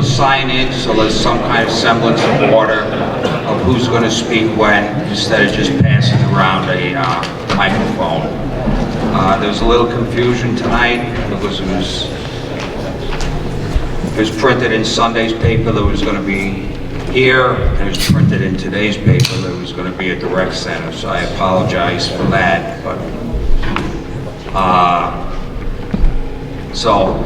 to sign in so there's some kind of semblance of order of who's going to speak when, instead of just passing around a microphone. There was a little confusion tonight because it was printed in Sunday's paper that was going to be here, and it was printed in today's paper that was going to be at the rec center, so I apologize for that. But so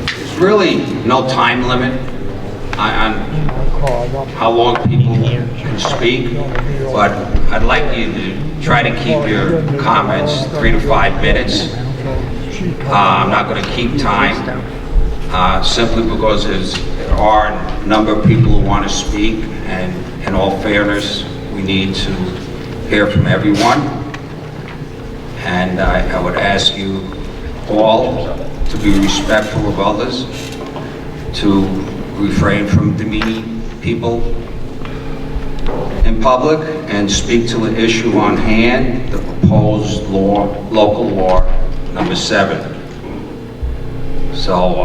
there's really no time limit on how long people can speak, but I'd like you to try to keep your comments 3 to 5 minutes. I'm not going to keep time, simply because there are a number of people who want to speak, and in all fairness, we need to hear from everyone. And I would ask you all to be respectful of others, to refrain from demeaning people in public, and speak to the issue on hand, the proposed local law number 7. So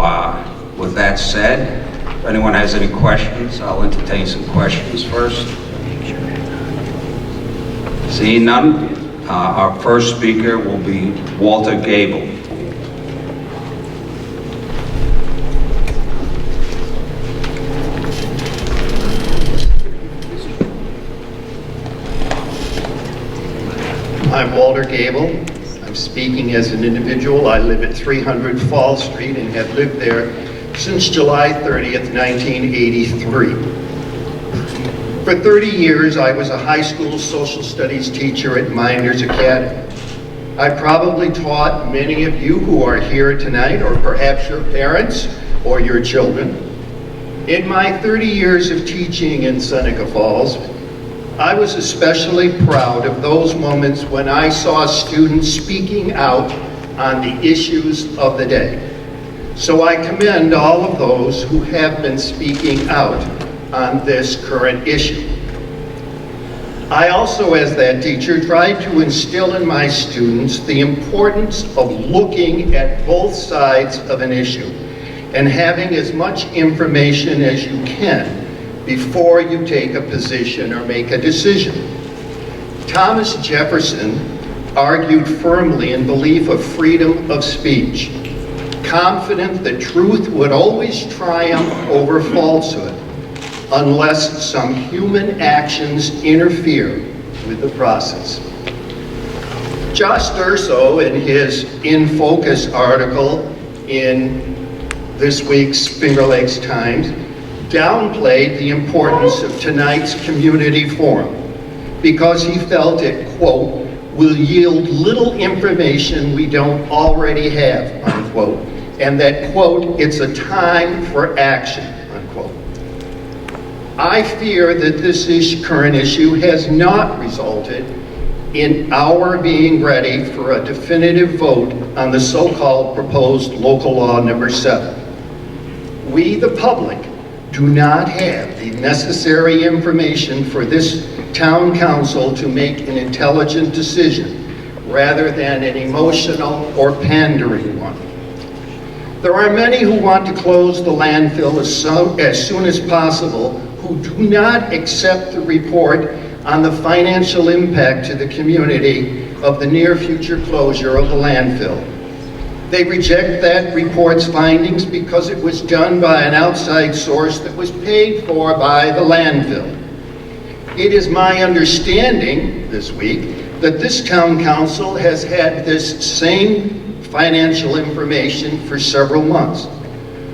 with that said, if anyone has any questions, I'll entertain some questions first. Seeing none, our first speaker will be Walter Gable. I'm Walter Gable. I'm speaking as an individual. I live at 300 Fall Street and have lived there since July 30th, 1983. For 30 years, I was a high school social studies teacher at Minders Academy. I probably taught many of you who are here tonight, or perhaps your parents or your children. In my 30 years of teaching in Seneca Falls, I was especially proud of those moments when I saw students speaking out on the issues of the day. So I commend all of those who have been speaking out on this current issue. I also, as that teacher, tried to instill in my students the importance of looking at both sides of an issue and having as much information as you can before you take a position or make a decision. Thomas Jefferson argued firmly in belief of freedom of speech, confident that truth would always triumph over falsehood unless some human actions interfere with the process. Josh Durso, in his In Focus article in this week's Finger Lakes Times, downplayed the importance of tonight's community forum because he felt it, quote, will yield little information we don't already have, unquote, and that, quote, it's a time for action, unquote. I fear that this current issue has not resulted in our being ready for a definitive vote on the so-called proposed local law number 7. We, the public, do not have the necessary information for this town council to make an intelligent decision rather than an emotional or pandering one. There are many who want to close the landfill as soon as possible who do not accept the report on the financial impact to the community of the near future closure of the landfill. They reject that report's findings because it was done by an outside source that was paid for by the landfill. It is my understanding this week that this town council has had this same financial information for several months.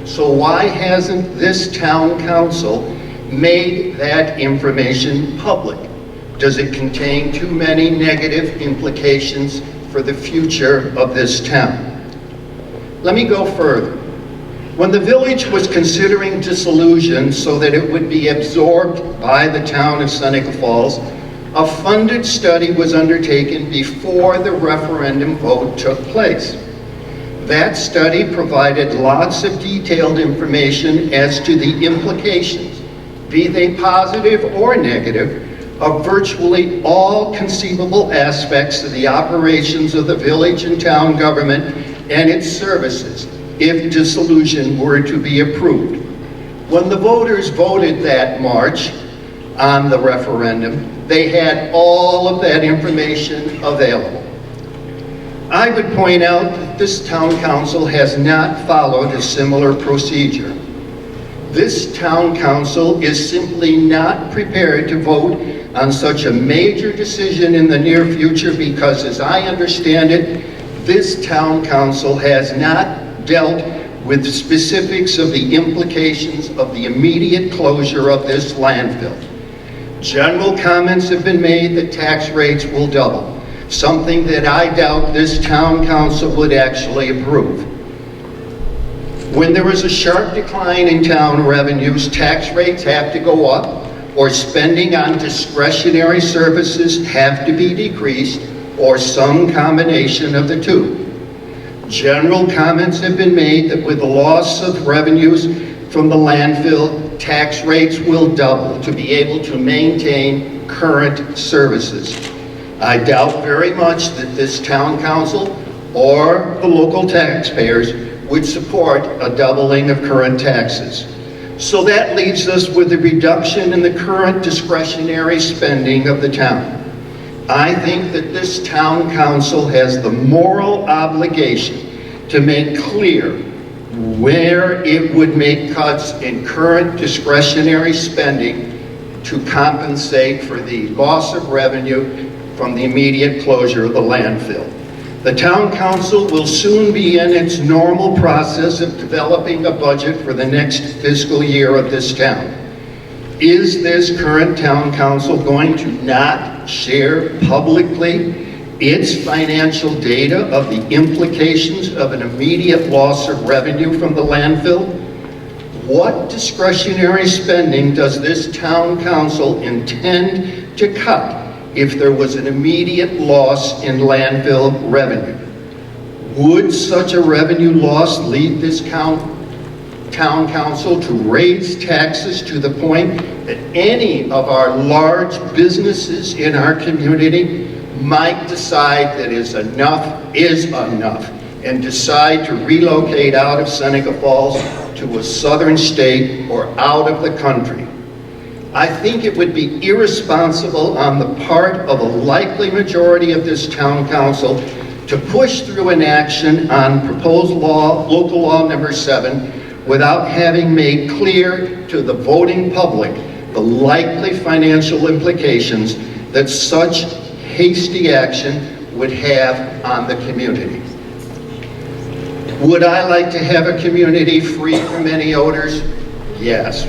So why hasn't this town council made that information public? Does it contain too many negative implications for the future of this town? Let me go further. When the village was considering dissolution so that it would be absorbed by the town of Seneca Falls, a funded study was undertaken before the referendum vote took place. That study provided lots of detailed information as to the implications, be they positive or negative, of virtually all conceivable aspects of the operations of the village and town government and its services, if dissolution were to be approved. When the voters voted that March on the referendum, they had all of that information available. I would point out that this town council has not followed a similar procedure. This town council is simply not prepared to vote on such a major decision in the near future because, as I understand it, this town council has not dealt with the specifics of the implications of the immediate closure of this landfill. General comments have been made that tax rates will double, something that I doubt this town council would actually approve. When there is a sharp decline in town revenues, tax rates have to go up, or spending on discretionary services have to be decreased, or some combination of the two. General comments have been made that with the loss of revenues from the landfill, tax rates will double to be able to maintain current services. I doubt very much that this town council or the local taxpayers would support a doubling of current taxes. So that leaves us with a reduction in the current discretionary spending of the town. I think that this town council has the moral obligation to make clear where it would make cuts in current discretionary spending to compensate for the loss of revenue from the immediate closure of the landfill. The town council will soon be in its normal process of developing a budget for the next fiscal year of this town. Is this current town council going to not share publicly its financial data of the implications of an immediate loss of revenue from the landfill? What discretionary spending does this town council intend to cut if there was an immediate loss in landfill revenue? Would such a revenue loss lead this town council to raise taxes to the point that any of our large businesses in our community might decide that enough is enough and decide to relocate out of Seneca Falls to a southern state or out of the country? I think it would be irresponsible on the part of a likely majority of this town council to push through an action on proposed law, local law number 7, without having made clear to the voting public the likely financial implications that such hasty action would have on the community. Would I like to have a community free from any odors? Yes.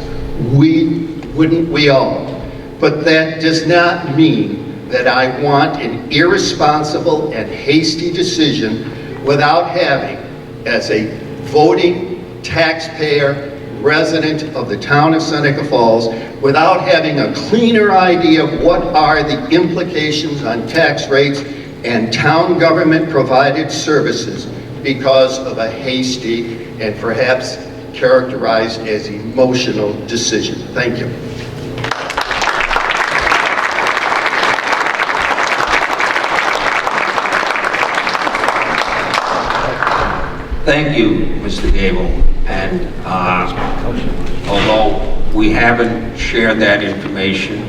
Wouldn't we all? But that does not mean that I want an irresponsible and hasty decision without having, as a voting taxpayer resident of the town of Seneca Falls, without having a cleaner idea of what are the implications on tax rates and town government provided services because of a hasty and perhaps characterized as emotional decision. Thank you. Thank you, Mr. Gable. And although we haven't shared that information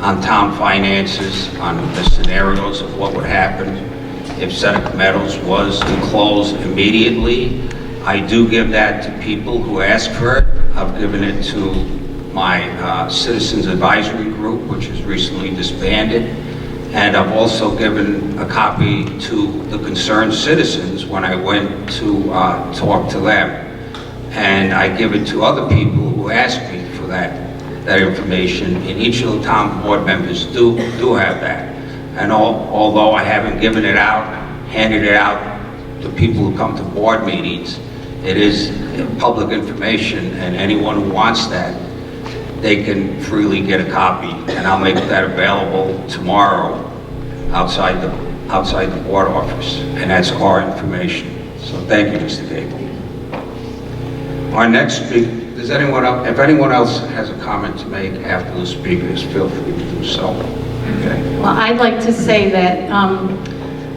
on town finances, on the scenarios of what would happen if Seneca Meadows was to close immediately, I do give that to people who ask for it. I've given it to my Citizens Advisory Group, which is recently disbanded. And I've also given a copy to the concerned citizens when I went to talk to them. And I give it to other people who ask me for that information. And each of the town board members do have that. And although I haven't given it out, handed it out to people who come to board meetings, it is public information, and anyone who wants that, they can freely get a copy, and I'll make that available tomorrow outside the board office, and that's our information. So thank you, Mr. Gable. Our next speaker, if anyone else has a comment to make after the speakers, feel free to do so. Okay. Well, I'd like to say that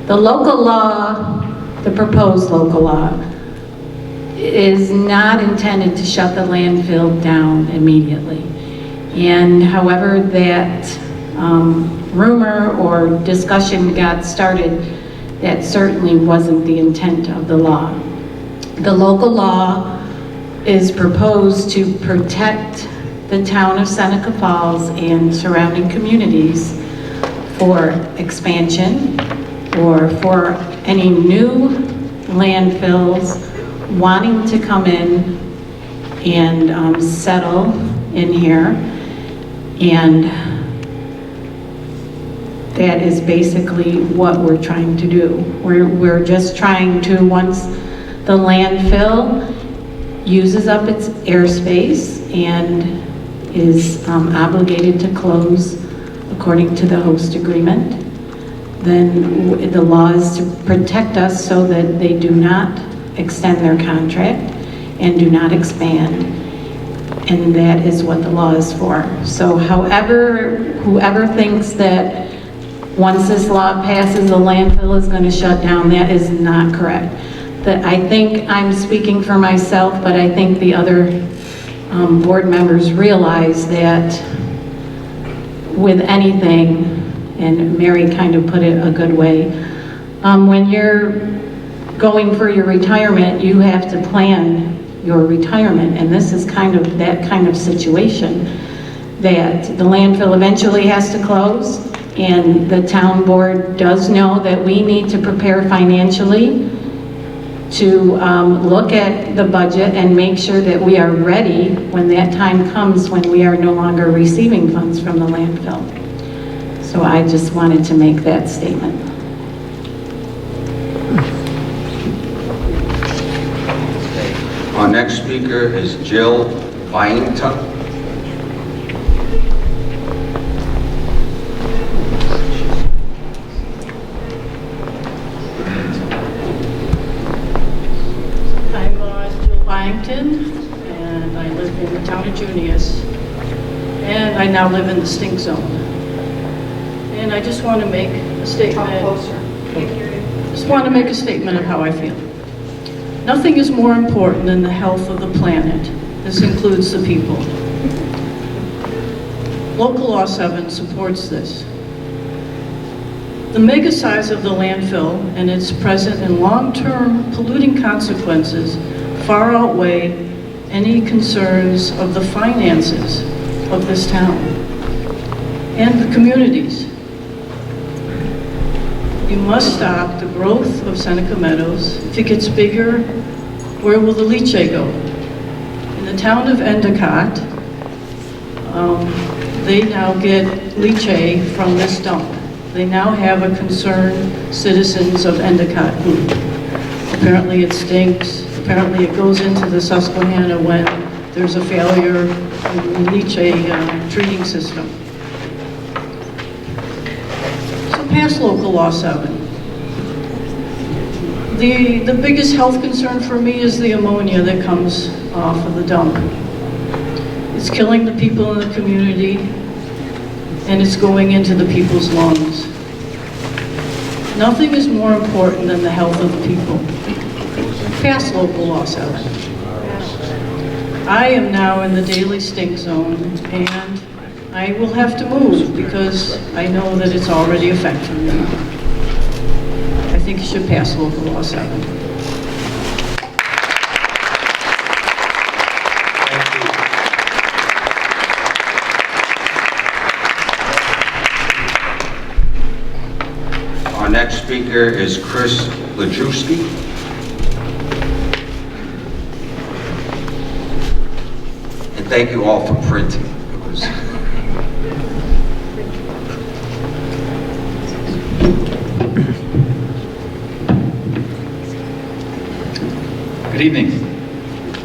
the local law, the proposed local law, is not intended to shut the landfill down immediately. And however that rumor or discussion got started, that certainly wasn't the intent of the law. The local law is proposed to protect the town of Seneca Falls and surrounding communities for expansion or for any new landfills wanting to come in and settle in here. And that is basically what we're trying to do. We're just trying to, once the landfill uses up its airspace and is obligated to close according to the host agreement, then the law is to protect us so that they do not extend their contract and do not expand. And that is what the law is for. So whoever thinks that once this law passes, the landfill is going to shut down, that is not correct. That I think I'm speaking for myself, but I think the other board members realize that with anything, and Mary kind of put it a good way, when you're going for your retirement, you have to plan your retirement, and this is kind of that kind of situation, that the landfill eventually has to close, and the town board does know that we need to prepare financially to look at the budget and make sure that we are ready when that time comes when we are no longer receiving funds from the landfill. So I just wanted to make that statement. Our next speaker is Jill Byington. And I live in the town of Junius, and I now live in the stink zone. And I just want to make a statement. Just want to make a statement of how I feel. Nothing is more important than the health of the planet. This includes the people. Local Law 7 supports this. The mega size of the landfill and its present and long-term polluting consequences far outweigh any concerns of the finances of this town and the communities. You must stop the growth of Seneca Meadows. If it gets bigger, where will the leachate go? In the town of Endicott, they now get leachate from this dump. They now have a concerned citizens of Endicott group. Apparently it stinks. Apparently it goes into the Susquehanna when there's a failure in the leachate treating system. So pass Local Law 7. The biggest health concern for me is the ammonia that comes off of the dump. It's killing the people in the community, and it's going into the people's lungs. Nothing is more important than the health of the people. Pass Local Law 7. I am now in the daily stink zone, and I will have to move because I know that it's already affecting me. I think you should pass Local Law 7. Our next speaker is Chris Lajewski. And thank you all for printing. Good evening.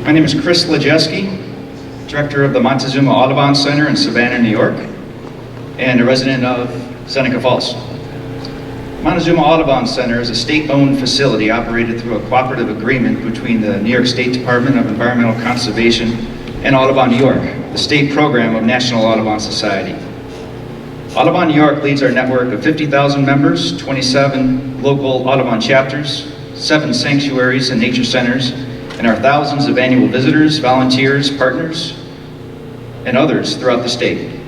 My name is Chris Lajewski, Director of the Montezuma Audubon Center in Savannah, New York, and a resident of Seneca Falls. Montezuma Audubon Center is a state-owned facility operated through a cooperative agreement between the New York State Department of Environmental Conservation and Audubon New York, the state program of National Audubon Society. Audubon New York leads our network of 50,000 members, 27 local Audubon chapters, 7 sanctuaries and nature centers, and our thousands of annual visitors, volunteers, partners, and others throughout the state.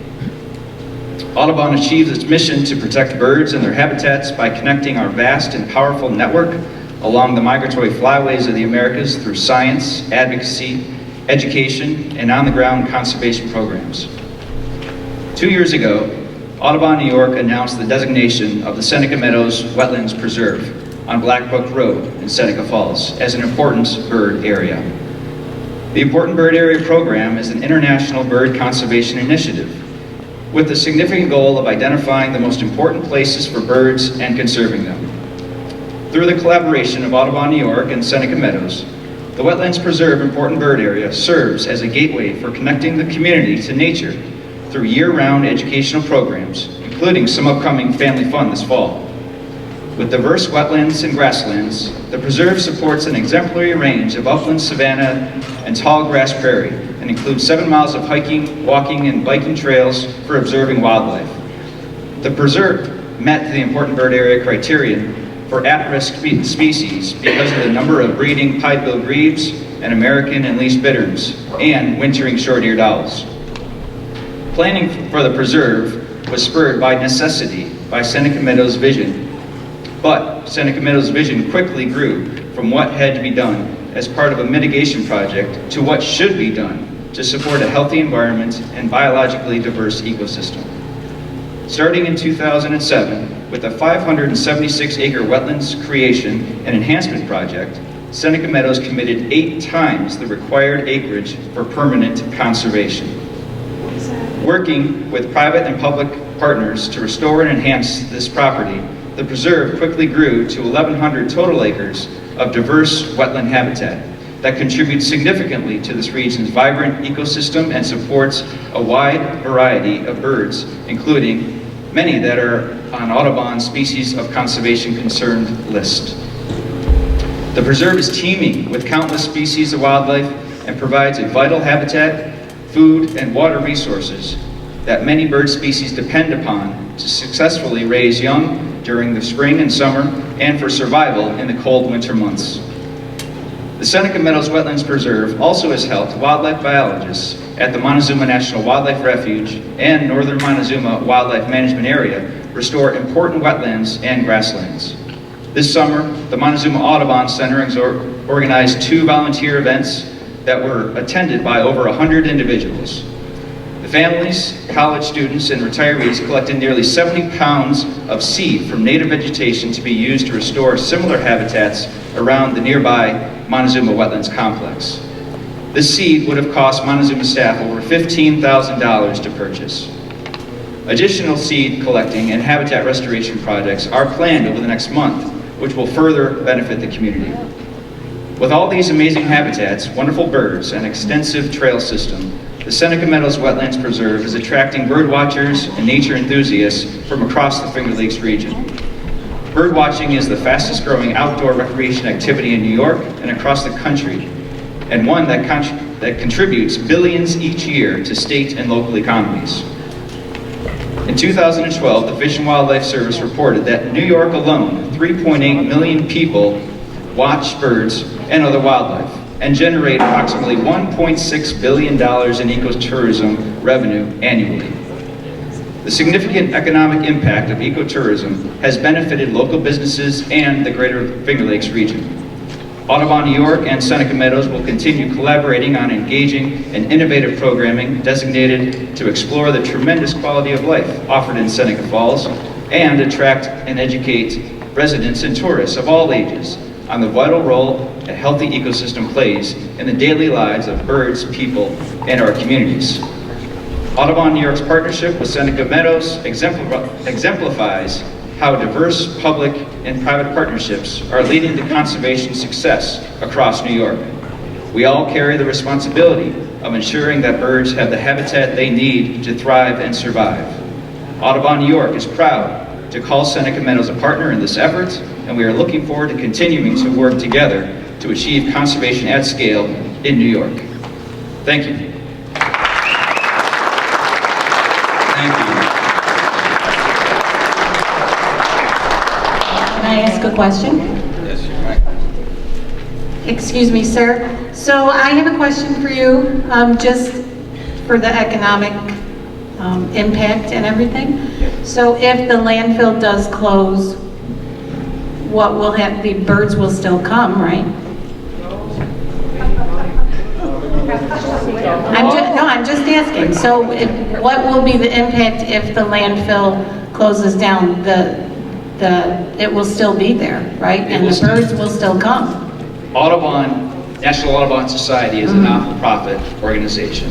Audubon achieves its mission to protect birds and their habitats by connecting our vast and powerful network along the migratory flyways of the Americas through science, advocacy, education, and on-the-ground conservation programs. 2 years ago, Audubon, New York announced the designation of the Seneca Meadows Wetlands Preserve on Black Brook Road in Seneca Falls as an important bird area. The Important Bird Area program is an international bird conservation initiative with the significant goal of identifying the most important places for birds and conserving them. Through the collaboration of Audubon, New York and Seneca Meadows, the Wetlands Preserve Important Bird Area serves as a gateway for connecting the community to nature through year-round educational programs, including some upcoming family fun this fall. With diverse wetlands and grasslands, the preserve supports an exemplary range of upland, savanna, and tall grass prairie, and includes 7 miles of hiking, walking, and biking trails for observing wildlife. The preserve met the Important Bird Area criterion for at-risk species because of the number of breeding pied-billed grebes and American and least bitterns, and wintering short-eared owls. Planning for the preserve was spurred by necessity by Seneca Meadows' vision, but Seneca Meadows' vision quickly grew from what had to be done as part of a mitigation project to what should be done to support a healthy environment and biologically diverse ecosystem. Starting in 2007, with a 576-acre wetlands creation and enhancement project, Seneca Meadows committed 8 times the required acreage for permanent conservation. Working with private and public partners to restore and enhance this property, the preserve quickly grew to 1,100 total acres of diverse wetland habitat that contributes significantly to this region's vibrant ecosystem and supports a wide variety of birds, including many that are on Audubon's Species of Conservation Concerned list. The preserve is teeming with countless species of wildlife and provides a vital habitat, food, and water resources that many bird species depend upon to successfully raise young during the spring and summer and for survival in the cold winter months. The Seneca Meadows Wetlands Preserve also has helped wildlife biologists at the Montezuma National Wildlife Refuge and Northern Montezuma Wildlife Management Area restore important wetlands and grasslands. This summer, the Montezuma Audubon Center organized 2 volunteer events that were attended by over 100 individuals. The families, college students, and retirees collected nearly 70 pounds of seed from native vegetation to be used to restore similar habitats around the nearby Montezuma Wetlands Complex. This seed would have cost Montezuma staff over $15,000 to purchase. Additional seed collecting and habitat restoration projects are planned over the next month, which will further benefit the community. With all these amazing habitats, wonderful birds, and extensive trail system, the Seneca Meadows Wetlands Preserve is attracting bird watchers and nature enthusiasts from across the Finger Lakes region. Bird watching is the fastest growing outdoor recreation activity in New York and across the country, and one that contributes billions each year to state and local economies. In 2012, the Fish and Wildlife Service reported that in New York alone, 3.8 million people watch birds and other wildlife and generate approximately $1.6 billion in ecotourism revenue annually. The significant economic impact of ecotourism has benefited local businesses and the greater Finger Lakes region. Audubon, New York and Seneca Meadows will continue collaborating on engaging and innovative programming designated to explore the tremendous quality of life offered in Seneca Falls and attract and educate residents and tourists of all ages on the vital role a healthy ecosystem plays in the daily lives of birds, people, and our communities. Audubon, New York's partnership with Seneca Meadows exemplifies how diverse public and private partnerships are leading to conservation success across New York. We all carry the responsibility of ensuring that birds have the habitat they need to thrive and survive. Audubon, New York is proud to call Seneca Meadows a partner in this effort, and we are looking forward to continuing to work together to achieve conservation at scale in New York. Thank you. Thank you. Can I ask a question? Yes, you might. Excuse me, sir. So I have a question for you, just for the economic impact and everything. So if the landfill does close, what will happen? The birds will still come, right? I'm just asking. So what will be the impact if the landfill closes down? It will still be there, right? And the birds will still come. National Audubon Society is a not-for-profit organization,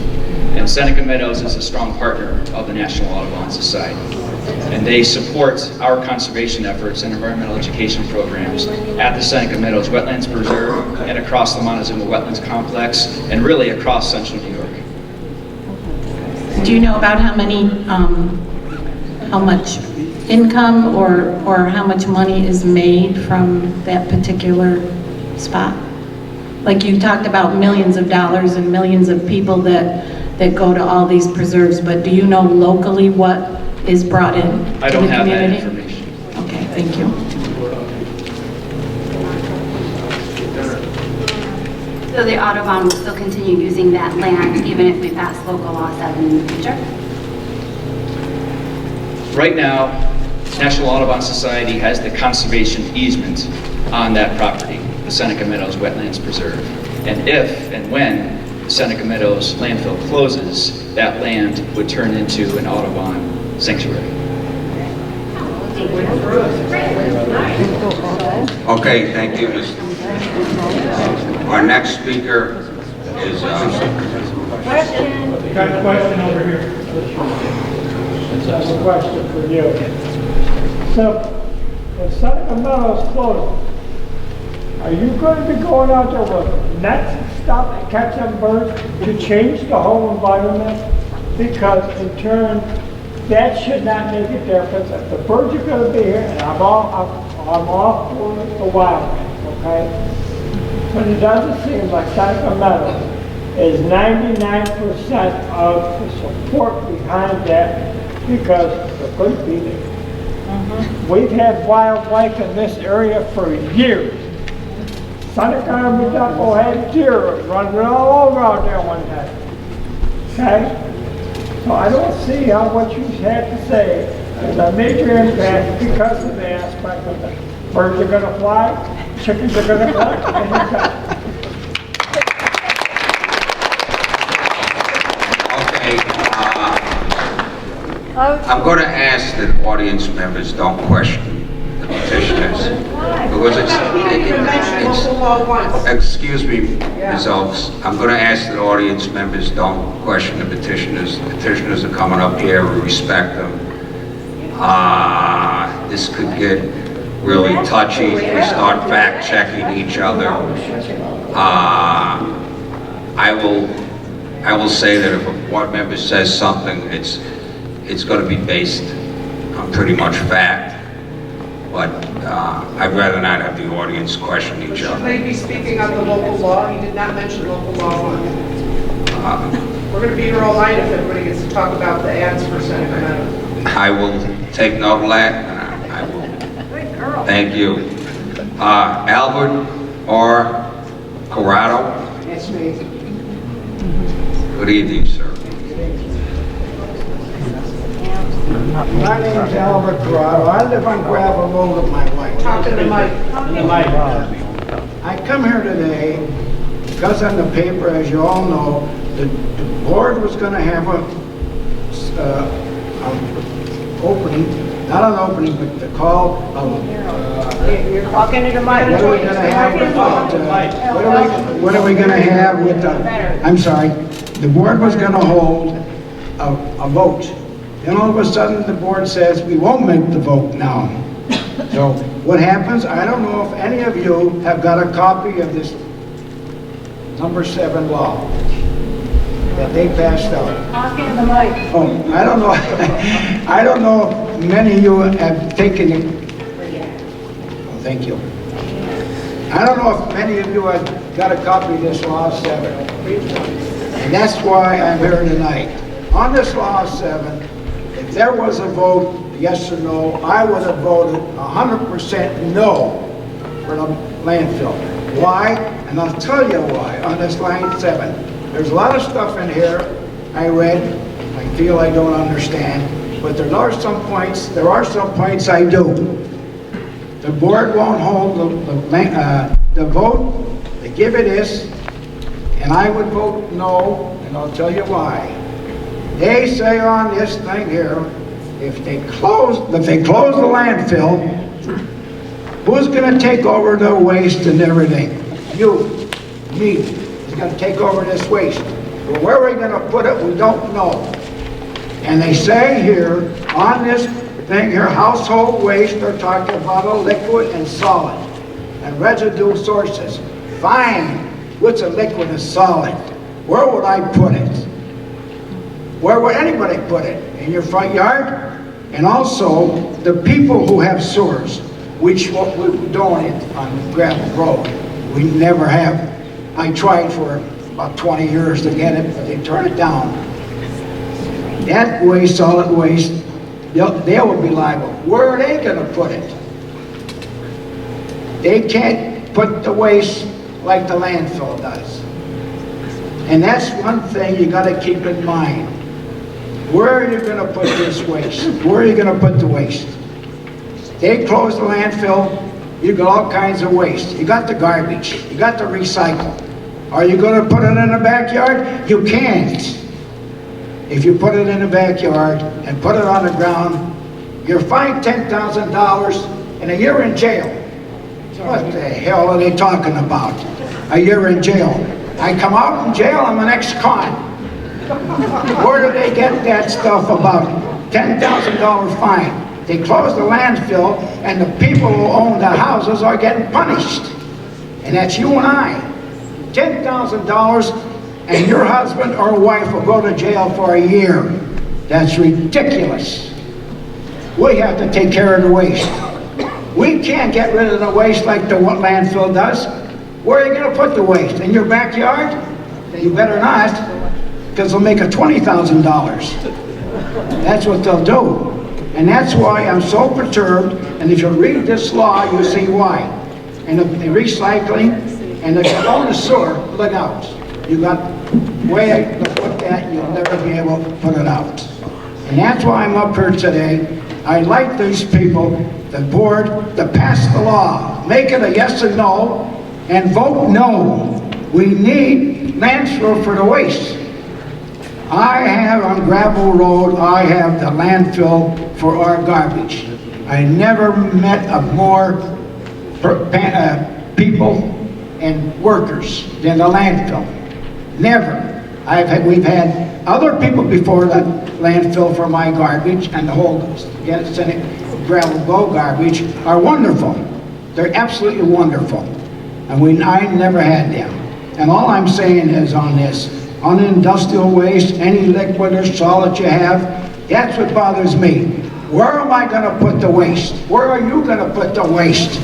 and Seneca Meadows is a strong partner of the National Audubon Society. And they support our conservation efforts and environmental education programs at the Seneca Meadows Wetlands Preserve and across the Montezuma Wetlands Complex, and really across central New York. Do you know about how much income or how much money is made from that particular spot? Like you talked about millions of dollars and millions of people that go to all these preserves, but do you know locally what is brought in to the community? I don't have that information. Okay, thank you. So the Audubon will still continue using that land even if we pass local law 7 in the future? Right now, National Audubon Society has the conservation easement on that property, the Seneca Meadows Wetlands Preserve. And if and when the Seneca Meadows landfill closes, that land would turn into an Audubon sanctuary. Okay, thank you, Ms. Our next speaker is, Got a question over here. That's a question for you. So, if Seneca Meadows closed, are you going to be going out there with nets and stuff and catch them birds to change the whole environment? Because in turn, that should not make a difference. If the birds are going to be here, and I'm all for the wildlife, okay? But it doesn't seem like Seneca Meadows is 99% of the support behind that because they're going to be there. We've had wildlife in this area for years. Seneca and Odor had deer running all over out there one day. Okay? So I don't see how what you have to say is a major impact because of the aspect of the birds are going to fly, chickens are going to fly, and you're done. I'm going to ask that audience members don't question the petitioners. Because excuse me, Ms. Oaks, I'm going to ask that audience members don't question the petitioners. The petitioners are coming up here, we respect them. This could get really touchy if we start fact-checking each other. I will say that if a board member says something, it's going to be based on pretty much fact, but I'd rather not have the audience question each Should other. they be speaking on the local law? You did not mention local law 1. We're going to be here all night if everybody gets to talk about the ads for Seneca Meadows. I will take note of that, and I will. Thank you. Albert R. Corrado. That's me. Good evening, sir. My name is Albert Corrado. I live on Gravel Road with my wife. Talk to the mic. I come here today because on the paper, as you all know, the board was going to have a opening, not an opening, but the call of... You're talking to the mic. What are we going to have about, what are we going to have with the... I'm sorry. The board was going to hold a vote. Then all of a sudden, the board says, we won't make the vote now. So what happens, I don't know if any of you have got a copy of this number 7 law that they passed out. Oh, I don't know. I don't know if many of you have taken it. Oh, thank you. I don't know if many of you have got a copy of this law 7. And that's why I'm here tonight. On this law 7, if there was a vote, yes or no, I would have voted 100% no for the landfill. Why? And I'll tell you why, on this line 7. There's a lot of stuff in here I read, I feel I don't understand, but there are some points I do. The board won't hold the vote, they give it this, and I would vote no, and I'll tell you why. They say on this thing here, if they close the landfill, who's gonna take over the waste and everything? You, me, is gonna take over this waste. But where are we gonna put it, we don't know. And they say here, on this thing here, household waste, they're talking about a liquid and solid, and residue sources. Fine, what's a liquid and solid? Where would I put it? Where would anybody put it? In your front yard? And also, the people who have sewers, which what we don't on Gravel Road. We never have. I tried for about 20 years to get it, but they turned it down. That waste, solid waste, they would be liable. Where are they gonna put it? They can't put the waste like the landfill does. And that's one thing you gotta keep in mind. Where are you gonna put this waste? Where are you gonna put the waste? They close the landfill, you got all kinds of waste. You got the garbage, you got the recycle. Are you gonna put it in the backyard? You can't. If you put it in the backyard and put it on the ground, you're fined $10,000 and a year in jail. What the hell are they talking about? A year in jail. I come out in jail, I'm an ex-con. Where do they get that stuff about $10,000 fine? They close the landfill and the people who own the houses are getting punished. And that's you and I. $10,000 and your husband or wife will go to jail for a year. That's ridiculous. We have to take care of the waste. We can't get rid of the waste like the landfill does. Where are you going to put the waste? In your backyard? You better not, because they'll make it $20,000. That's what they'll do. And that's why I'm so perturbed, and if you read this law, you'll see why. And the recycling, and if you own a sewer, look out. You got way to put that, you'll never be able to put it out. And that's why I'm up here today. I like these people, the board, to pass the law. Make it a yes or no, and vote no. We need landfill for the waste. I have on Gravel Road, I have the landfill for our garbage. I never met a more people and workers than the landfill. Never. We've had other people before the landfill for my garbage, and the whole Seneca Gravel Road garbage are wonderful. They're absolutely wonderful. And I never had them. And all I'm saying is on this, on industrial waste, any liquid or solid you have, that's what bothers me. Where am I going to put the waste? Where are you going to put the waste?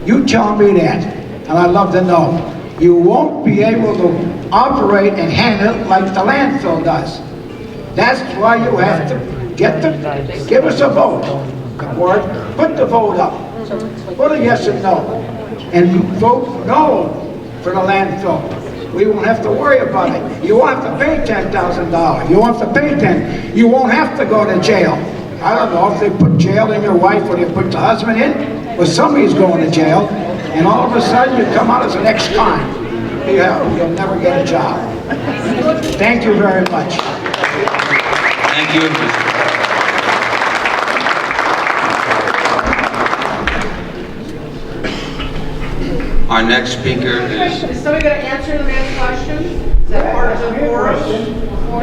You tell me that, and I'd love to know. You won't be able to operate and handle it like the landfill does. That's why you have to give us a vote. Or put the vote up. Put a yes and no. And vote no for the landfill. We won't have to worry about it. You won't have to pay $10,000. You won't have to pay $10,000. You won't have to go to jail. I don't know if they put jail in your wife or they put the husband in, but somebody's going to jail, and all of a sudden you come out as an ex-con. You'll never get a job. Thank you very much. Thank you. Our next speaker is... Is somebody going to answer the man's question? Is that part of the forum?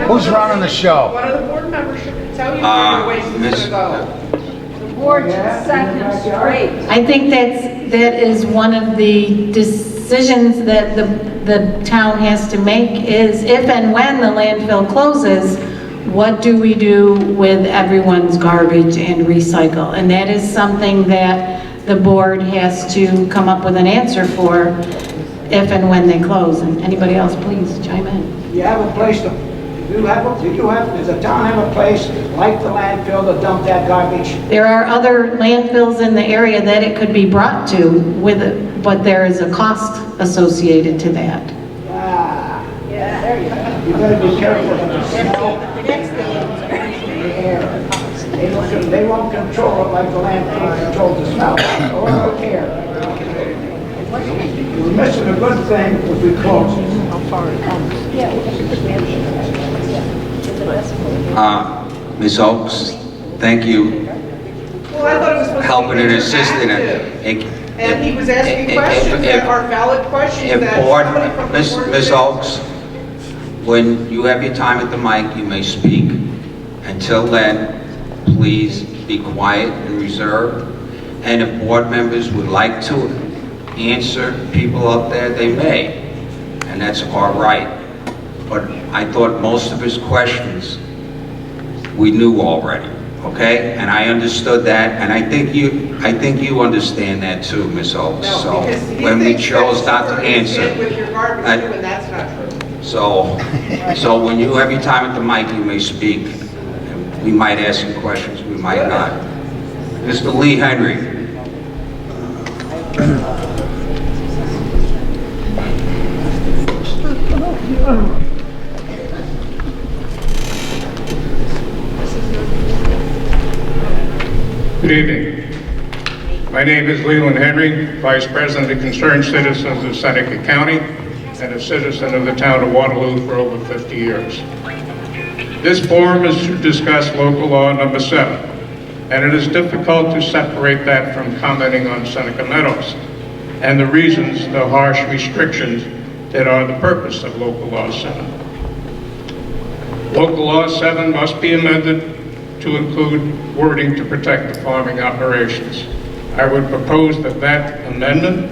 Who's running the show? One of the board members should tell you where your waste is going to go. Board should set him straight. I think that is one of the decisions that the town has to make is if and when the landfill closes, what do we do with everyone's garbage and recycle? And that is something that the board has to come up with an answer for if and when they close. And anybody else, please chime in. You have a place to Does the town have a place like the landfill to dump that garbage? There are other landfills in the area that it could be brought to with it, but there is a cost associated to that. Yeah, there you go. You better be careful of the smell. The air. They won't control it like the landfill controls the smell or the air. We're missing a good thing if we close it. Ms. Oaks, thank you Well, I thought it was supposed to be helping and assisting. interactive. And he was asking questions that are valid questions If that board, somebody from the board... Ms. Oaks, when you have your time at the mic, you may speak. Until then, please be quiet and reserved. And if board members would like to answer people up there, they may. And that's our right. But I thought most of his questions we knew already, okay? And I understood that, and I think you understand that too, Ms. Oaks. No, So because he when we thinks chose not to that you answer, with your garbage too, and that's not true. so when you have your time at the mic, you may speak. We might ask you questions, we might not. Mr. Lee Henry. Good evening. My name is Leland Henry, Vice President of Concerned Citizens of Seneca County and a citizen of the town of Waterloo for over 50 years. This forum is to discuss local law number 7, and it is difficult to separate that from commenting on Seneca Meadows and the reasons, the harsh restrictions that are the purpose of local law 7. Local law 7 must be amended to include wording to protect the farming operations. I would propose that that amendment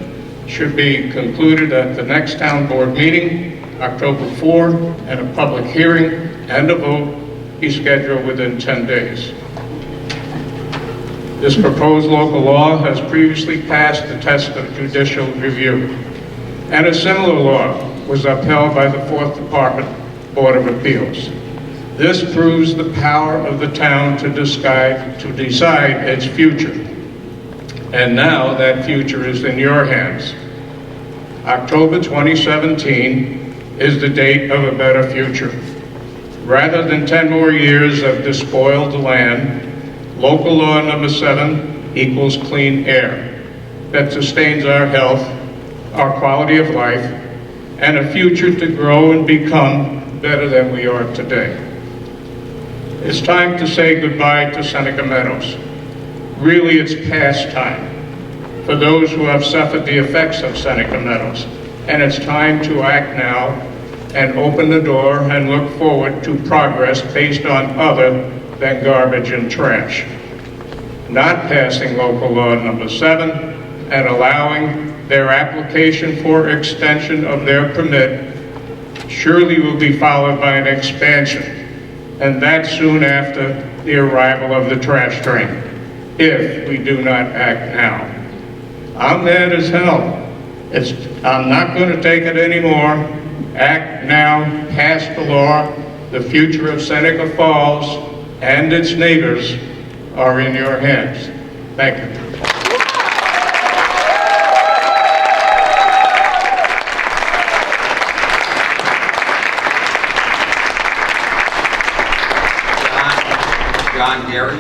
should be concluded at the next town board meeting, October 4, and a public hearing and a vote be scheduled within 10 days. This proposed local law has previously passed the test of judicial review, and a similar law was upheld by the 4th Department Board of Appeals. This proves the power of the town to decide its future. And now that future is in your hands. October 2017 is the date of a better future. Rather than 10 more years of despoiled land, local law number 7 equals clean air that sustains our health, our quality of life, and a future to grow and become better than we are today. It's time to say goodbye to Seneca Meadows. Really, it's past time for those who have suffered the effects of Seneca Meadows. And it's time to act now and open the door and look forward to progress based on other than garbage and trash. Not passing local law number 7 and allowing their application for extension of their permit surely will be followed by an expansion, and that soon after the arrival of the trash train, if we do not act now. I'm mad as hell. I'm not going to take it anymore. Act now, pass the law. The future of Seneca Falls and its neighbors are in your hands. Thank you. John Gary.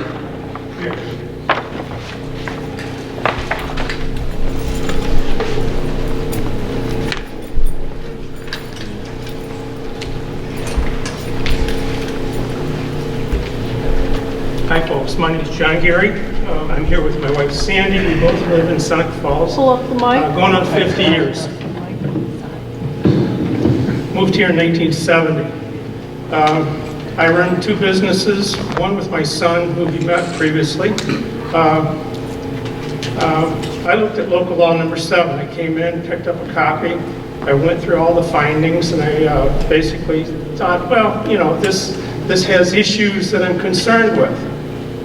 Hi folks, my name is John Gary. I'm here with my wife Sandy. We both live in Seneca Falls. Pull up the mic. Going on 50 years. Moved here in 1970. I run 2 businesses, one with my son, who you met previously. I looked at local law number 7. I came in, picked up a copy. I went through all the findings, and I basically thought, well, you know, this has issues that I'm concerned with.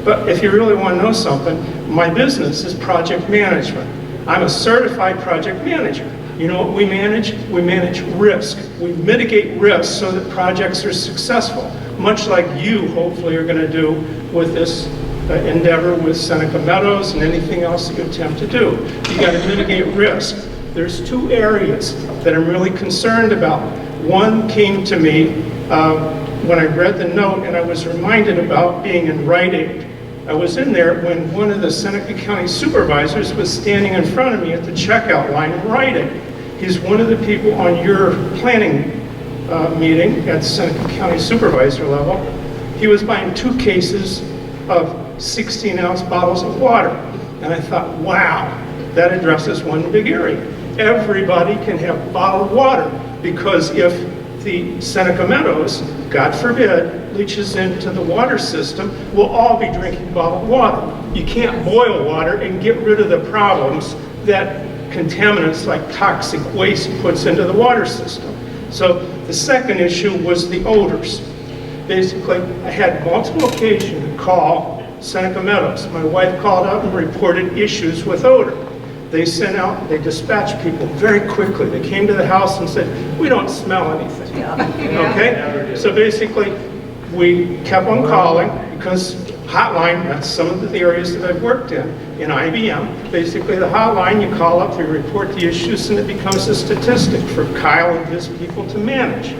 But if you really want to know something, my business is project management. I'm a certified project manager. You know what we manage? We manage risk. We mitigate risk so that projects are successful, much like you hopefully are going to do with this endeavor with Seneca Meadows and anything else that you attempt to do. You got to mitigate risk. There's two areas that I'm really concerned about. One came to me when I read the note, and I was reminded about being in Rite Aid. I was in there when one of the Seneca County supervisors was standing in front of me at the checkout line in Rite Aid. He's one of the people on your planning meeting at Seneca County supervisor level. He was buying 2 cases of 16-ounce bottles of water. And I thought, wow, that addresses one big area. Everybody can have bottled water, because if the Seneca Meadows, God forbid, leaches into the water system, we'll all be drinking bottled water. You can't boil water and get rid of the problems that contaminants like toxic waste puts into the water system. So the second issue was the odors. Basically, I had multiple occasions to call Seneca Meadows. My wife called up and reported issues with odor. They sent out, they dispatched people very quickly. They came to the house and said, we don't smell anything. Okay? So basically, we kept on calling, because hotline, that's some of the areas that I've worked in IBM. Basically, the hotline, you call up, they report the issues, and it becomes a statistic for Kyle and his people to manage.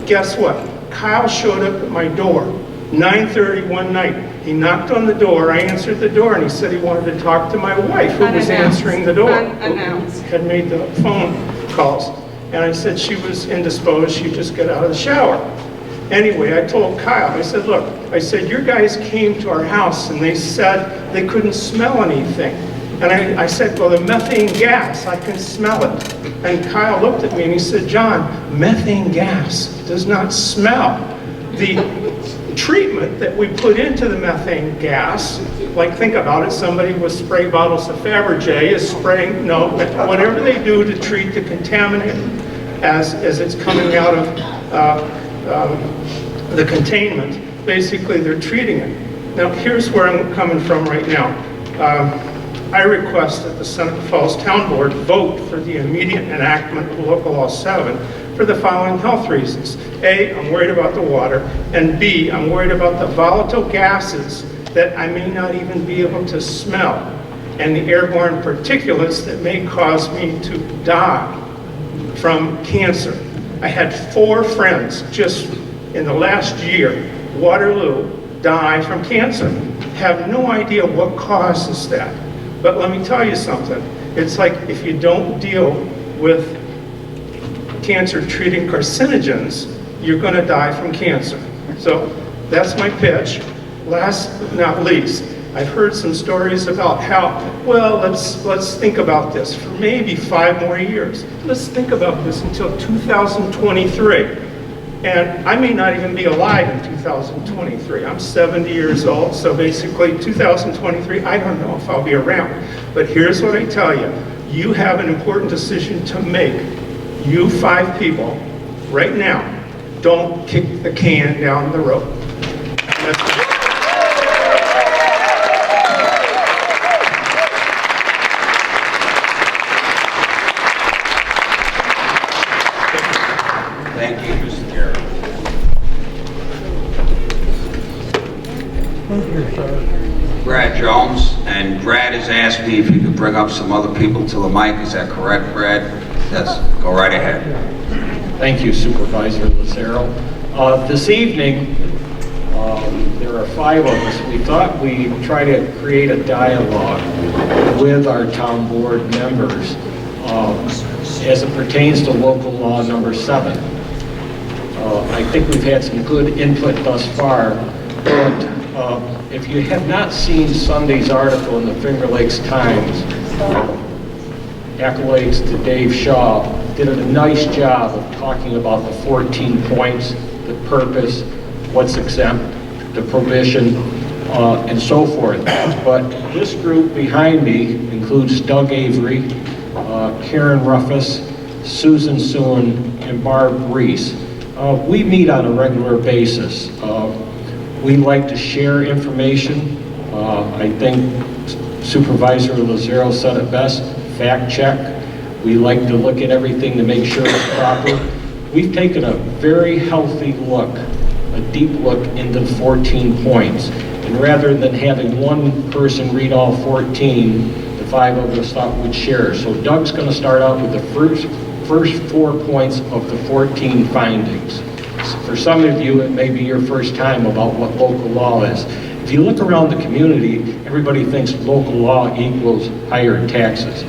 Guess what? Kyle showed up at my door, 9:30 one night. He knocked on the door, I answered the door, and he said he wanted to talk to my wife, who was answering the door, Unannounced. who had made the phone calls. And I said she was indisposed, she'd just get out of the shower. Anyway, I told Kyle, I said, look, I said, your guys came to our house and they said they couldn't smell anything. And I said, well, the methane gas, I can smell it. And Kyle looked at me and he said, John, methane gas does not smell. The treatment that we put into the methane gas, like think about it, somebody with spray bottles of Fabergé is spraying, no, whatever they do to treat the contaminant as it's coming out of the containment, basically they're treating it. Now here's where I'm coming from right now. I request that the Seneca Falls Town Board vote for the immediate enactment of Local Law 7 for the following health reasons. A, I'm worried about the water, and B, I'm worried about the volatile gases that I may not even be able to smell, and the airborne particulates that may cause me to die from cancer. I had 4 friends just in the last year, Waterloo, die from cancer. Have no idea what causes that. But let me tell you something. It's like if you don't deal with cancer-treating carcinogens, you're going to die from cancer. So that's my pitch. Last but not least, I've heard some stories about how, well, let's think about this for maybe 5 more years. Let's think about this until 2023. And I may not even be alive in 2023. I'm 70 years old, so basically 2023, I don't know if I'll be around. But here's what I tell you. You have an important decision to make. You 5 people, right now, don't kick the can down the road. Thank you, Mr. Garrett. Brad Jones, and Brad has asked me if he could bring up some other people to the mic. Is that correct, Brad? Yes, go right ahead. Thank you, Supervisor Lucero. This evening, there are 5 of us. We thought we'd try to create a dialogue with our town board members as it pertains to local law number 7. I think we've had some good input thus far, but if you have not seen Sunday's article in the Finger Lakes Times, accolades to Dave Shaw, did a nice job of talking about the 14 points, the purpose, what's exempt, the prohibition, and so forth. But this group behind me includes Doug Avery, Karen Ruffus, Susan Soon, and Barb Reese. We meet on a regular basis. We like to share information. I think Supervisor Lucero said it best, fact check. We like to look at everything to make sure it's proper. We've taken a very healthy look, a deep look into the 14 points. And rather than having one person read all 14, the 5 of us thought we'd share. So Doug's going to start out with the first 4 points of the 14 findings. For some of you, it may be your first time about what local law is. If you look around the community, everybody thinks local law equals higher taxes.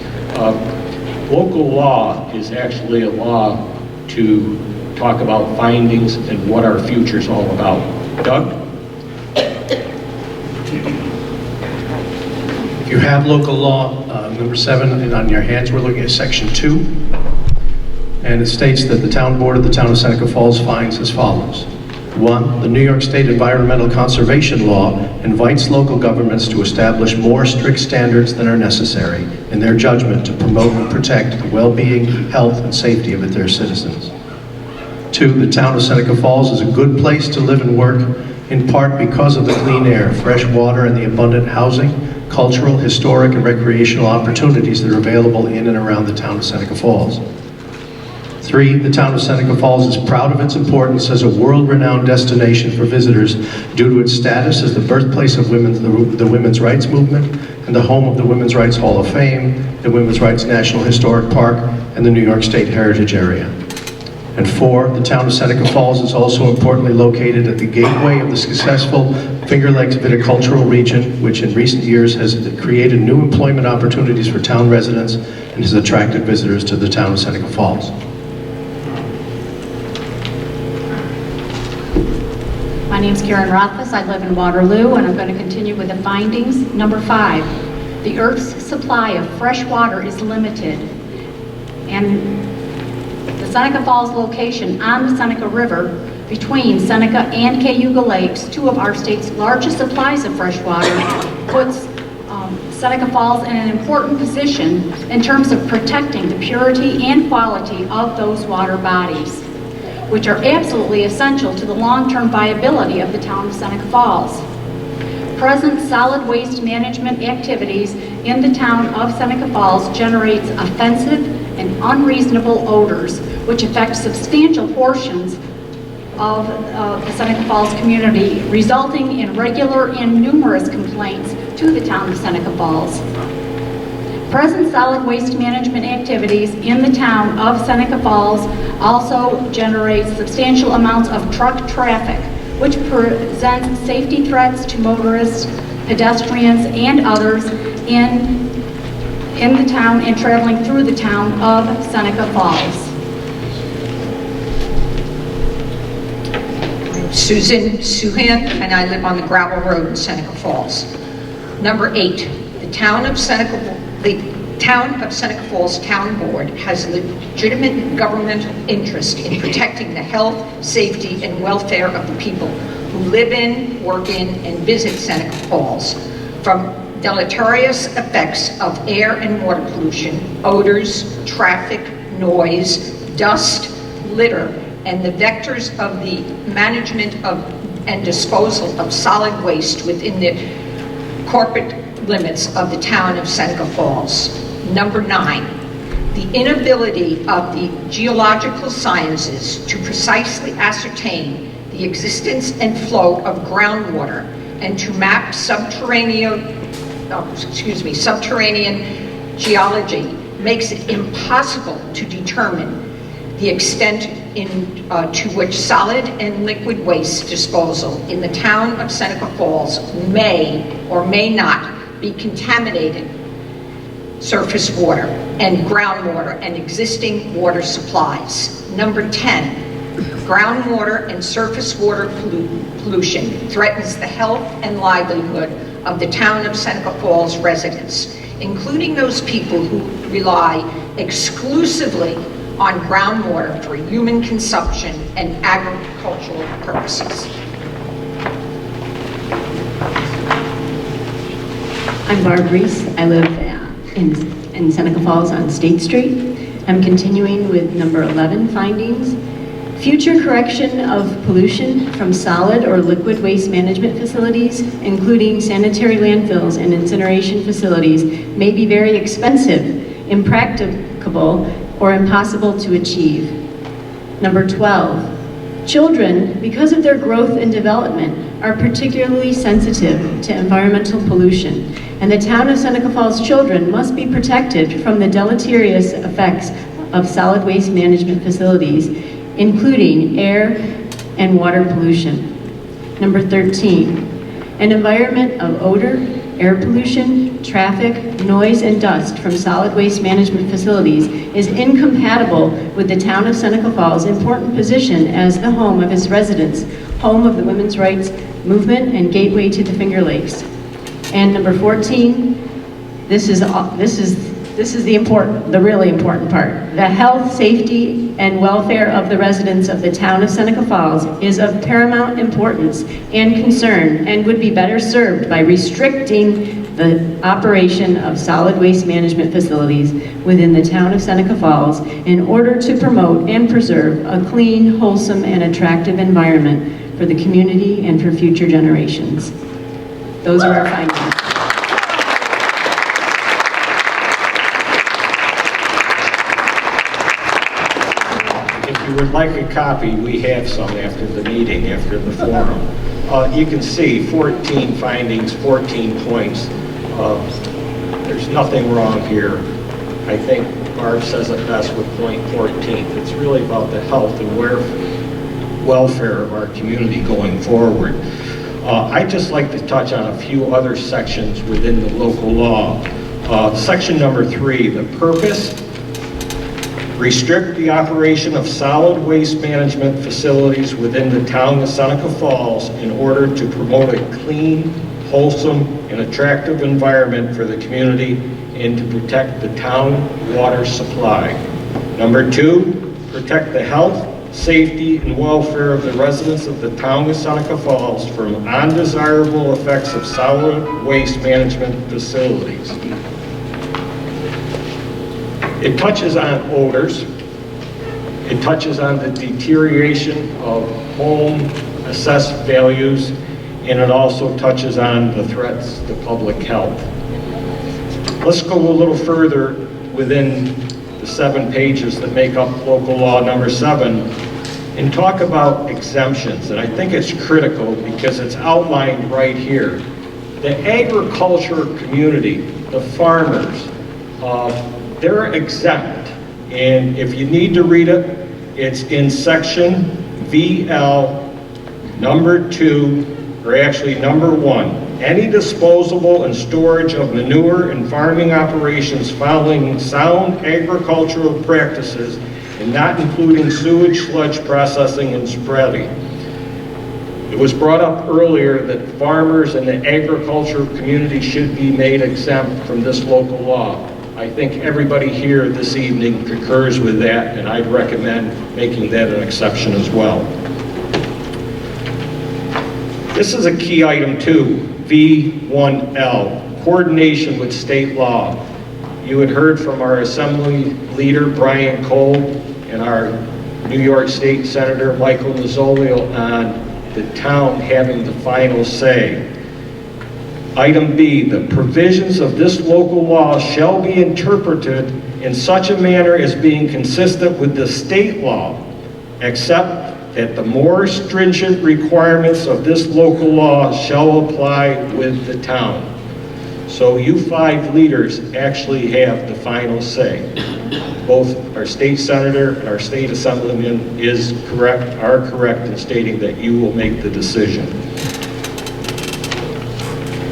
Local law is actually a law to talk about findings and what our future is all about. Doug? If you have local law, number 7, and on your hands, we're looking at section 2. And it states that the town board of the town of Seneca Falls finds as follows. 1, the New York State Environmental Conservation Law invites local governments to establish more strict standards than are necessary in their judgment to promote and protect the well-being, health, and safety of their citizens. 2, the town of Seneca Falls is a good place to live and work, in part because of the clean air, fresh water, and the abundant housing, cultural, historic, and recreational opportunities that are available in and around the town of Seneca Falls. 3, the town of Seneca Falls is proud of its importance as a world-renowned destination for visitors due to its status as the birthplace of the women's rights movement and the home of the Women's Rights Hall of Fame, the Women's Rights National Historic Park, and the New York State Heritage Area. And 4, the town of Seneca Falls is also importantly located at the gateway of the successful Finger Lakes viticultural region, which in recent years has created new employment opportunities for town residents and has attracted visitors to the town of Seneca Falls. My name's Karen Rothfuss. I live in Waterloo, and I'm going to continue with the findings. Number 5, the Earth's supply of fresh water is limited, and the Seneca Falls location on the Seneca River between Seneca and Cayuga Lakes, 2 of our state's largest supplies of fresh water, puts Seneca Falls in an important position in terms of protecting the purity and quality of those water bodies, which are absolutely essential to the long-term viability of the town of Seneca Falls. Present solid waste management activities in the town of Seneca Falls generates offensive and unreasonable odors, which affect substantial portions of the Seneca Falls community, resulting in regular and numerous complaints to the town of Seneca Falls. Present solid waste management activities in the town of Seneca Falls also generates substantial amounts of truck traffic, which presents safety threats to motorists, pedestrians, and others in the town and traveling through the town of Seneca Falls. Susan Suhan, and I live on the gravel road in Seneca Falls. Number 8, the town of Seneca Falls Town Board has a legitimate governmental interest in protecting the health, safety, and welfare of the people who live in, work in, and visit Seneca Falls from deleterious effects of air and water pollution, odors, traffic, noise, dust, litter, and the vectors of the management of and disposal of solid waste within the corporate limits of the town of Seneca Falls. Number 9, the inability of the geological sciences to precisely ascertain the existence and flow of groundwater and to map subterranean geology makes it impossible to determine the extent to which solid and liquid waste disposal in the town of Seneca Falls may or may not be contaminated surface water and groundwater and existing water supplies. Number 10, groundwater and surface water pollution threatens the health and livelihood of the town of Seneca Falls residents, including those people who rely exclusively on groundwater for human consumption and agricultural purposes. I'm Barb Reese. I live in Seneca Falls on State Street. I'm continuing with number 11 findings. Future correction of pollution from solid or liquid waste management facilities, including sanitary landfills and incineration facilities, may be very expensive, impractical impracticable or impossible to achieve. Number 12, children, because of their growth and development, are particularly sensitive to environmental pollution, and the town of Seneca Falls children must be protected from the deleterious effects of solid waste management facilities, including air and water pollution. Number 13, an environment of odor, air pollution, traffic, noise, and dust from solid waste management facilities is incompatible with the town of Seneca Falls' important position as the home of its residents, home of the women's rights movement, and gateway to the Finger Lakes. And number 14, this is the really important part. The health, safety, and welfare of the residents of the town of Seneca Falls is of paramount importance and concern, and would be better served by restricting the operation of solid waste management facilities within the town of Seneca Falls in order to promote and preserve a clean, wholesome, and attractive environment for the community and for future generations. Those are our findings. If you would like a copy, we have some after the meeting, after the forum. You can see 14 findings, 14 points. There's nothing wrong here. I think Barb says it best with point 14. It's really about the health and welfare of our community going forward. I'd just like to touch on a few other sections within the local law. Section number 3, the purpose: restrict the operation of solid waste management facilities within the town of Seneca Falls in order to promote a clean, wholesome, and attractive environment for the community and to protect the town water supply. Number 2, protect the health, safety, and welfare of the residents of the town of Seneca Falls from undesirable effects of solid waste management facilities. It touches on odors. It touches on the deterioration of home assessed values, and it also touches on the threats to public health. Let's go a little further within the 7 pages that make up local law number 7 and talk about exemptions. And I think it's critical because it's outlined right here. The agriculture community, the farmers, they're exempt. And if you need to read it, it's in section VL number 2, or actually number 1. Any disposable and storage of manure and farming operations following sound agricultural practices and not including sewage, sludge processing, and spreading. It was brought up earlier that farmers and the agriculture community should be made exempt from this local law. I think everybody here this evening concurs with that, and I'd recommend making that an exception as well. This is a key item too, V1L, coordination with state law. You had heard from our Assembly Leader, Brian Cole, and our New York State Senator, Michael Mazzolio, on the town having the final say. Item B, the provisions of this local law shall be interpreted in such a manner as being consistent with the state law, except that the more stringent requirements of this local law shall apply with the town. So you 5 leaders actually have the final say. Both our state senator and our state assemblyman are correct in stating that you will make the decision.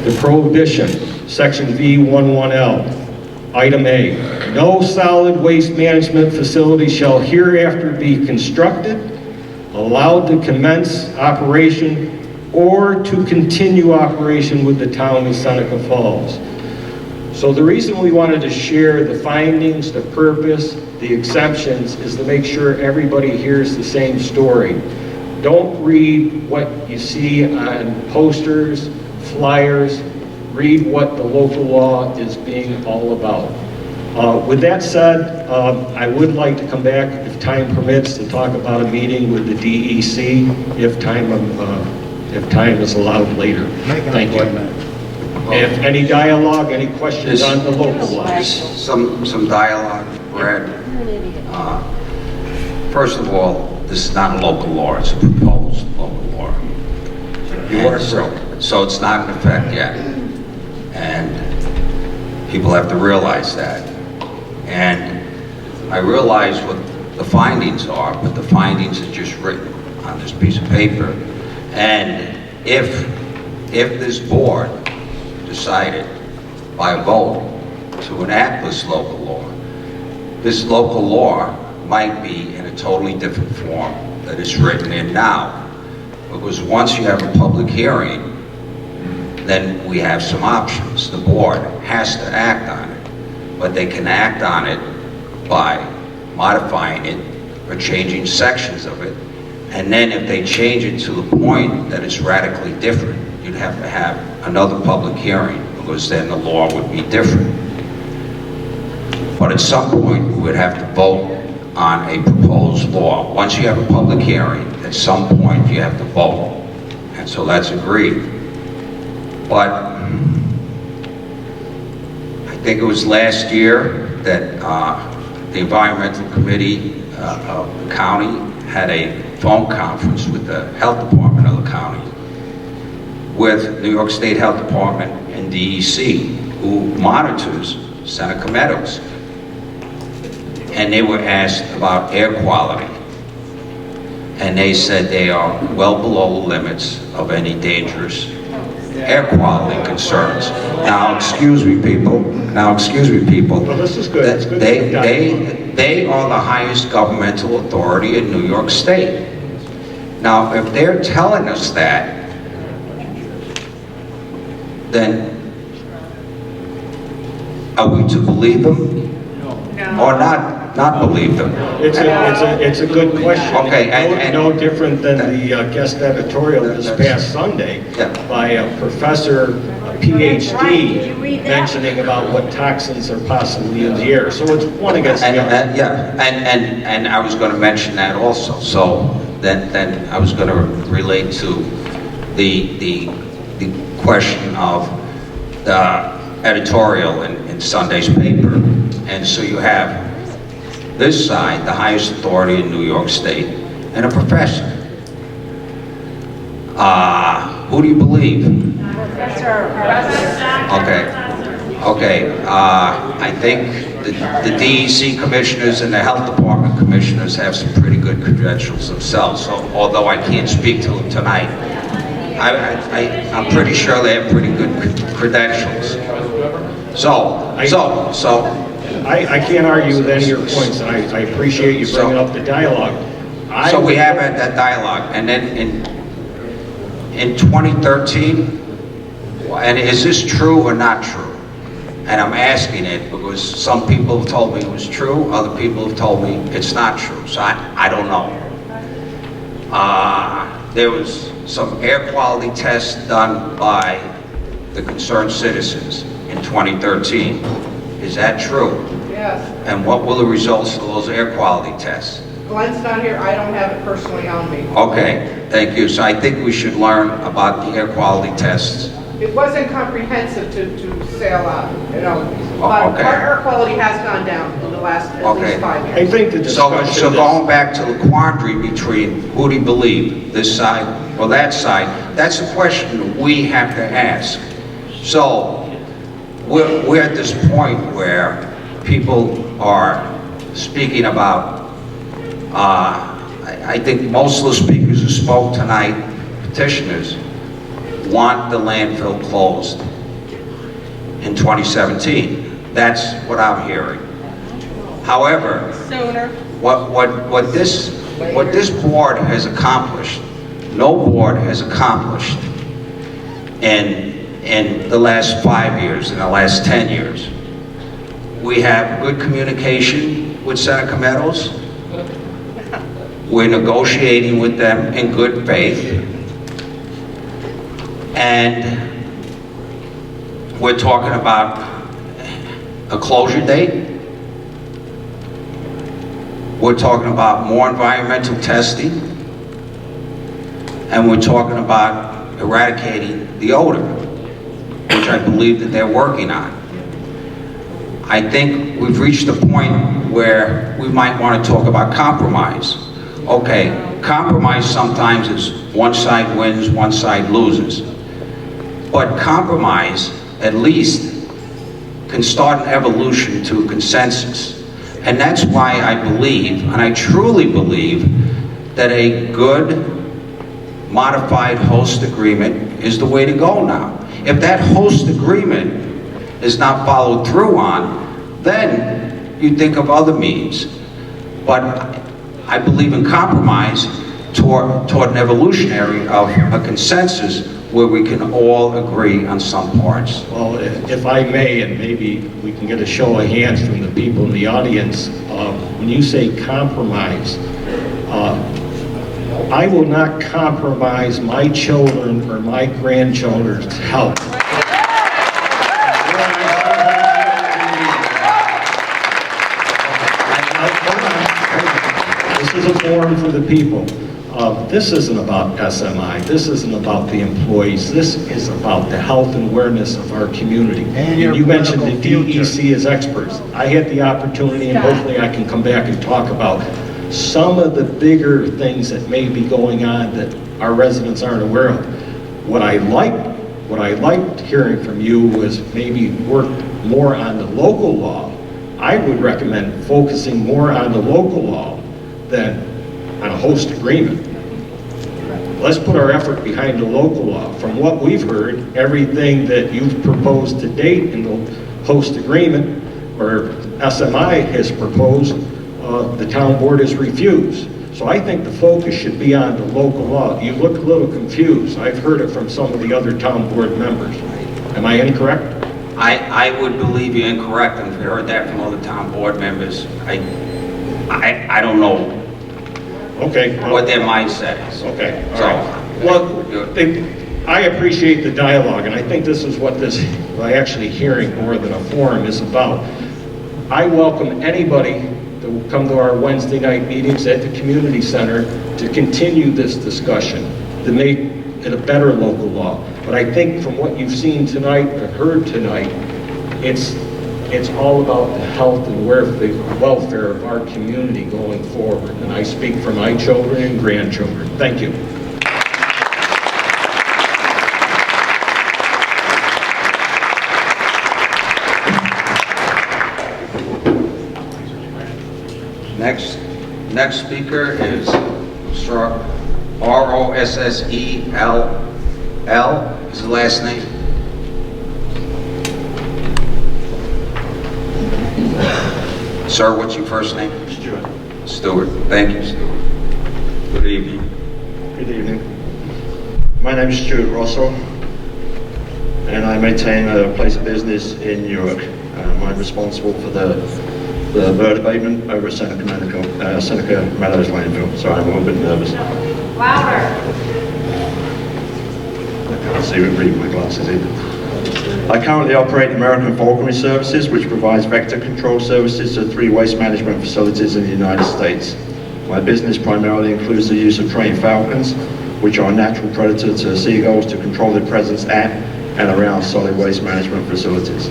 The prohibition, section V11L, item A, no solid waste management facility shall hereafter be constructed, allowed to commence operation, or to continue operation with the town of Seneca Falls. So the reason we wanted to share the findings, the purpose, the exceptions is to make sure everybody hears the same story. Don't read what you see on posters, flyers, read what the local law is being all about. With that said, I would like to come back, if time permits, to talk about a meeting with the DEC, if time is allowed later. Thank you. If any dialogue, any questions on the local laws? Some dialogue. read. First of all, this is not a local law, it's a proposed local law. So it's not in effect yet. And people have to realize that. And I realize what the findings are, but the findings are just written on this piece of paper. And if this board decided by a vote to enact this local law might be in a totally different form that it's written in now. Because once you have a public hearing, then we have some options. The board has to act on it, but they can act on it by modifying it or changing sections of it. And then if they change it to the point that it's radically different, you'd have to have another public hearing, because then the law would be different. But at some point, we would have to vote on a proposed law. Once you have a public hearing, at some point you have to vote. And so that's agreed. But I think it was last year that the Environmental Committee of the county had a phone conference with the Health Department of the county, with New York State Health Department and DEC, who monitors Seneca Meadows. And they were asked about air quality. And they said they are well below the limits of any dangerous air quality concerns. Now, excuse me, people. Well, this is good. It's good. They are the highest governmental authority in New York State. Now, if they're telling us that, then are we to believe them or not believe them? It's a good question. Okay, and no different than the guest editorial this past Sunday by a professor, a PhD, mentioning about what toxins are possibly in the air. So it's one against the other. And I was going to mention that also. So then I was going to relate to the question of the editorial in Sunday's paper. And so you have this side, the highest authority in New York State, and a professor. Who do you believe? Okay. I think the DEC commissioners and the Health Department commissioners have some pretty good credentials themselves. So although I can't speak to them tonight, I'm pretty sure they have pretty good credentials. I can't argue with any of your points, and I appreciate you bringing up the dialogue. So we have that dialogue, and then in 2013, and is this true or not true? And I'm asking it because some people have told me it was true, other people have told me it's not true, so I don't know. There was some air quality tests done by the concerned citizens in 2013. Is that true? Yes. And what were the results of those air quality tests? Glenn's not here, I don't have it personally on me. Okay, thank you. So I think we should learn about the air quality tests. It wasn't comprehensive to sail out, but our air quality has gone down in the last at least 5 years. I think the discussion so going back to the quandary between who do you believe, this side or that side, that's a question that we have to ask. So we're at this point where people are speaking about, I think most of the speakers who spoke tonight, petitioners, want the landfill closed in 2017. That's what I'm hearing. However, what this board has accomplished, no board has accomplished in the last 5 years, in the last 10 years. We have good communication with Seneca Meadows. We're negotiating with them in good faith. And we're talking about a closure date. We're talking about more environmental testing. And we're talking about eradicating the odor, which I believe that they're working on. I think we've reached a point where we might want to talk about compromise. Okay, compromise sometimes is one side wins, one side loses. But compromise, at least, can start an evolution to a consensus. And that's why I believe, and I truly believe, that a good modified host agreement is the way to go now. If that host agreement is not followed through on, then you think of other means. But I believe in compromise toward an evolutionary of a consensus where we can all agree on some parts. Well, if I may, and maybe we can get a show of hands from the people in the audience, when you say compromise, I will not compromise my children or my grandchildren's health. This is a forum for the people. This isn't about SMI. This isn't about the employees. This is about the health and awareness of our community. And you mentioned the DEC as experts. I had the opportunity, and hopefully I can come back and talk about some of the bigger things that may be going on that our residents aren't aware of. What I liked hearing from you was maybe work more on the local law. I would recommend focusing more on the local law than on a host agreement. Let's put our effort behind the local law. From what we've heard, everything that you've proposed to date in the host agreement, or SMI has proposed, the town board has refused. So I think the focus should be on the local law. You look a little confused. I've heard it from some of the other town board members. Am I incorrect? I would believe you're incorrect, and if you heard that from other town board members, I don't know okay, what their mindset is. Okay, all right. Well, I appreciate the dialogue, and I think this is what this, by actually hearing more than a forum, is about. I welcome anybody that will come to our Wednesday night meetings at the community center to continue this discussion, to make it a better local law. But I think from what you've seen tonight or heard tonight, it's all about the health and welfare of our community going forward. And I speak for my children and grandchildren. Thank you. Next speaker is Rossell. Is the last name? Sir, what's your first name? Stuart. Stuart. Thank you, Stuart. Good evening. Good evening. My name is Stuart Rossell, and I maintain a place of business in Newark. I'm responsible for the bird abatement over at Seneca Meadows Landfill. Sorry, I'm a little bit nervous. Louder. I can't see with reading my glasses either. I currently operate American Falconry Services, which provides vector control services to 3 waste management facilities in the United States. My business primarily includes the use of trained falcons, which are a natural predator to seagulls, to control their presence at and around solid waste management facilities.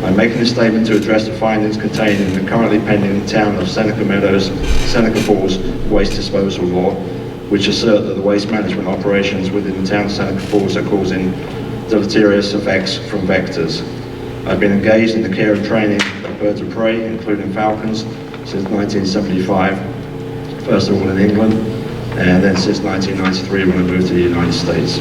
I'm making this statement to address the findings contained in the currently pending Town of Seneca Meadows, Seneca Falls Waste Disposal Law, which assert that the waste management operations within the Town of Seneca Falls are causing deleterious effects from vectors. I've been engaged in the care and training of birds of prey, including falcons, since 1975, first of all in England, and then since 1993 when I moved to the United States.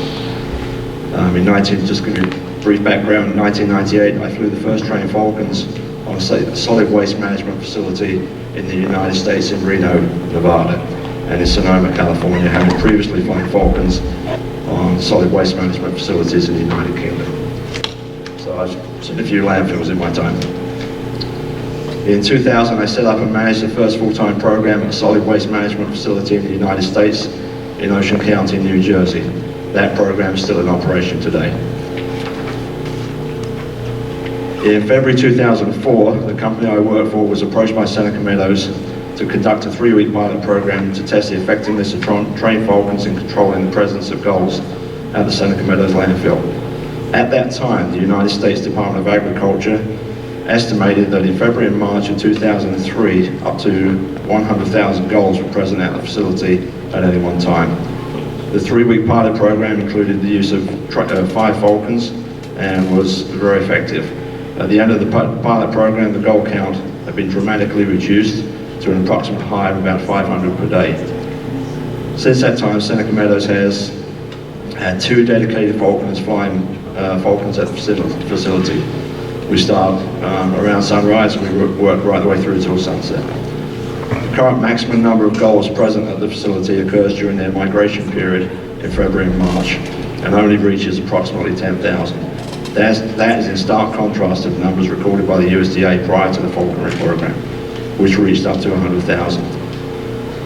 Just to give you a brief background, in 1998 I flew the first trained falcons on a solid waste management facility in the United States in Reno, Nevada, and in Sonoma, California, having previously flown falcons on solid waste management facilities in the United Kingdom. So I've seen a few landfills in my time. In 2000, I set up and managed the first full-time program at a solid waste management facility in the United States in Ocean County, New Jersey. That program is still in operation today. In February 2004, the company I worked for was approached by Seneca Meadows to conduct a 3-week pilot program to test the effectiveness of trained falcons in controlling the presence of gulls at the Seneca Meadows landfill. At that time, the United States Department of Agriculture estimated that in February and March of 2003, up to 100,000 gulls were present at the facility at any one time. The 3-week pilot program included the use of 5 falcons and was very effective. At the end of the pilot program, the gull count had been dramatically reduced to an approximate high of about 500 per day. Since that time, Seneca Meadows has had 2 dedicated falconers flying falcons at the facility. We start around sunrise and we work right the way through till sunset. The current maximum number of gulls present at the facility occurs during their migration period in February and March and only reaches approximately 10,000. That is in stark contrast to the numbers recorded by the USDA prior to the falconry program, which reached up to 100,000.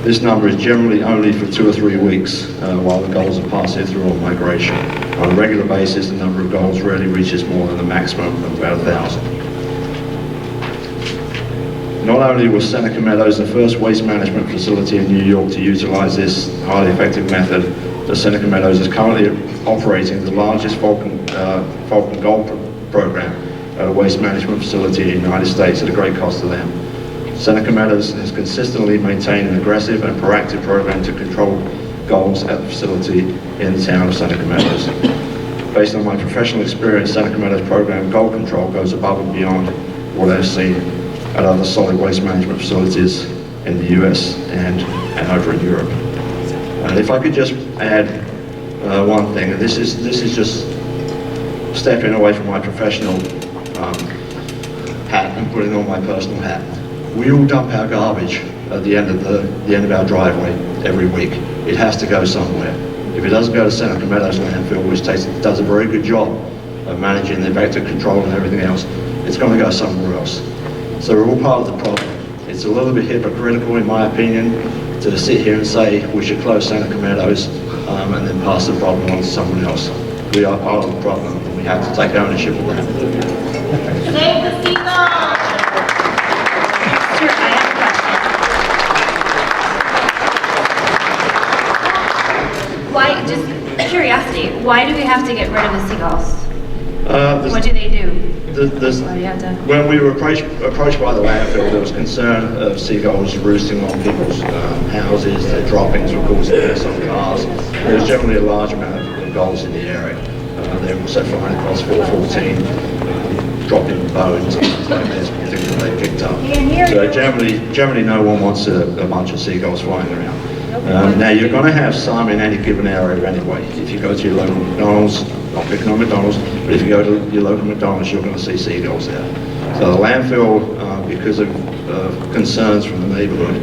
This number is generally only for 2 or 3 weeks while the gulls are passing through on migration. On a regular basis, the number of gulls rarely reaches more than a maximum of about 1,000. Not only was Seneca Meadows the first waste management facility in New York to utilize this highly effective method, the Seneca Meadows is currently operating the largest falcon gull program at a waste management facility in the United States at a great cost to them. Seneca Meadows has consistently maintained an aggressive and proactive program to control gulls at the facility in the town of Seneca Meadows. Based on my professional experience, Seneca Meadows program gull control goes above and beyond what I've seen at other solid waste management facilities in the US and over in Europe. If I could just add one thing, and this is just stepping away from my professional hat and putting on my personal hat. We all dump our garbage at the end of our driveway every week. It has to go somewhere. If it doesn't go to Seneca Meadows landfill, which does a very good job of managing the vector control and everything else, it's going to go somewhere else. So we're all part of the problem. It's a little bit hypocritical, in my opinion, to sit here and say we should close Seneca Meadows and then pass the problem on to someone else. We are part of the problem, and we have to take ownership of that. Save the seagull! Sure, I have a question. Why, just curiosity, why do we have to get rid of the seagulls? What do they do? Why do you have to? When we were approached by the landfill, there was concern of seagulls roosting on people's houses. Their droppings were causing mess on cars. There was generally a large amount of gulls in the area. They were also flying across 414, dropping bones and things like this, things that they picked up. So generally no one wants a bunch of seagulls flying around. Now you're going to have some in any given area anyway. If you go to your local McDonald's, not picking on McDonald's, but if you go to your local McDonald's, you're going to see seagulls there. So the landfill, because of concerns from the neighborhood,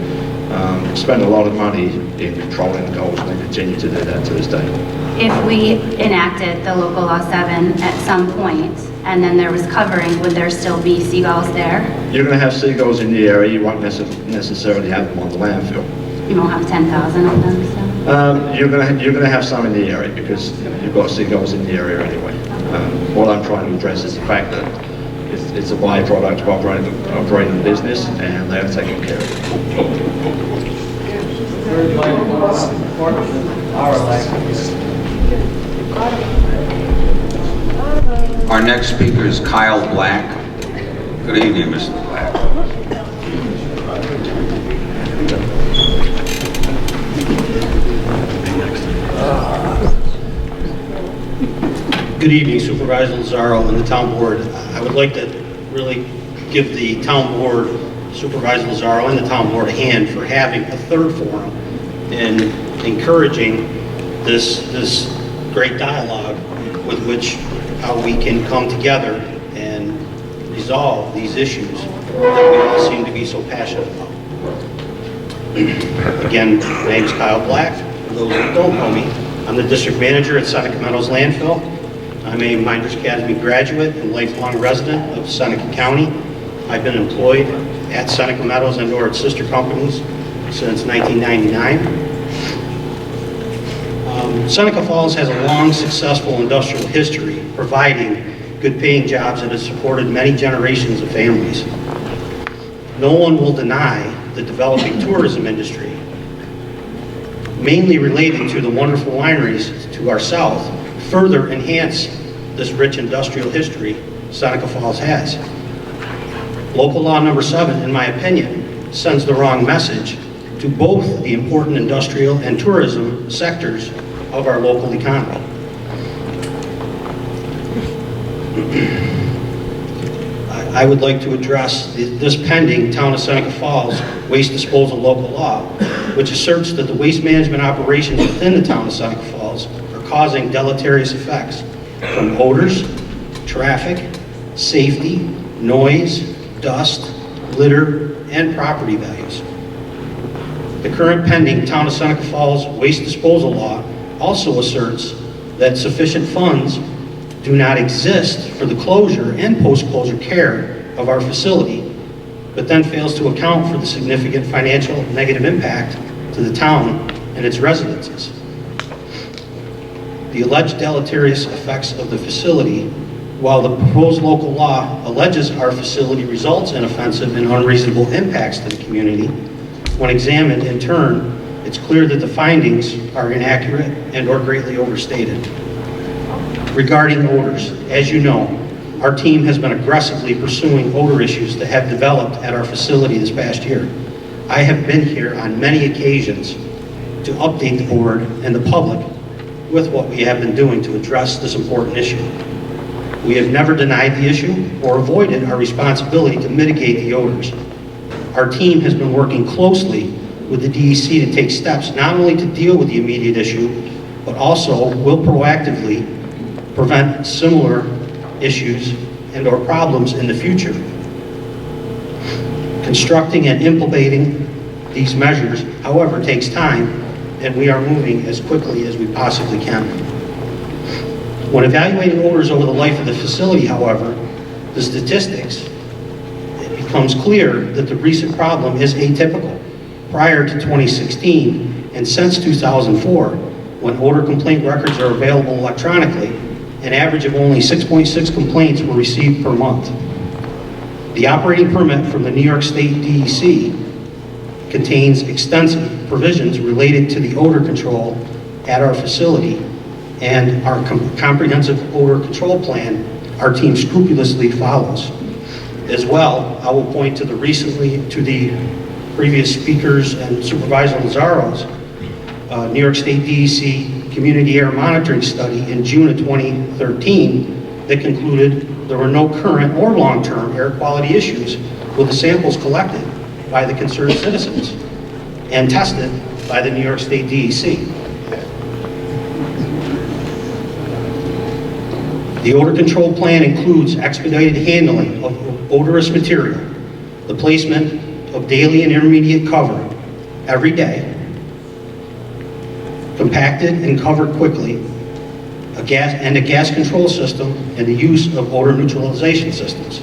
spend a lot of money in controlling the gulls, and they continue to do that to this day. If we enacted the local law 7 at some point, and then there was covering, would there still be seagulls there? You're going to have seagulls in the area. You won't necessarily have them on the landfill. You won't have 10,000 of them, so? You're going to have some in the area because you've got seagulls in the area anyway. What I'm trying to address is the fact that it's a byproduct of operating the business, and they are taking care of it. Our next speaker is Kyle Black. Good evening, Mr. Black. Good evening, Supervisor Lazaro and the town board. I would like to really give the town board, Supervisor Lazaro and the town board a hand for having a third forum and encouraging this great dialogue with which how we can come together and resolve these issues that we all seem to be so passionate about. Again, my name is Kyle Black. For those who don't know me, I'm the district manager at Seneca Meadows Landfill. I'm a Miners Academy graduate and lifelong resident of Seneca County. I've been employed at Seneca Meadows and or its sister companies since 1999. Seneca Falls has a long, successful industrial history, providing good-paying jobs that has supported many generations of families. No one will deny the developing tourism industry, mainly related to the wonderful wineries to our south, further enhance this rich industrial history Seneca Falls has. Local law number 7, in my opinion, sends the wrong message to both the important industrial and tourism sectors of our local economy. I would like to address this pending Town of Seneca Falls waste disposal local law, which asserts that the waste management operations within the Town of Seneca Falls are causing deleterious effects from odors, traffic, safety, noise, dust, litter, and property values. The current pending Town of Seneca Falls waste disposal law also asserts that sufficient funds do not exist for the closure and post-closure care of our facility, but then fails to account for the significant financial negative impact to the town and its residences. The alleged deleterious effects of the facility, while the proposed local law alleges our facility results in offensive and unreasonable impacts to the community, when examined in turn, it's clear that the findings are inaccurate and or greatly overstated. Regarding odors, as you know, our team has been aggressively pursuing odor issues that have developed at our facility this past year. I have been here on many occasions to update the board and the public with what we have been doing to address this important issue. We have never denied the issue or avoided our responsibility to mitigate the odors. Our team has been working closely with the DEC to take steps not only to deal with the immediate issue, but also will proactively prevent similar issues and or problems in the future. Constructing and implementing these measures, however, takes time, and we are moving as quickly as we possibly can. When evaluating odors over the life of the facility, however, the statistics, it becomes clear that the recent problem is atypical. Prior to 2016 and since 2004, when odor complaint records are available electronically, an average of only 6.6 complaints were received per month. The operating permit from the New York State DEC contains extensive provisions related to the odor control at our facility, and our comprehensive odor control plan our team scrupulously follows. As well, I will point to the previous speakers and Supervisor Lazzaro's New York State DEC Community Air Monitoring Study in June of 2013 that concluded there were no current or long-term air quality issues with the samples collected by the concerned citizens and tested by the New York State DEC. The odor control plan includes expedited handling of odorous material, the placement of daily and intermediate cover every day, compacted and covered quickly, a gas control system, and the use of odor neutralization systems.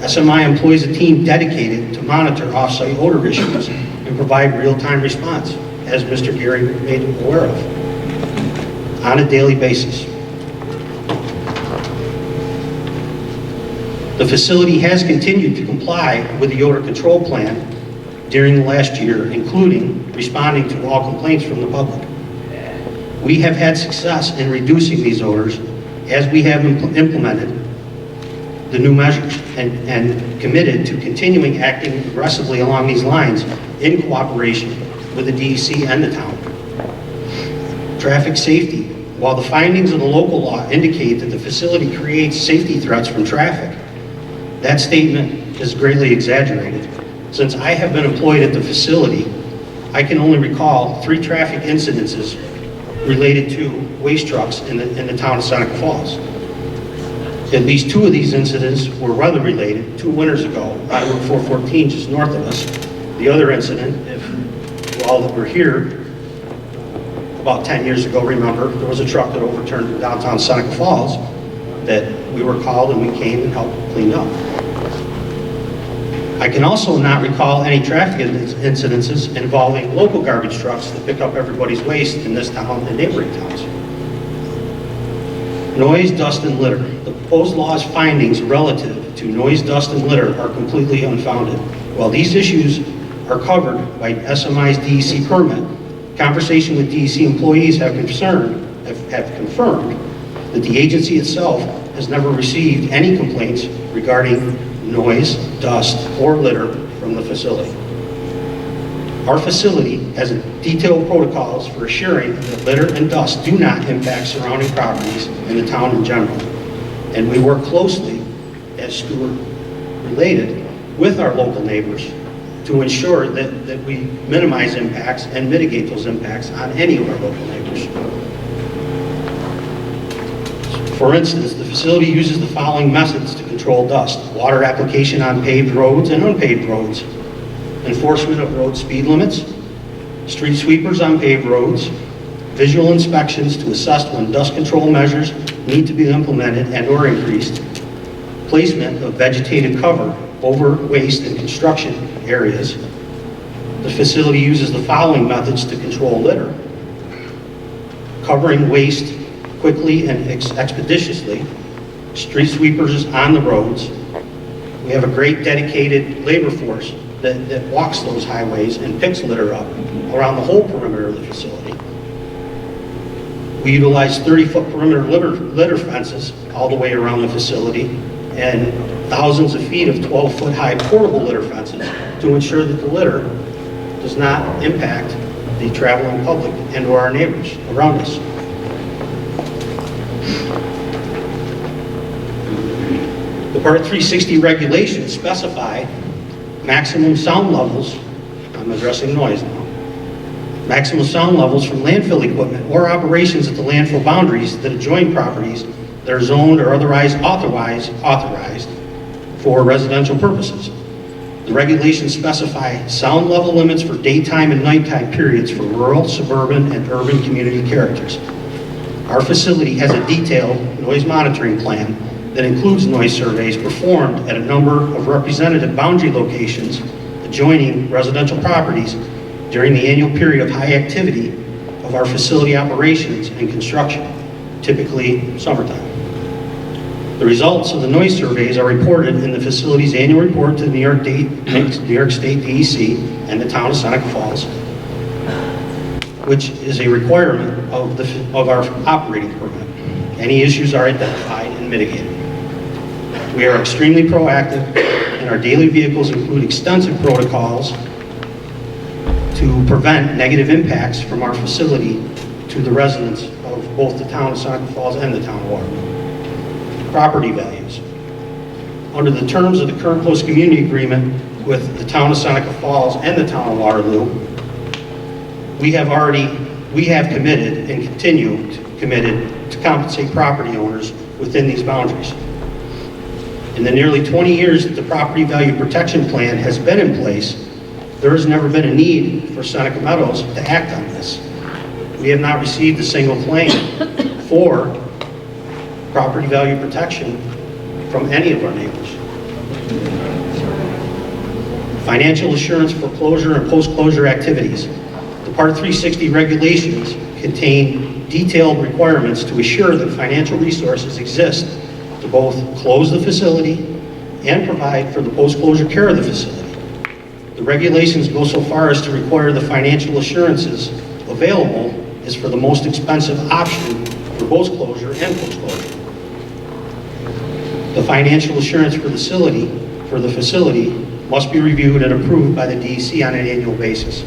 SMI employs a team dedicated to monitor off-site odor issues and provide real-time response, as Mr. Gary made aware of, on a daily basis. The facility has continued to comply with the odor control plan during the last year, including responding to all complaints from the public. We have had success in reducing these odors as we have implemented the new measures and committed to continuing acting aggressively along these lines in cooperation with the DEC and the town. Traffic safety. While the findings of the local law indicate that the facility creates safety threats from traffic, that statement is greatly exaggerated. Since I have been employed at the facility, I can only recall 3 traffic incidences related to waste trucks in the town of Seneca Falls. At least 2 of these incidents were weather related 2 winters ago on Route 414 just north of us. The other incident, if all that were here about 10 years ago, remember, there was a truck that overturned in downtown Seneca Falls that we were called and we came and helped clean up. I can also not recall any traffic incidences involving local garbage trucks that pick up everybody's waste in this town and neighboring towns. Noise, dust, and litter. The proposed law's findings relative to noise, dust, and litter are completely unfounded. While these issues are covered by SMI's DEC permit, conversation with DEC employees have confirmed that the agency itself has never received any complaints regarding noise, dust, or litter from the facility. Our facility has detailed protocols for assuring that litter and dust do not impact surrounding properties and the town in general. And we work closely, as Stuart related, with our local neighbors to ensure that we minimize impacts and mitigate those impacts on any of our local neighbors. For instance, the facility uses the following methods to control dust: water application on paved roads and unpaved roads, enforcement of road speed limits, street sweepers on paved roads, visual inspections to assess when dust control measures need to be implemented and or increased, placement of vegetated cover over waste and construction areas. The facility uses the following methods to control litter: covering waste quickly and expeditiously, street sweepers on the roads. We have a great dedicated labor force that walks those highways and picks litter up around the whole perimeter of the facility. We utilize 30-foot perimeter litter fences all the way around the facility and thousands of feet of 12-foot high portable litter fences to ensure that the litter does not impact the traveling public and or our neighbors around us. The Part 360 regulations specify maximum sound levels. I'm addressing noise now. Maximum sound levels from landfill equipment or operations at the landfill boundaries that adjoin properties that are zoned or otherwise authorized for residential purposes. The regulations specify sound level limits for daytime and nighttime periods for rural, suburban, and urban community characters. Our facility has a detailed noise monitoring plan that includes noise surveys performed at a number of representative boundary locations adjoining residential properties during the annual period of high activity of our facility operations and construction, typically summertime. The results of the noise surveys are reported in the facility's annual report to the New York State DEC and the town of Seneca Falls, which is a requirement of our operating permit. Any issues are identified and mitigated. We are extremely proactive, and our daily vehicles include extensive protocols to prevent negative impacts from our facility to the residents of both the town of Seneca Falls and the town of Waterloo. Property values. Under the terms of the current host community agreement with the town of Seneca Falls and the town of Waterloo, we have committed and committed to compensate property owners within these boundaries. In the nearly 20 years that the Property Value Protection Plan has been in place, there has never been a need for Seneca Meadows to act on this. We have not received a single claim for property value protection from any of our neighbors. Financial assurance for closure and post-closure activities. The Part 360 regulations contain detailed requirements to assure that financial resources exist to both close the facility and provide for the post-closure care of the facility. The regulations go so far as to require the financial assurances available is for the most expensive option for both closure and post-closure. The financial assurance for the facility must be reviewed and approved by the DEC on an annual basis.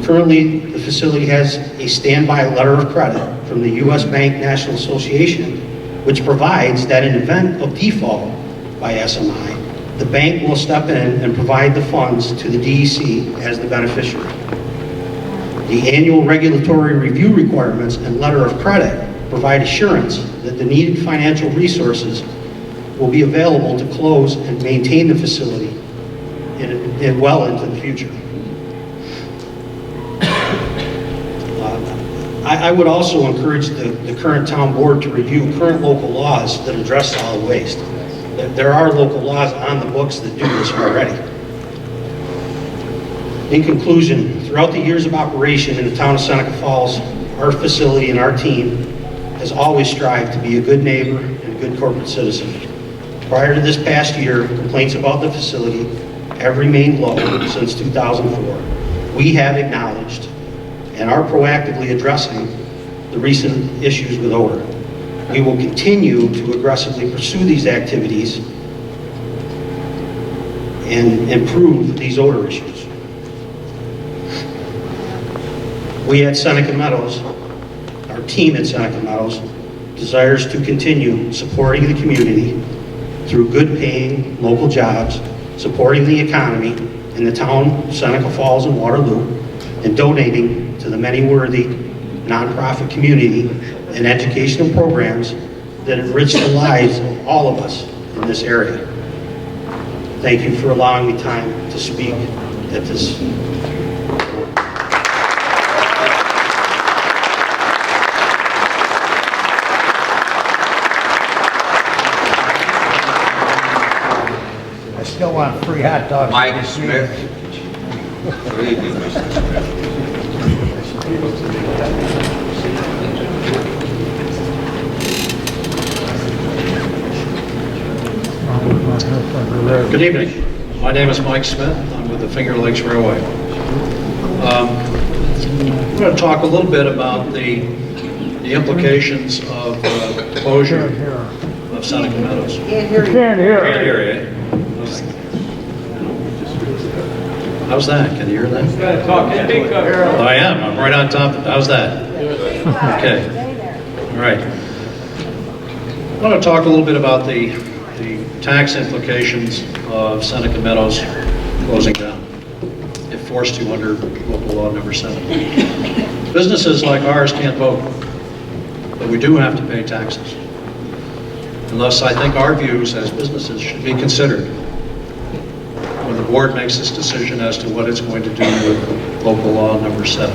Currently, the facility has a standby letter of credit from the U.S. Bank National Association, which provides that in event of default by SMI, the bank will step in and provide the funds to the DEC as the beneficiary. The annual regulatory review requirements and letter of credit provide assurance that the needed financial resources will be available to close and maintain the facility well into the future. I would also encourage the current town board to review current local laws that address solid waste. There are local laws on the books that do this already. In conclusion, throughout the years of operation in the town of Seneca Falls, our facility and our team has always strived to be a good neighbor and a good corporate citizen. Prior to this past year, complaints about the facility have remained low since 2004. We have acknowledged and are proactively addressing the recent issues with odor. We will continue to aggressively pursue these activities and improve these odor issues. We at Seneca Meadows, our team at Seneca Meadows, desires to continue supporting the community through good paying local jobs, supporting the economy in the town of Seneca Falls and Waterloo, and donating to the many worthy nonprofit community and educational programs that enrich the lives of all of us in this area. Thank you for allowing me time to speak at this. I still want free hot dogs. Mike Smith. Good evening, Mr. Smith. Good evening. My name is Mike Smith. I'm with the Finger Lakes Railway. I'm going to talk a little bit about the implications of closure of Seneca Meadows. Can't hear you. Can't hear. Can't hear you. How's that? Can you hear that? I am. I'm right on top. How's that? Okay. All right. I want to talk a little bit about the tax implications of Seneca Meadows closing down, if forced to under local law number 7. Businesses like ours can't vote, but we do have to pay taxes. And thus, I think our views as businesses should be considered when the board makes this decision as to what it's going to do with local law number 7.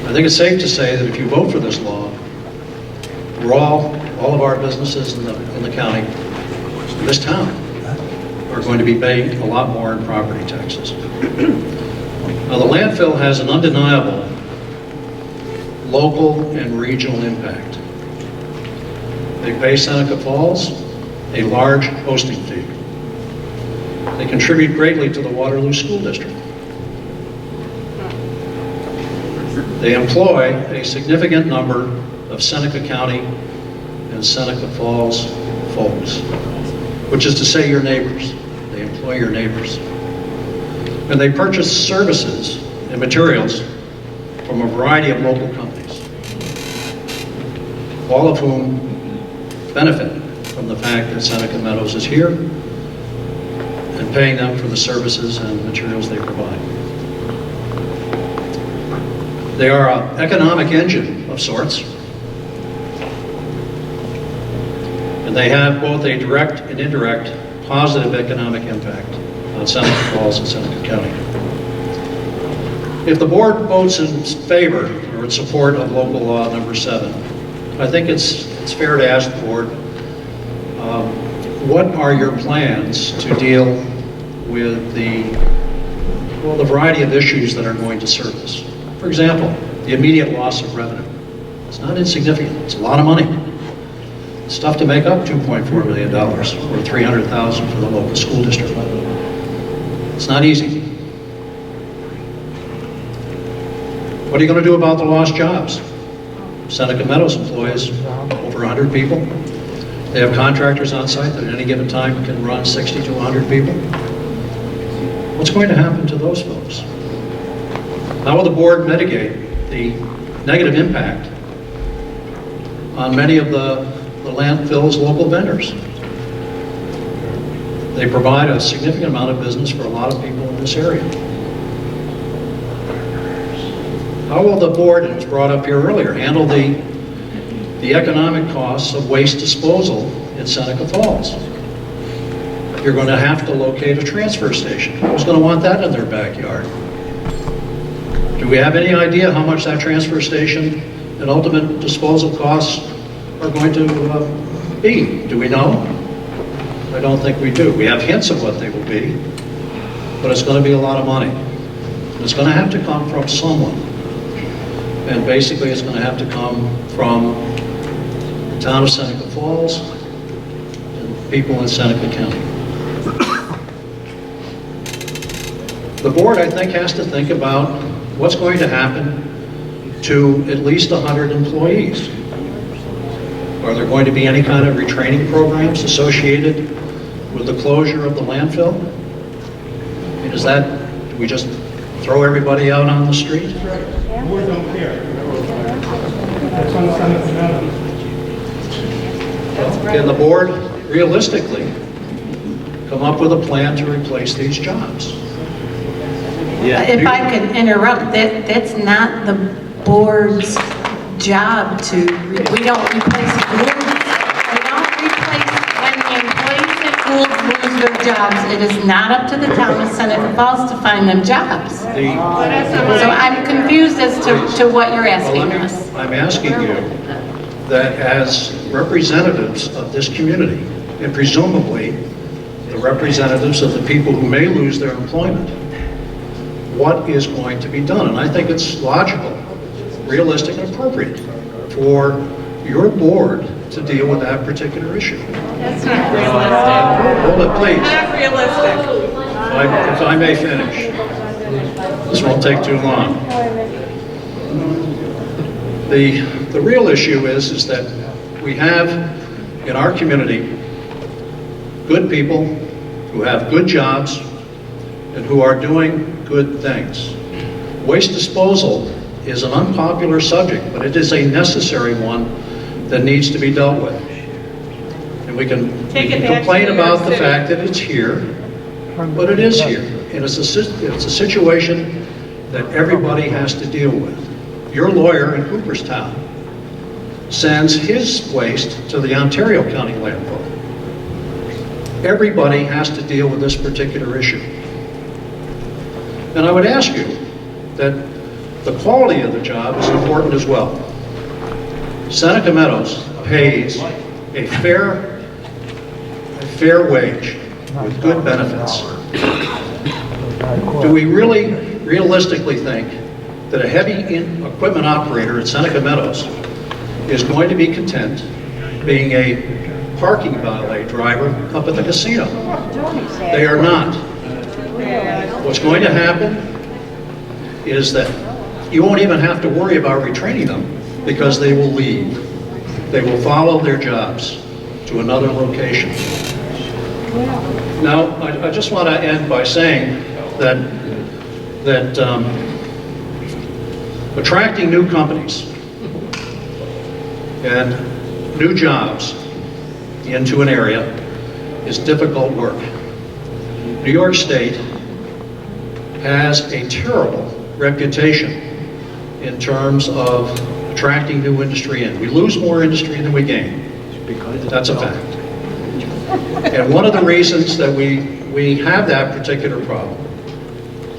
I think it's safe to say that if you vote for this law, we're all of our businesses in the county, this town, are going to be paying a lot more in property taxes. Now, the landfill has an undeniable local and regional impact. They pay Seneca Falls a large hosting fee. They contribute greatly to the Waterloo School District. They employ a significant number of Seneca County and Seneca Falls folks, which is to say your neighbors. They employ your neighbors. And they purchase services and materials from a variety of local companies, all of whom benefit from the fact that Seneca Meadows is here and paying them for the services and materials they provide. They are an economic engine of sorts, and they have both a direct and indirect positive economic impact on Seneca Falls and Seneca County. If the board votes in favor or in support of local law number 7, I think it's fair to ask the board, what are your plans to deal with the variety of issues that are going to surface? For example, the immediate loss of revenue. It's not insignificant. It's a lot of money. It's tough to make up $2.4 million or $300,000 for the local school district. It's not easy. What are you going to do about the lost jobs? Seneca Meadows employs over 100 people. They have contractors on site that at any given time can run 60 to 100 people. What's going to happen to those folks? How will the board mitigate the negative impact on many of the landfill's local vendors? They provide a significant amount of business for a lot of people in this area. How will the board, and it was brought up here earlier, handle the economic costs of waste disposal in Seneca Falls? You're going to have to locate a transfer station. Who's going to want that in their backyard? Do we have any idea how much that transfer station and ultimate disposal costs are going to be? Do we know? I don't think we do. We have hints of what they will be, but it's going to be a lot of money. It's going to have to come from someone. And basically it's going to have to come from the town of Seneca Falls and people in Seneca County. The board, I think, has to think about what's going to happen to at least 100 employees. Are there going to be any kind of retraining programs associated with the closure of the landfill? I mean, is that, do we just throw everybody out on the street? Board don't care. That's on Seneca Meadows. Can the board realistically come up with a plan to replace these jobs? If I could interrupt, that's not the board's job to, we don't replace schools. We don't replace, when the employees at schools lose their jobs, it is not up to the town of Seneca Falls to find them jobs. So I'm confused as to what you're asking us. I'm asking you that as representatives of this community, and presumably the representatives of the people who may lose their employment, what is going to be done? And I think it's logical, realistic, and appropriate for your board to deal with that particular issue. That's not realistic. Hold it, please. Not realistic. If I may finish. This won't take too long. The real issue is that we have in our community good people who have good jobs and who are doing good things. Waste disposal is an unpopular subject, but it is a necessary one that needs to be dealt with. And we can complain about the fact that it's here, but it is here. And it's a situation that everybody has to deal with. Your lawyer in Cooperstown sends his waste to the Ontario County landfill. Everybody has to deal with this particular issue. And I would ask you that the quality of the job is important as well. Seneca Meadows pays a fair wage with good benefits. Do we really realistically think that a heavy equipment operator at Seneca Meadows is going to be content being a parking valet driver up at the casino? They are not. What's going to happen is that you won't even have to worry about retraining them because they will leave. They will follow their jobs to another location. Now, I just want to end by saying that attracting new companies and new jobs into an area is difficult work. New York State has a terrible reputation in terms of attracting new industry in. We lose more industry than we gain. That's a fact. And one of the reasons that we have that particular problem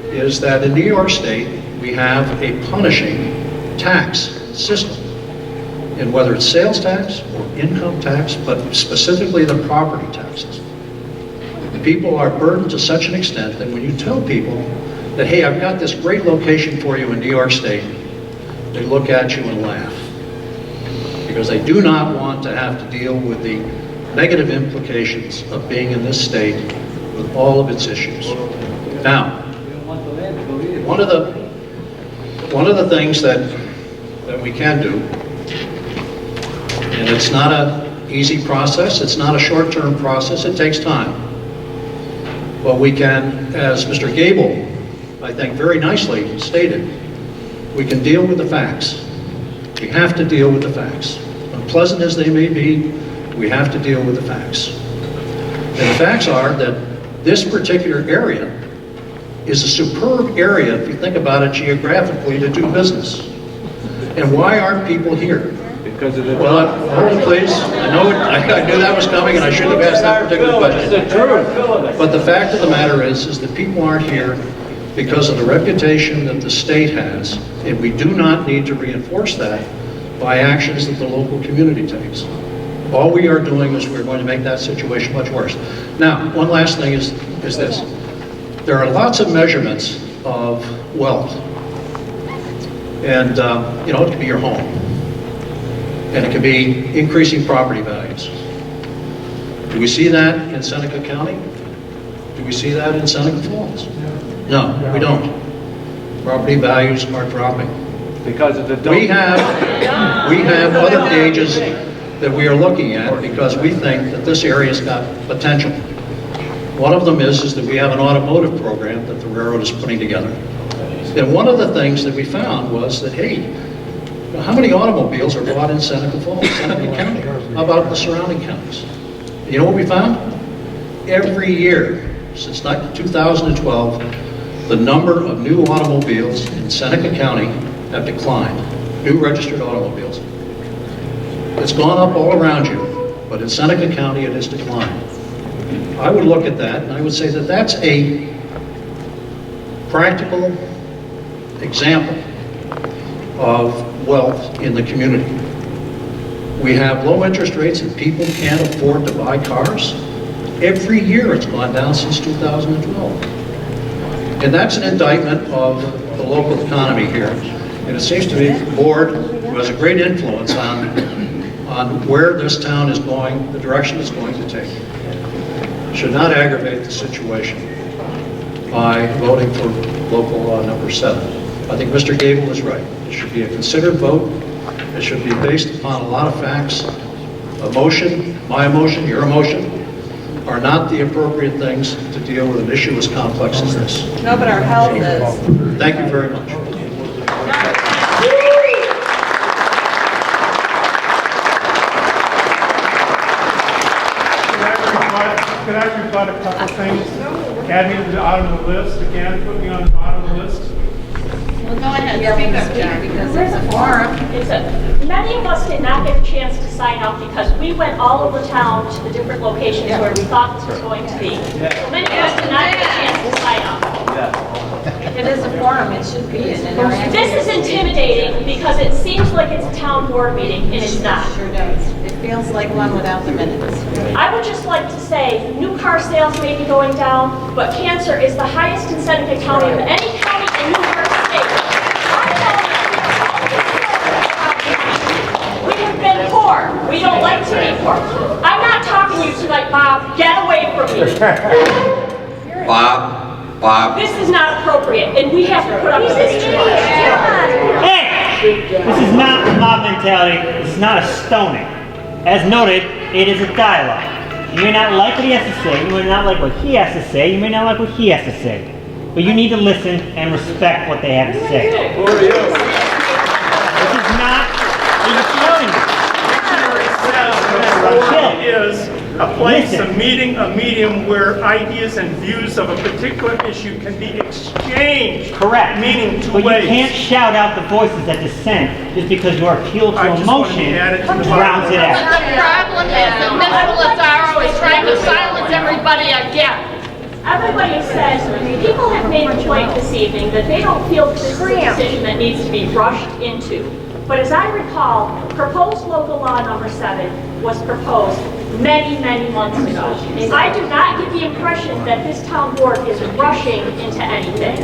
is that in New York State, we have a punishing tax system. And whether it's sales tax or income tax, but specifically the property taxes. People are burdened to such an extent that when you tell people that, hey, I've got this great location for you in New York State, they look at you and laugh. Because they do not want to have to deal with the negative implications of being in this state with all of its issues. Now, one of the things that we can do, and it's not an easy process, it's not a short-term process, it takes time. But we can, as Mr. Gable, I think very nicely stated, we can deal with the facts. We have to deal with the facts. Unpleasant as they may be, we have to deal with the facts. And the facts are that this particular area is a superb area, if you think about it geographically, to do business. And why aren't people here? Because of the... Well, hold it, please. I knew that was coming, and I shouldn't have asked that particular question. It's the truth. But the fact of the matter is that people aren't here because of the reputation that the state has, and we do not need to reinforce that by actions that the local community takes. All we are doing is we're going to make that situation much worse. Now, one last thing is this. There are lots of measurements of wealth. And, it could be your home. And it could be increasing property values. Do we see that in Seneca County? Do we see that in Seneca Falls? No, we don't. Property values are dropping. Because of the... We have other gauges that we are looking at because we think that this area's got potential. One of them is that we have an automotive program that the railroad is putting together. And one of the things that we found was that, hey, how many automobiles are bought in Seneca Falls, Seneca County? How about the surrounding counties? You know what we found? Every year since 2012, the number of new automobiles in Seneca County have declined, new registered automobiles. It's gone up all around you, but in Seneca County it has declined. I would look at that and I would say that that's a practical example of wealth in the community. We have low interest rates and people can't afford to buy cars. Every year it's gone down since 2012. And that's an indictment of the local economy here. And it seems to me the board, who has a great influence on where this town is going, the direction it's going to take, should not aggravate the situation by voting for local law number 7. I think Mr. Gable is right. It should be a considered vote. It should be based upon a lot of facts. Emotion, my emotion, your emotion, are not the appropriate things to deal with an issue as complex as this. No, but our health is. Thank you very much. Could I rebut a couple things? Add me to the bottom of the list again, put me on the bottom of the list. Well, go ahead, speak up, John, because there's a forum. Many of us did not get a chance to sign up because we went all over town to the different locations where we thought this was going to be. So many of us did not get a chance to sign up. If it is a forum, it should be an interactive. This is intimidating because it seems like it's a town board meeting, and it's not. It sure does. It feels like one without the minutes. I would just like to say, new car sales may be going down, but cancer is the highest in Seneca County of any county in New York State. We have been poor. We don't like to be poor. I'm not talking to you tonight, Bob. Get away from me. Bob. This is not appropriate, and we have to put up with this too much. Hey! This is not a mob mentality. This is not a stoning. As noted, it is a dialogue. You may not like what he has to say, you may not like what he has to say, you may not like what he has to say. But you need to listen and respect what they have to say. This is not a stoning. Is a place, a medium where ideas and views of a particular issue can be exchanged. Correct. Meaning two but ways. You can't shout out the voices that dissent just because your appeal to emotion drowns it out. The problem is that Mr. Lazaro is trying to silence everybody again. Everybody says, people have made a point this evening that they don't feel this is a decision that needs to be rushed into. But as I recall, proposed local law number 7 was proposed many, many months ago. I do not get the impression that this town board is rushing into anything.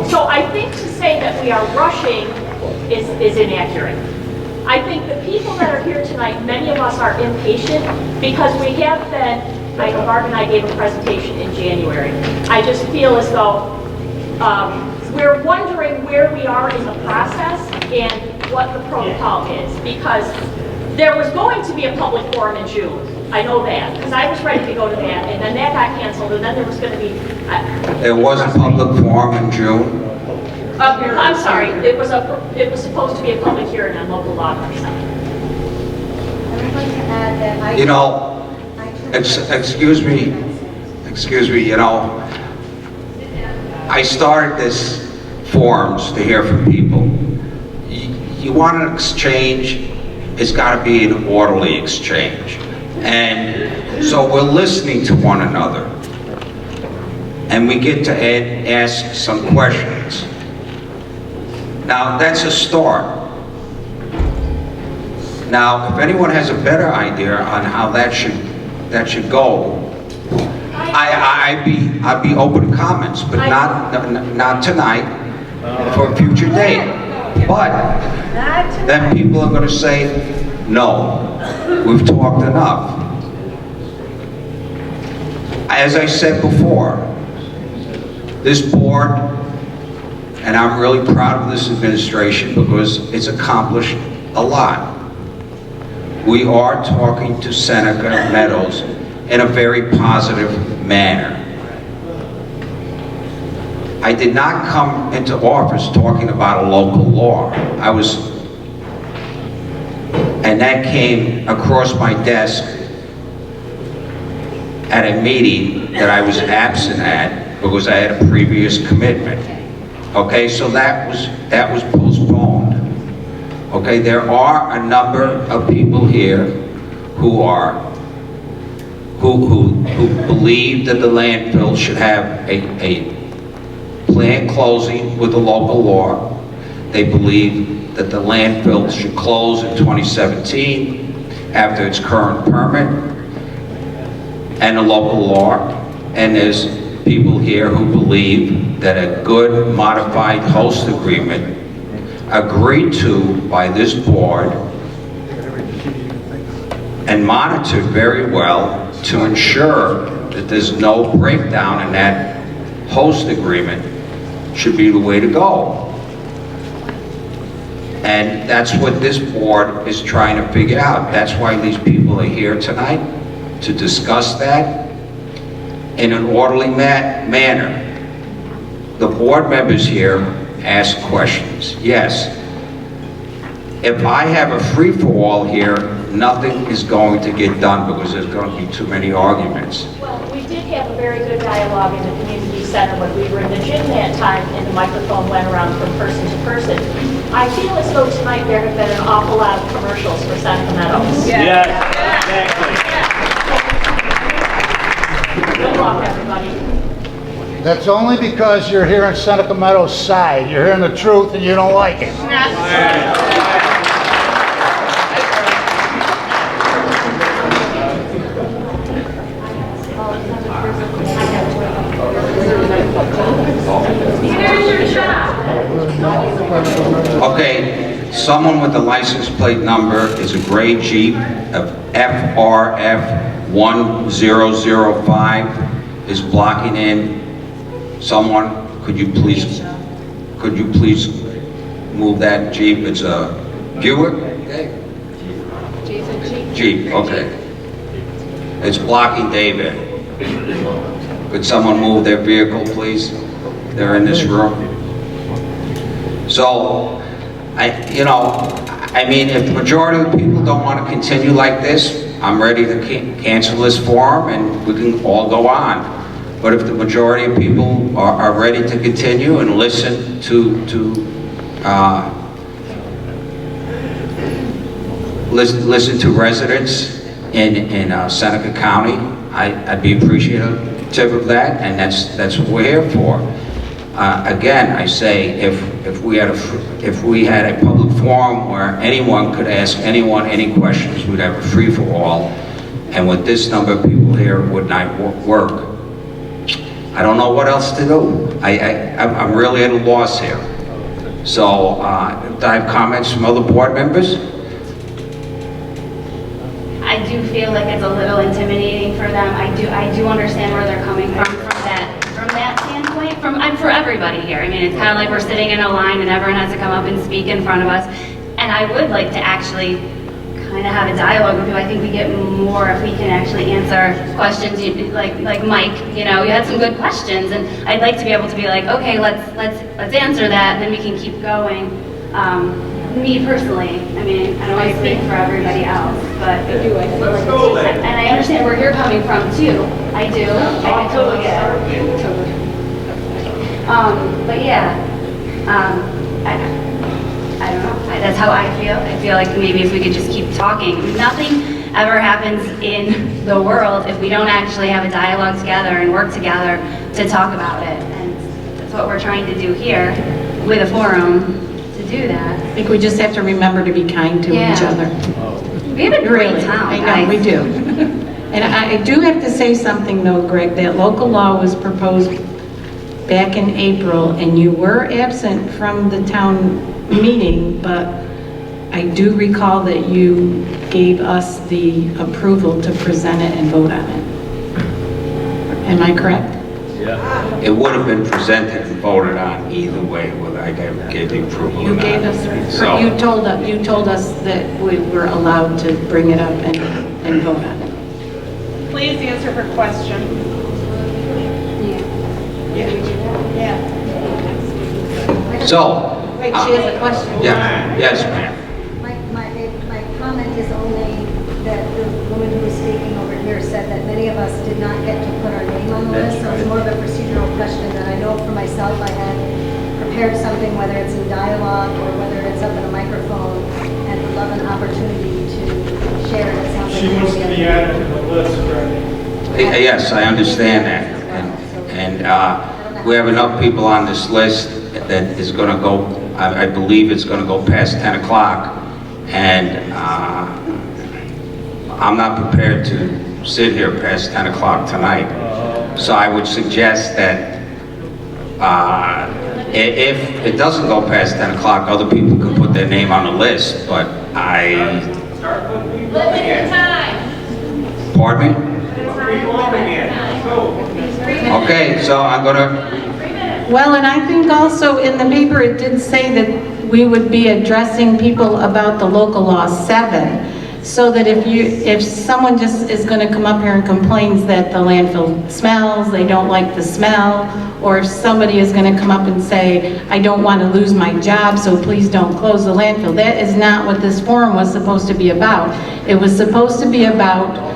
So I think to say that we are rushing is inaccurate. I think the people that are here tonight, many of us are impatient because we have been, I know Barb and I gave a presentation in January. I just feel as though we're wondering where we are in the process and what the protocol is, because there was going to be a public forum in June. I know that, because I was ready to go to that, and then that got canceled, and then there was going to be... There was a public forum in June. I'm sorry, it was supposed to be a public hearing on local law number 7. You know, excuse me, you know, I started this forums to hear from people. You want an exchange, it's got to be an orderly exchange. And so we're listening to one another. And we get to ask some questions. Now, that's a start. Now, if anyone has a better idea on how that should go, I'd be open to comments, but not tonight, for a future date. But then people are going to say, no, we've talked enough. As I said before, this board, and I'm really proud of this administration because it's accomplished a lot. We are talking to Seneca Meadows in a very positive manner. I did not come into office talking about a local law. And that came across my desk at a meeting that I was absent at because I had a previous commitment. Okay, so that was postponed. Okay, there are a number of people here who believe that the landfill should have a planned closing with the local law. They believe that the landfill should close in 2017 after its current permit and the local law. And there's people here who believe that a good modified host agreement agreed to by this board and monitored very well to ensure that there's no breakdown in that host agreement should be the way to go. And that's what this board is trying to figure out. That's why these people are here tonight, to discuss that in an orderly manner. The board members here ask questions. Yes. If I have a free-for-all here, nothing is going to get done because there's going to be too many arguments. Well, we did have a very good dialogue in the community center when we were in the gym that time and the microphone went around from person to person. I feel as though tonight there have been an awful lot of commercials for Seneca Meadows. Yes, exactly. Good luck, everybody. That's only because you're here on Seneca Meadows' side. You're hearing the truth and you don't like it. Okay, someone with the license plate number is a gray Jeep of FRF 1005 is blocking in. Someone, could you please move that Jeep? It's a Buick? Jeep, okay. It's blocking David. Could someone move their vehicle, please? They're in this room. So, I mean, if the majority of the people don't want to continue like this, I'm ready to cancel this forum and we can all go on. But if the majority of people are ready to continue and listen to residents in Seneca County, I'd be appreciative of that, and that's what we're here for. Again, I say, if we had a public forum where anyone could ask anyone any questions, we'd have a free-for-all, and with this number of people here, it would not work. I don't know what else to do. I'm really at a loss here. So, do I have comments from other board members? I do feel like it's a little intimidating for them. I do understand where they're coming from that standpoint. For everybody here. I mean, it's kind of like we're sitting in a line and everyone has to come up and speak in front of us. And I would like to actually kind of have a dialogue with you. I think we get more if we can actually answer questions. Like Mike, you had some good questions, and I'd like to be able to be like, okay, let's answer that, and then we can keep going. Me personally, I mean, I don't want to speak for everybody else, but I feel like and I understand where you're coming from too. I do. I totally get it. But yeah, I don't know. That's how I feel. I feel like maybe if we could just keep talking. Nothing ever happens in the world if we don't actually have a dialogue together and work together to talk about it. And that's what we're trying to do here with a forum. Do that. I think we just have to remember to be kind to each other. We have a great town. I know, we do. And I do have to say something though, Greg, that local law was proposed back in April and you were absent from the town meeting, but I do recall that you gave us the approval to present it and vote on it. Am I correct? Yeah. It would have been presented and voted on either way, whether I gave the approval or not. You gave us, you told us that we were allowed to bring it up and vote on it. Please answer her question. Yeah. So, Wait, she has a question. yeah, yes, ma'am. My comment is only that the woman who was speaking over here said that many of us did not get to put our name on the list, so it's more of a procedural question that I know for myself I had prepared something, whether it's in dialogue or whether it's up in a microphone, and would love an opportunity to share it. It sounds like She wants to be added to the list, right? Yes, I understand that. And we have enough people on this list that is going to go, I believe it's going to go past 10 o'clock. And I'm not prepared to sit here past 10 o'clock tonight. So I would suggest that if it doesn't go past 10 o'clock, other people can put their name on the list, but Limited time. Pardon me? Okay, so I'm gonna... Well, and I think also in the paper it did say that we would be addressing people about the local law 7, so that if someone just is going to come up here and complains that the landfill smells, they don't like the smell, or if somebody is going to come up and say, I don't want to lose my job, so please don't close the landfill. That is not what this forum was supposed to be about. It was supposed to be about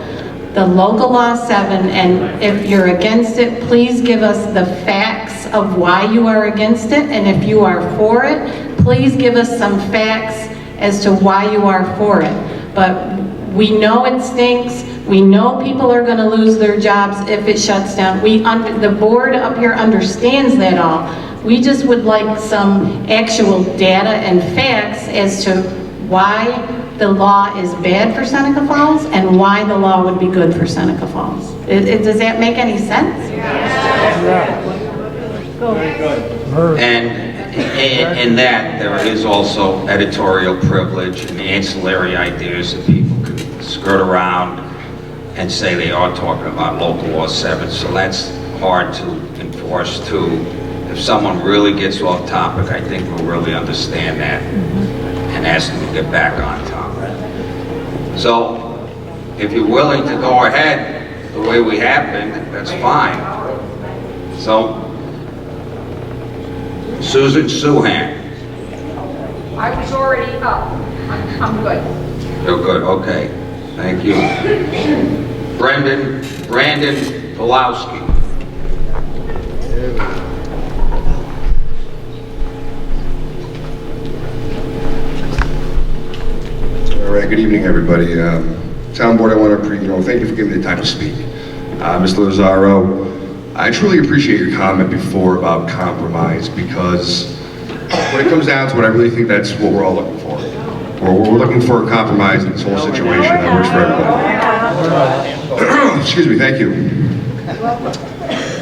the local law 7, and if you're against it, please give us the facts of why you are against it, and if you are for it, please give us some facts as to why you are for it. But we know it stinks. We know people are going to lose their jobs if it shuts down. The board up here understands that all. We just would like some actual data and facts as to why the law is bad for Seneca Falls and why the law would be good for Seneca Falls. Does that make any sense? And in that, there is also editorial privilege and ancillary ideas that people can skirt around and say they are talking about local law 7, so that's hard to enforce too. If someone really gets off topic, I think we'll really understand that and ask them to get back on topic. So, if you're willing to go ahead the way we have been, that's fine. So, Susan Suhan. I was already up. I'm good. You're good, okay. Thank you. Brandon Pulowski. All right, good evening, everybody. Town Board, I want to thank you for giving me the time to speak. Mr. Lazzaro, I truly appreciate your comment before about compromise, because when it comes down to it, I really think that's what we're all looking for. We're looking for a compromise in this whole situation that works for everybody. Excuse me, thank you.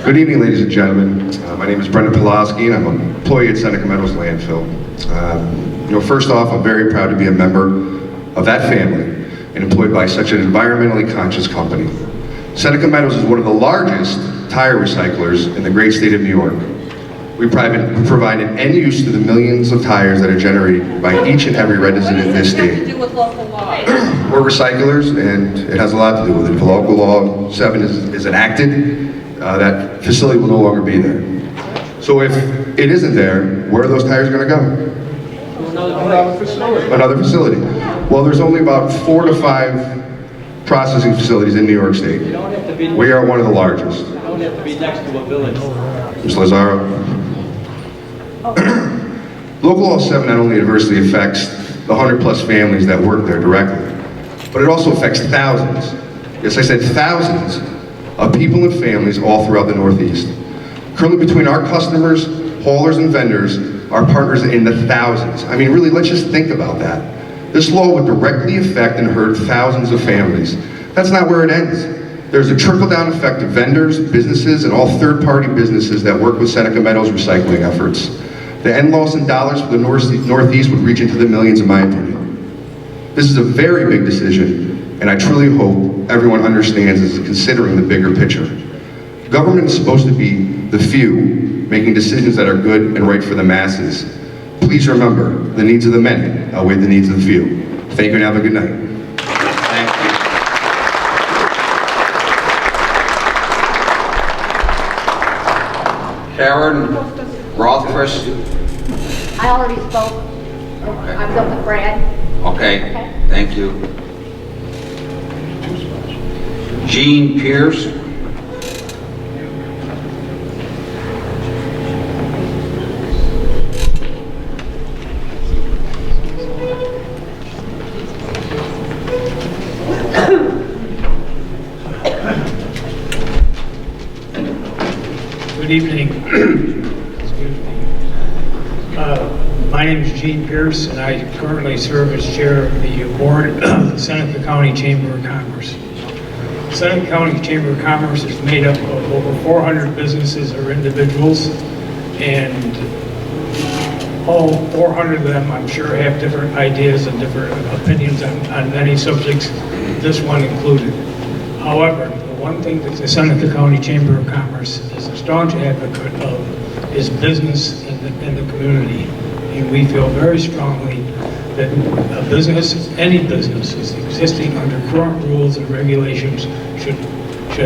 Good evening, ladies and gentlemen. My name is Brendan Pulaski, and I'm an employee at Seneca Meadows Landfill. First off, I'm very proud to be a member of that family and employed by such an environmentally conscious company. Seneca Meadows is one of the largest tire recyclers in the great state of New York. We provide an end use to the millions of tires that are generated by each and every resident in this state. What does it have to do with local law? We're recyclers, and it has a lot to do with it. If local law 7 is enacted, that facility will no longer be there. So if it isn't there, where are those tires going to go? Another facility. Another facility. Well, there's only about 4 to 5 processing facilities in New York State. You don't have to be. We are one of the largest. You don't have to be next to a village. Ms. Lazzaro. Local Law 7 not only adversely affects the 100+ families that work there directly, but it also affects thousands, yes I said thousands, of people and families all throughout the Northeast. Currently between our customers, haulers and vendors, our partners in the thousands. I mean really, let's just think about that. This law would directly affect and hurt thousands of families. That's not where it ends. There's a trickle-down effect of vendors, businesses, and all third-party businesses that work with Seneca Meadows recycling efforts. The end loss in dollars for the Northeast would reach into the millions, in my opinion. This is a very big decision, and I truly hope everyone understands and is considering the bigger picture. Government is supposed to be the few, making decisions that are good and right for the masses. Please remember, the needs of the many outweigh the needs of the few. Thank you and have a good night. Thank you. Karen Rothfuss. I already spoke. I was up with Brad. Okay, thank you. Jean Pierce. Good evening. Excuse me. My name is Gene Pierce, and I currently serve as chair of the board of the Seneca County Chamber of Commerce. The Seneca County Chamber of Commerce is made up of over 400 businesses or individuals, and all 400 of them, I'm sure, have different ideas and different opinions on many subjects, this one included. However, the one thing that the Seneca County Chamber of Commerce is a staunch advocate of is business in the community. And we feel very strongly that a business, any business, is existing under current rules and regulations should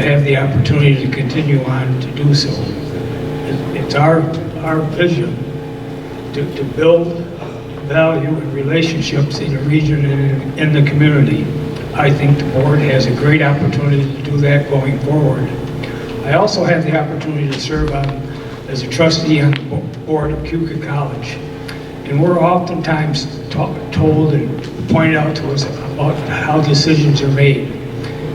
have the opportunity to continue on to do so. It's our vision to build value and relationships in the region and in the community. I think the board has a great opportunity to do that going forward. I also have the opportunity to serve as a trustee on the board of Keuka College. And we're oftentimes told and pointed out to us about how decisions are made.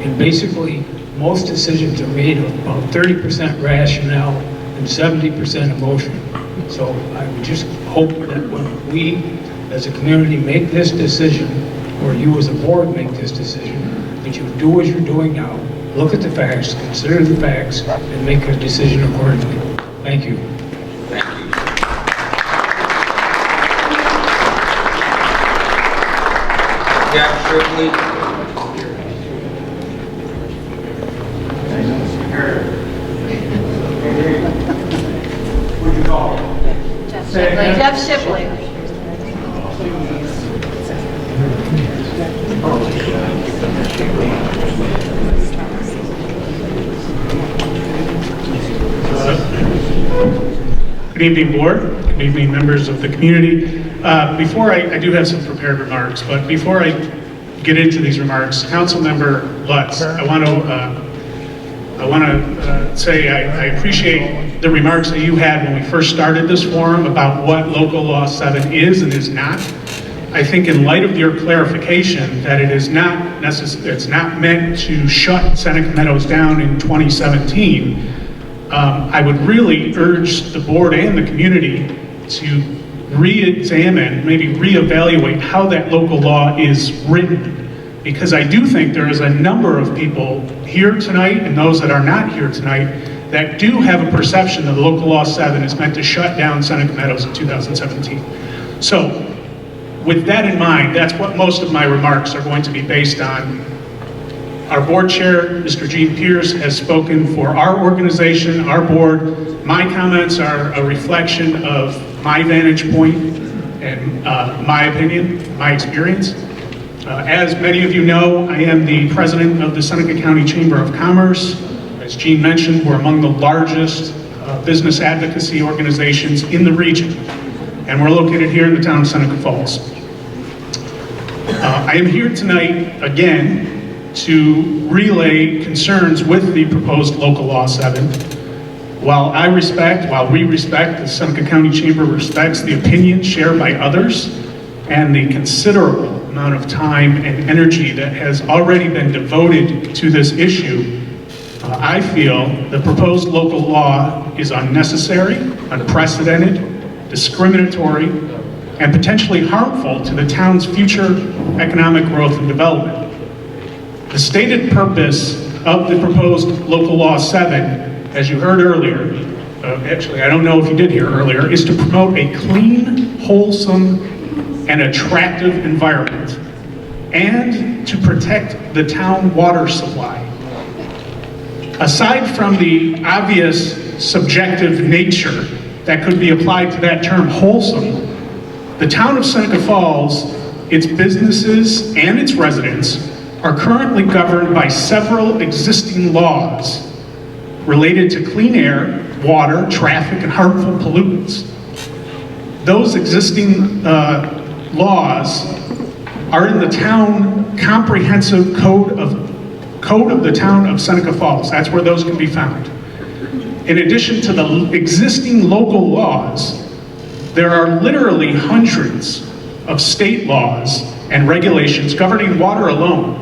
And basically, most decisions are made of about 30% rationale and 70% emotion. So I would just hope that when we, as a community, make this decision, or you as a board make this decision, that you do as you're doing now, look at the facts, consider the facts, and make a decision accordingly. Thank you. Thank you. Jeff Shipley. Jeff Shipley. Good evening, board. Good evening, members of the community. Before I do have some prepared remarks, but before I get into these remarks, Councilmember Lutz, I want to say I appreciate the remarks that you had when we first started this forum about what Local Law 7 is and is not. I think in light of your clarification that it is not it's not meant to shut Seneca Meadows down in 2017, I would really urge the board and the community to re-examine, maybe re-evaluate how that local law is written. Because I do think there is a number of people here tonight and those that are not here tonight that do have a perception that Local Law 7 is meant to shut down Seneca Meadows in 2017. So with that in mind, that's what most of my remarks are going to be based on. Our board chair, Mr. Gene Pierce, has spoken for our organization, our board. My comments are a reflection of my vantage point and my opinion, my experience. As many of you know, I am the president of the Seneca County Chamber of Commerce. As Gene mentioned, we're among the largest business advocacy organizations in the region, and we're located here in the town of Seneca Falls. I am here tonight again to relay concerns with the proposed Local Law 7. While we respect, the Seneca County Chamber respects the opinions shared by others and the considerable amount of time and energy that has already been devoted to this issue, I feel the proposed local law is unnecessary, unprecedented, discriminatory, and potentially harmful to the town's future economic growth and development. The stated purpose of the proposed Local Law 7, as you heard earlier, actually I don't know if you did hear earlier, is to promote a clean, wholesome, and attractive environment, and to protect the town water supply. Aside from the obvious subjective nature that could be applied to that term, wholesome, the town of Seneca Falls, its businesses, and its residents are currently governed by several existing laws related to clean air, water, traffic, and harmful pollutants. those existing laws are in the town comprehensive code of the town of Seneca Falls. That's where those can be found. In addition to the existing local laws, there are literally hundreds of state laws and regulations governing water alone,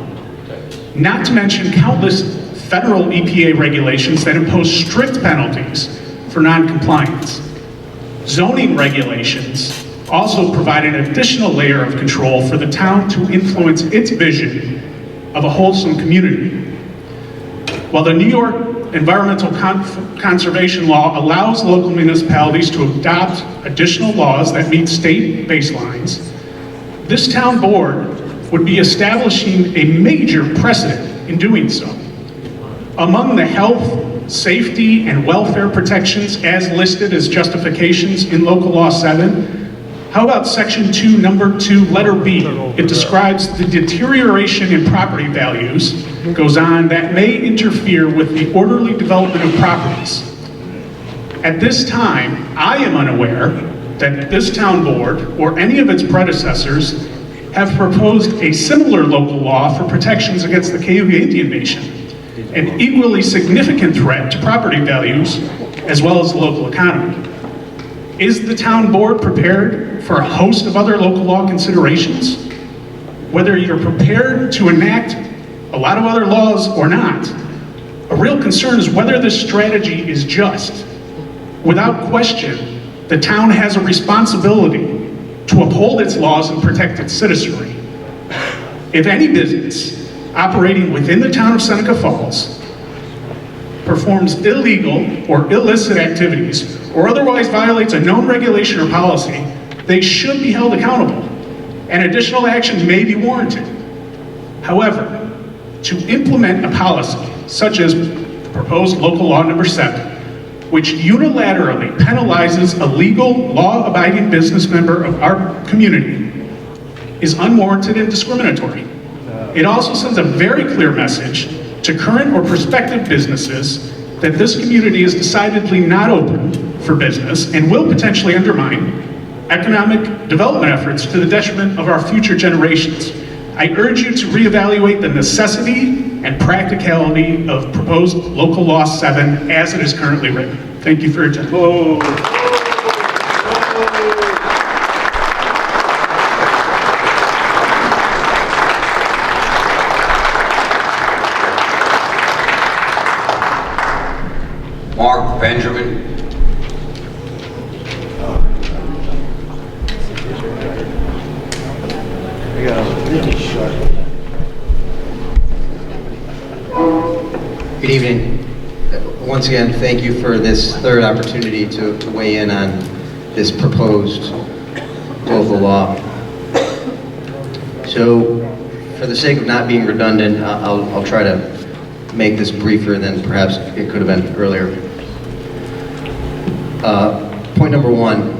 not to mention countless federal EPA regulations that impose strict penalties for non-compliance. Zoning regulations also provide an additional layer of control for the town to influence its vision of a wholesome community. While the New York Environmental Conservation Law allows local municipalities to adopt additional laws that meet state baselines, this town board would be establishing a major precedent in doing so. Among the health, safety, and welfare protections as listed as justifications in Local Law 7, how about Section 2, Number 2, Letter B? It describes the deterioration in property values, goes on, that may interfere with the orderly development of properties. At this time, I am unaware that this town board or any of its predecessors have proposed a similar local law for protections against the Cayuga Indian Nation, an equally significant threat to property values as well as the local economy. Is the town board prepared for a host of other local law considerations? Whether you're prepared to enact a lot of other laws or not, a real concern is whether this strategy is just. Without question, the town has a responsibility to uphold its laws and protect its citizenry. If any business operating within the town of Seneca Falls performs illegal or illicit activities or otherwise violates a known regulation or policy, they should be held accountable, and additional action may be warranted. However, to implement a policy such as proposed Local Law Number 7, which unilaterally penalizes a legal, law-abiding business member of our community, is unwarranted and discriminatory. It also sends a very clear message to current or prospective businesses that this community is decidedly not open for business and will potentially undermine economic development efforts to the detriment of our future generations. I urge you to reevaluate the necessity and practicality of proposed Local Law 7 as it is currently written. Thank you for your time. Mark Benjamin. Good evening. Once again, thank you for this third opportunity to weigh in on this proposed local law. So, for the sake of not being redundant, I'll try to make this briefer than perhaps it could have been earlier. Point number one,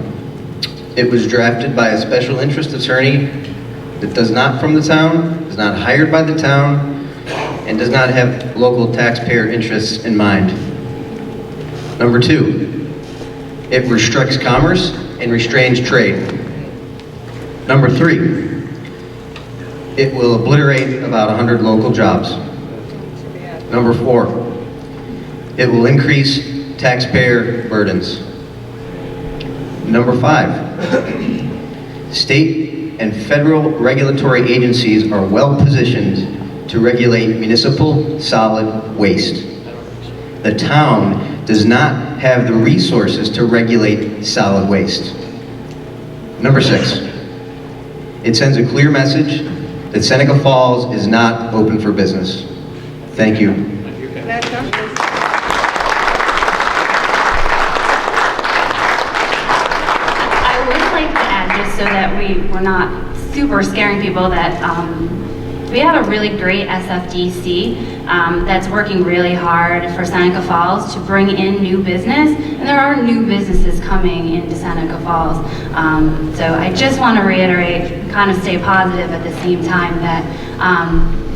it was drafted by a special interest attorney that does not from the town, is not hired by the town, and does not have local taxpayer interests in mind. Number two, it restricts commerce and restrains trade. Number three, it will obliterate about 100 local jobs. Number four, it will increase taxpayer burdens. Number five, state and federal regulatory agencies are well positioned to regulate municipal solid waste. The town does not have the resources to regulate solid waste. Number six, it sends a clear message that Seneca Falls is not open for business. Thank you. I would like to add, just so that we're not super scaring people, that we have a really great SFDC that's working really hard for Seneca Falls to bring in new business, and there are new businesses coming into Seneca Falls. So I just want to reiterate, kind of stay positive at the same time, that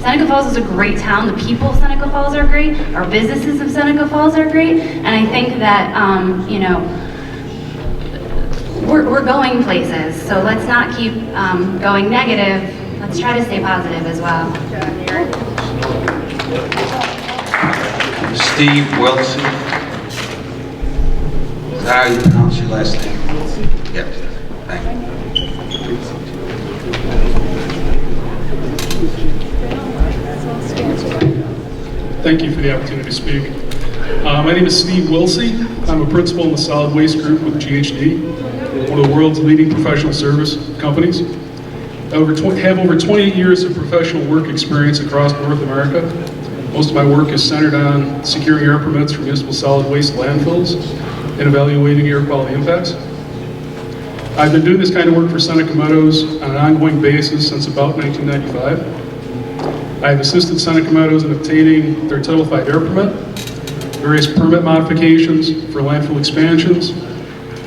Seneca Falls is a great town. The people of Seneca Falls are great. Our businesses of Seneca Falls are great. And I think that, you know, we're going places, so let's not keep going negative. Let's try to stay positive as well. Steve Wilson. Is that how you pronounce your last name? Yep. Thank you. Thank you for the opportunity to speak. My name is Steve Wilsey. I'm a principal in the solid waste group with GHD, one of the world's leading professional service companies. I have over 28 years of professional work experience across North America. Most of my work is centered on securing air permits for municipal solid waste landfills and evaluating air quality impacts. I've been doing this kind of work for Seneca Meadows on an ongoing basis since about 1995. I've assisted Seneca Meadows in obtaining their Title V air permit, various permit modifications for landfill expansions,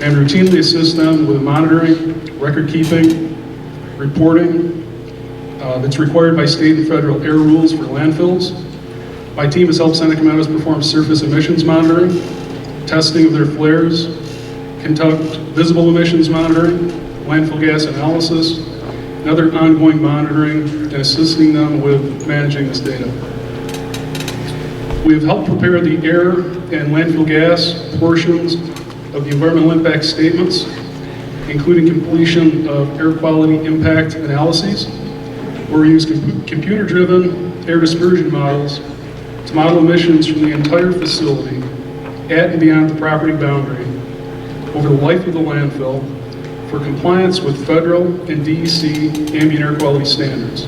and routinely assist them with monitoring, record keeping, reporting that's required by state and federal air rules for landfills. My team has helped Seneca Meadows perform surface emissions monitoring, testing of their flares, conduct visible emissions monitoring, landfill gas analysis, and other ongoing monitoring, and assisting them with managing this data. We have helped prepare the air and landfill gas portions of the environmental impact statements, including completion of air quality impact analyses, where we use computer-driven air dispersion models to model emissions from the entire facility at and beyond the property boundary over the life of the landfill for compliance with federal and DEC ambient air quality standards.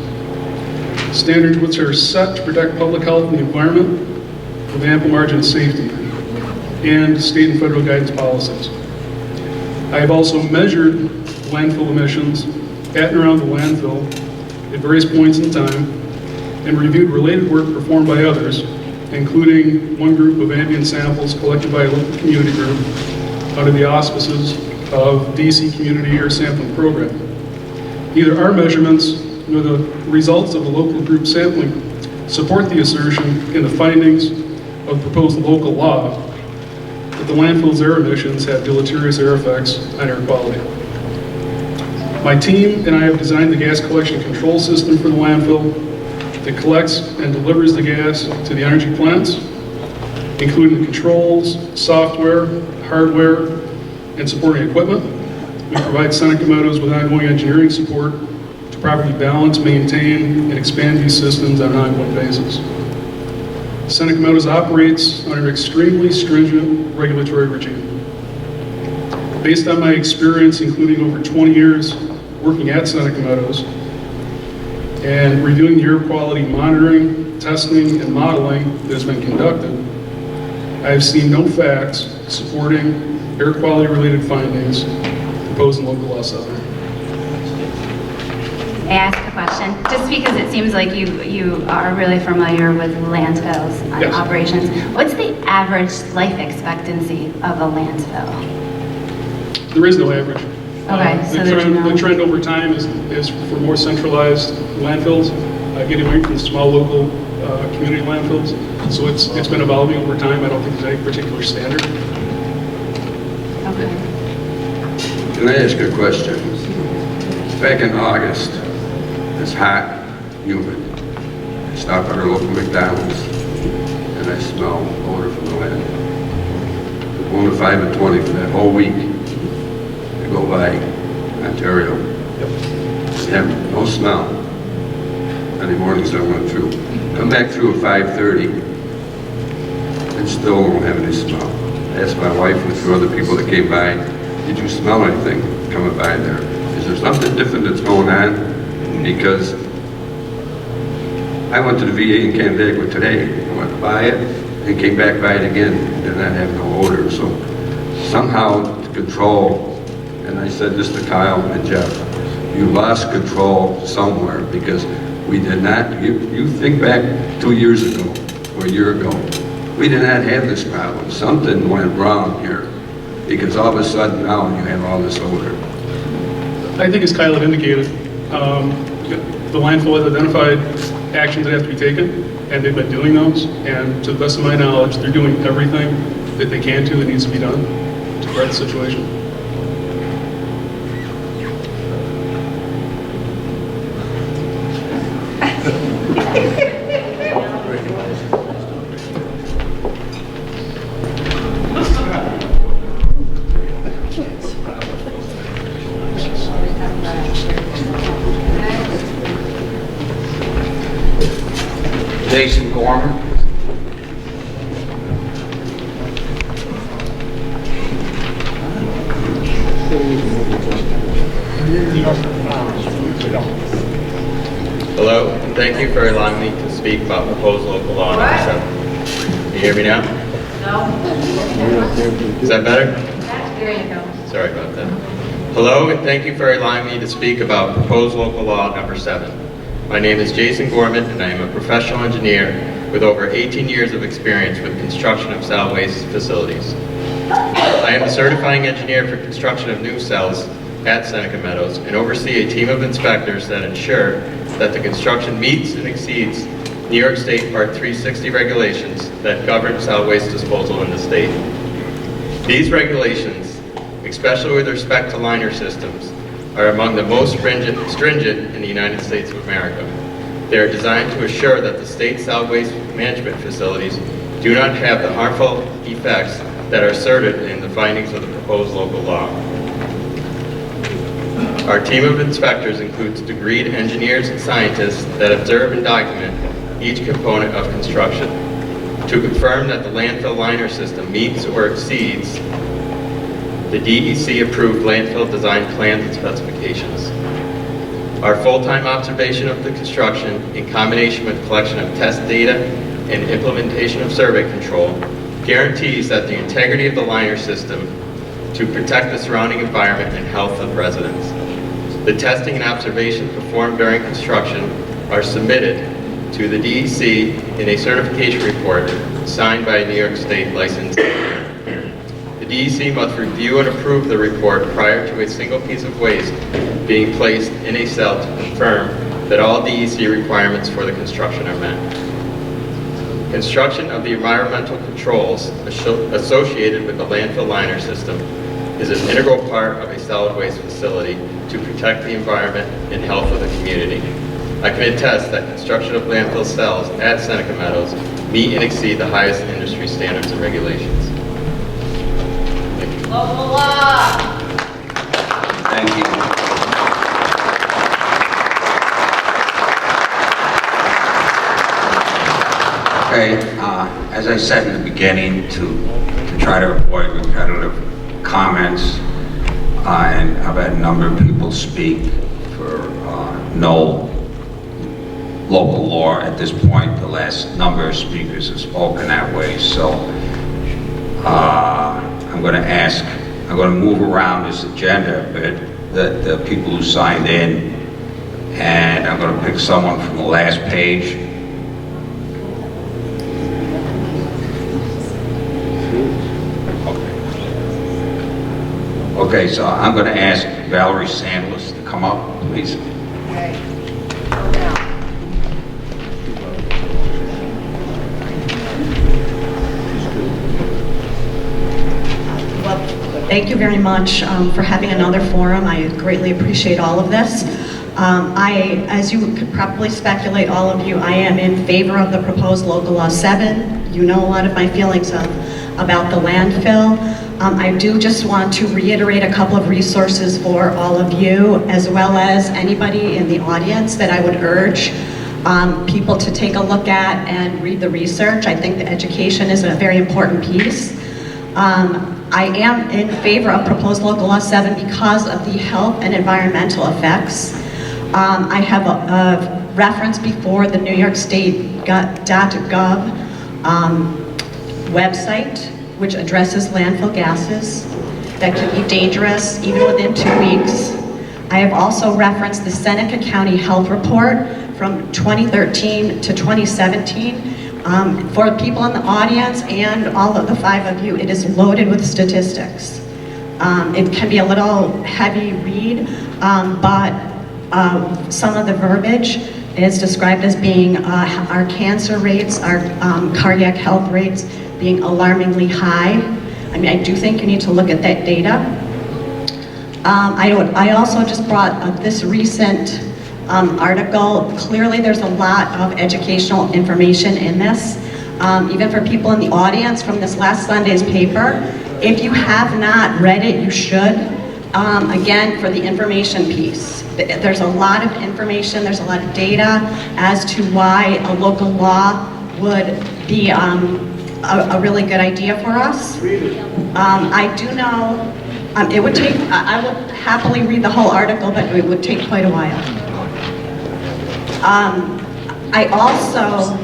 Standards which are set to protect public health and the environment with ample margin of safety, and state and federal guidance policies. I have also measured landfill emissions at and around the landfill at various points in time and reviewed related work performed by others, including one group of ambient samples collected by a local community group under the auspices of DC Community Air Sampling Program. Neither our measurements nor the results of the local group sampling support the assertion in the findings of the proposed local law that the landfill's air emissions have deleterious air effects on air quality. My team and I have designed the gas collection control system for the landfill that collects and delivers the gas to the energy plants, including the controls, software, hardware, and supporting equipment. We provide Seneca Meadows with ongoing engineering support to properly balance, maintain, and expand these systems on an ongoing basis. Seneca Meadows operates under an extremely stringent regulatory regime. Based on my experience, including over 20 years working at Seneca Meadows, and reviewing the air quality monitoring, testing, and modeling that has been conducted, I have seen no facts supporting air quality related findings proposed in Local Law 7. I ask a question, just because it seems like you are really familiar with landfills and Yes. operations. What's the average life expectancy of a landfill? There is no average. Okay, so there's no... The trend over time is for more centralized landfills, getting away from small local community landfills. So it's been evolving over time. I don't think there's any particular standard. Okay. Can I ask a question? Back in August, it's hot, humid. I stop at our local McDonald's and I smell odor from the land. From 1 to 5 and 20 for that whole week. I go by Ontario. I have no smell. Any mornings I went through. Come back through at 5:30 and still don't have any smell. I asked my wife and a few other people that came by, did you smell anything coming by there? Is there something different that's going on? Because I went to the VA in Canandaigua today. I went by it and came back by it again. Did not have no odor. So somehow to control, and I said this to Kyle and Jeff, you lost control somewhere because we did not, you think back 2 years ago or a year ago, we did not have this problem. Something went wrong here because all of a sudden now you have all this odor. I think as Kyle had indicated, the landfill has identified actions that have to be taken, and they've been doing those, and to the best of my knowledge, they're doing everything that they can that needs to be done to correct the situation. Jason Gorman. Hello, and thank you for allowing me to speak about proposed local law number 7. Can you hear me now? No. Is that better? There you go. Sorry about that. Hello, and thank you for allowing me to speak about proposed local law number 7. My name is Jason Gorman, and I am a professional engineer with over 18 years of experience with construction of solid waste facilities. I am a certifying engineer for construction of new cells at Seneca Meadows and oversee a team of inspectors that ensure that the construction meets and exceeds New York State Part 360 regulations that govern solid waste disposal in the state. These regulations, especially with respect to liner systems, are among the most stringent in the United States of America. They are designed to assure that the state solid waste management facilities do not have the harmful effects that are asserted in the findings of the proposed local law. Our team of inspectors includes degreed engineers and scientists that observe and document each component of construction to confirm that the landfill liner system meets or exceeds the DEC-approved landfill design plans and specifications. Our full-time observation of the construction, in combination with collection of test data and implementation of survey control, guarantees that the integrity of the liner system to protect the surrounding environment and health of residents. The testing and observations performed during construction are submitted to the DEC in a certification report signed by a New York State licensed engineer. The DEC must review and approve the report prior to a single piece of waste being placed in a cell to confirm that all DEC requirements for the construction are met. Construction of the environmental controls associated with the landfill liner system is an integral part of a solid waste facility to protect the environment and health of the community. I can attest that construction of landfill cells at Seneca Meadows meet and exceed the highest industry standards and regulations. Local law. Thank you. Okay, as I said in the beginning, to try to avoid repetitive comments, and I've had a number of people speak for no local law at this point. The last number of speakers have spoken that way, so I'm going to move around this agenda a bit, the people who signed in, and I'm going to pick someone from the last page. Okay, so I'm going to ask Valerie Sandless to come up, please. Thank you very much for having another forum. I greatly appreciate all of this. As you could probably speculate, all of you, I am in favor of the proposed local law 7. You know a lot of my feelings about the landfill. I do just want to reiterate a couple of resources for all of you, as well as anybody in the audience, that I would urge people to take a look at and read the research. I think the education is a very important piece. I am in favor of proposed local law 7 because of the health and environmental effects. I have a reference before the New York State .gov website, which addresses landfill gases that can be dangerous even within 2 weeks. I have also referenced the Seneca County Health Report from 2013 to 2017. For people in the audience and all of the 5 of you, it is loaded with statistics. It can be a little heavy read, but some of the verbiage is described as being our cancer rates, our cardiac health rates being alarmingly high. I mean, I do think you need to look at that data. I also just brought this recent article. Clearly, there's a lot of educational information in this, even for people in the audience from this last Sunday's paper. If you have not read it, you should. Again, for the information piece. There's a lot of information, there's a lot of data as to why a local law would be a really good idea for us. I do know it would take, I would happily read the whole article, but it would take quite a while. I also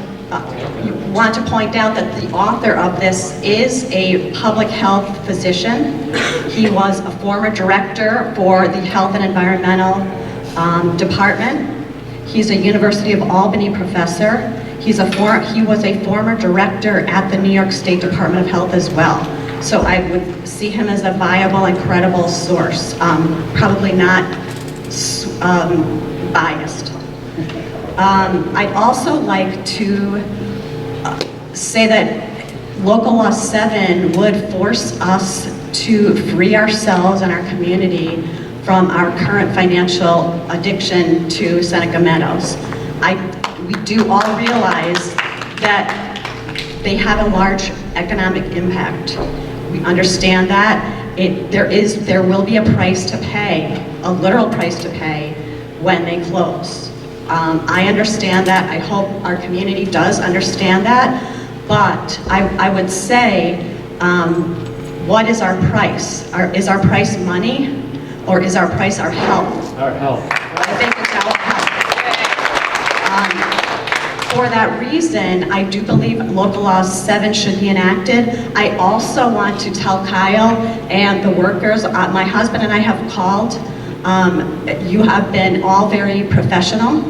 want to point out that the author of this is a public health physician. He was a former director for the Health and Environmental Department. He's a University of Albany professor. He was a former director at the New York State Department of Health as well. So I would see him as a viable and credible source, probably not biased. I'd also like to say that Local Law 7 would force us to free ourselves and our community from our current financial addiction to Seneca Meadows. We do all realize that they have a large economic impact. We understand that. There will be a price to pay, a literal price to pay, when they close. I understand that. I hope our community does understand that. But I would say, what is our price? Is our price money, or is our price our health? Our health. I think it's our health. For that reason, I do believe Local Law 7 should be enacted. I also want to tell Kyle and the workers, my husband and I have called. You have been all very professional,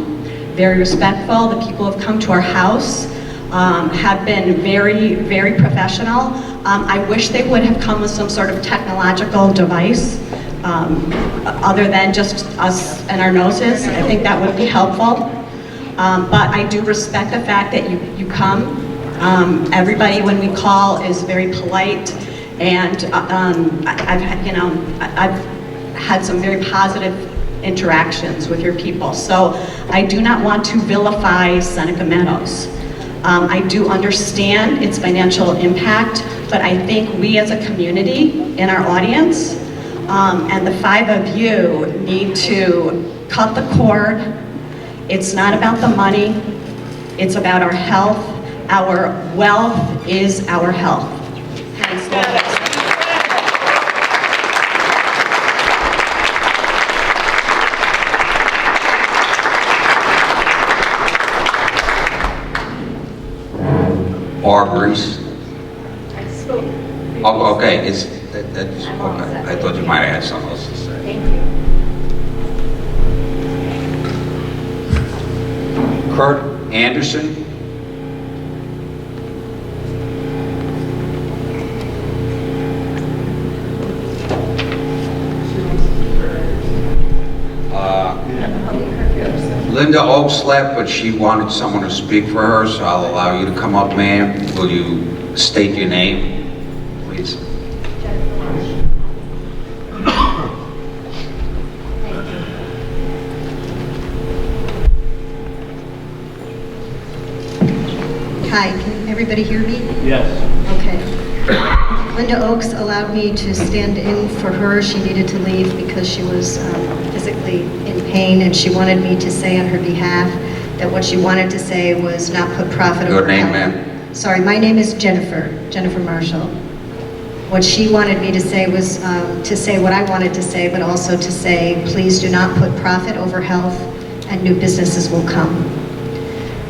very respectful. The people who have come to our house have been very, very professional. I wish they would have come with some sort of technological device other than just us and our noses. I think that would be helpful. But I do respect the fact that you come. Everybody, when we call, is very polite, and I've had some very positive interactions with your people. So I do not want to vilify Seneca Meadows. I do understand its financial impact, but I think we as a community in our audience and the 5 of you need to cut the cord. It's not about the money, it's about our health. Our wealth is our health. Hence, Marguerite? Oh, okay, that's, okay. I thought you might have had something else to say. Thank you. Kurt Anderson? Linda Oaks left, but she wanted someone to speak for her, so I'll allow you to come up, ma'am. Will you state your name, please? Hi, can everybody hear me? Yes. Okay. Linda Oaks allowed me to stand in for her. She needed to leave because she was physically in pain, and she wanted me to say on her behalf that what she wanted to say was not put profit over Your name, health. ma'am? Sorry, my name is Jennifer Marshall. What she wanted me to say was to say what I wanted to say, but also to say, please do not put profit over health, and new businesses will come.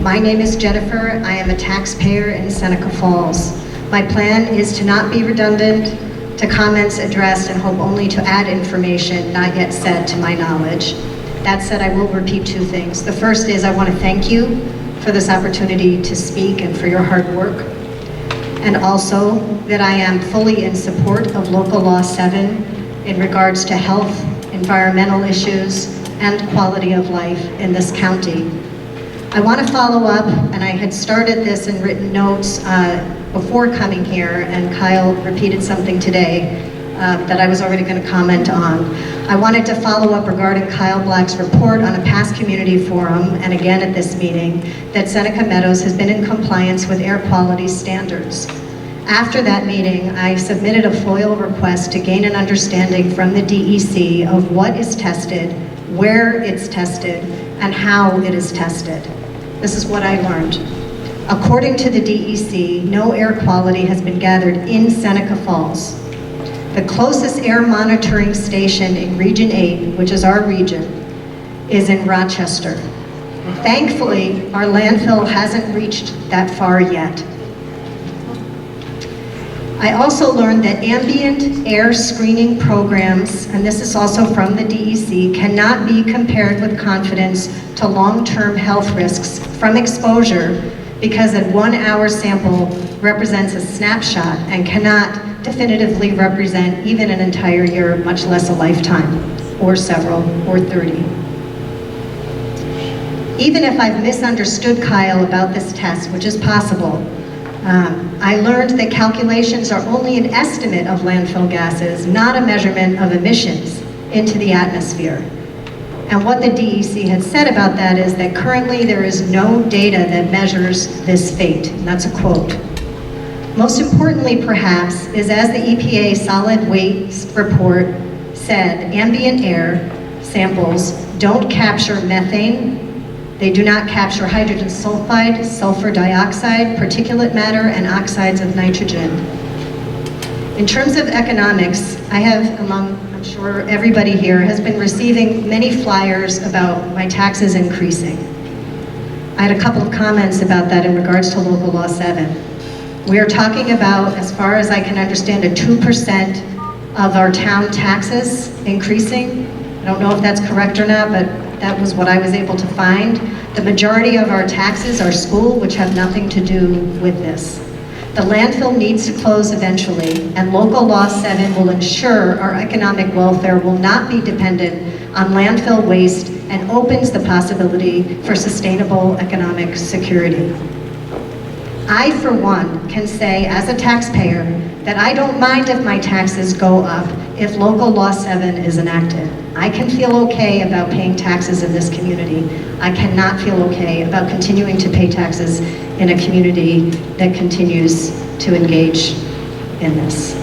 My name is Jennifer. I am a taxpayer in Seneca Falls. My plan is to not be redundant, to comments addressed, and hope only to add information not yet said to my knowledge. That said, I will repeat 2 things. The first is I want to thank you for this opportunity to speak and for your hard work. And also that I am fully in support of Local Law 7 in regards to health, environmental issues, and quality of life in this county. I want to follow up, and I had started this and written notes before coming here, and Kyle repeated something today. that I was already going to comment on. I wanted to follow up regarding Kyle Black's report on a past community forum, and again at this meeting, that Seneca Meadows has been in compliance with air quality standards. After that meeting, I submitted a FOIL request to gain an understanding from the DEC of what is tested, where it's tested, and how it is tested. This is what I learned. According to the DEC, no air quality has been gathered in Seneca Falls. The closest air monitoring station in Region 8, which is our region, is in Rochester. Thankfully, our landfill hasn't reached that far yet. I also learned that ambient air screening programs, and this is also from the DEC, cannot be compared with confidence to long-term health risks from exposure because a 1-hour sample represents a snapshot and cannot definitively represent even an entire year, much less a lifetime, or several, or 30. Even if I've misunderstood Kyle about this test, which is possible, I learned that calculations are only an estimate of landfill gases, not a measurement of emissions into the atmosphere. And what the DEC had said about that is that currently there is no data that measures this fate, and that's a quote. Most importantly, perhaps, is as the EPA solid waste report said, ambient air samples don't capture methane. They do not capture hydrogen sulfide, sulfur dioxide, particulate matter, and oxides of nitrogen. In terms of economics, I have, I'm sure everybody here has been receiving many flyers about my taxes increasing. I had a couple of comments about that in regards to Local Law 7. We are talking about, as far as I can understand, a 2% of our town taxes increasing. I don't know if that's correct or not, but that was what I was able to find. The majority of our taxes are school, which have nothing to do with this. The landfill needs to close eventually, and Local Law 7 will ensure our economic welfare will not be dependent on landfill waste and opens the possibility for sustainable economic security. I, for one, can say as a taxpayer that I don't mind if my taxes go up if Local Law 7 is enacted. I can feel okay about paying taxes in this community. I cannot feel okay about continuing to pay taxes in a community that continues to engage in this.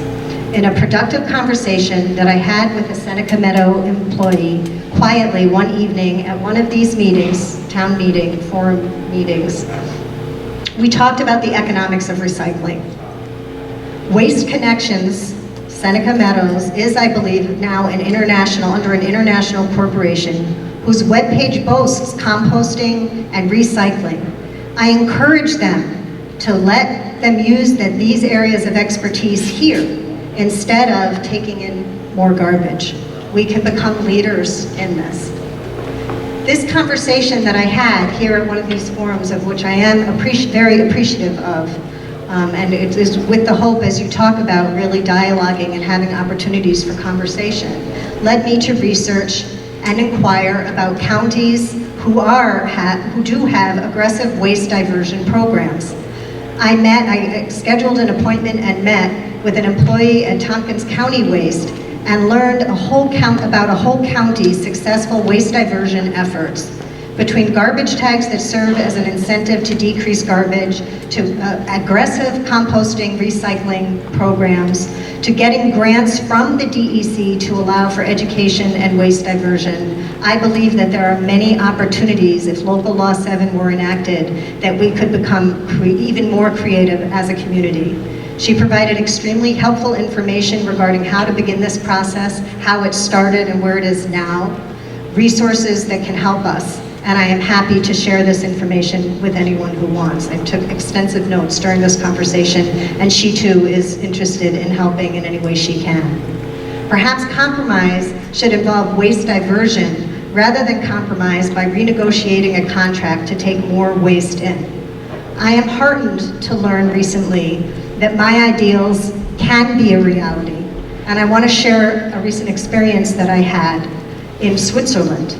In a productive conversation that I had with a Seneca Meadow employee quietly one evening at one of these meetings, town meeting, forum meetings, we talked about the economics of recycling. Waste Connections, Seneca Meadows, is, I believe, now under an international corporation whose webpage boasts composting and recycling. I encourage them to let them use these areas of expertise here instead of taking in more garbage. We can become leaders in this. This conversation that I had here at one of these forums, of which I am very appreciative of, and it is with the hope, as you talk about, really dialoguing and having opportunities for conversation, led me to research and inquire about counties who do have aggressive waste diversion programs. I scheduled an appointment and met with an employee at Tompkins County Waste and learned about a whole county's successful waste diversion efforts, between garbage tags that serve as an incentive to decrease garbage, to aggressive composting recycling programs, to getting grants from the DEC to allow for education and waste diversion. I believe that there are many opportunities, if Local Law 7 were enacted, that we could become even more creative as a community. She provided extremely helpful information regarding how to begin this process, how it started and where it is now, resources that can help us. And I am happy to share this information with anyone who wants. I took extensive notes during this conversation, and she too is interested in helping in any way she can. Perhaps compromise should involve waste diversion rather than compromise by renegotiating a contract to take more waste in. I am heartened to learn recently that my ideals can be a reality. And I want to share a recent experience that I had in Switzerland.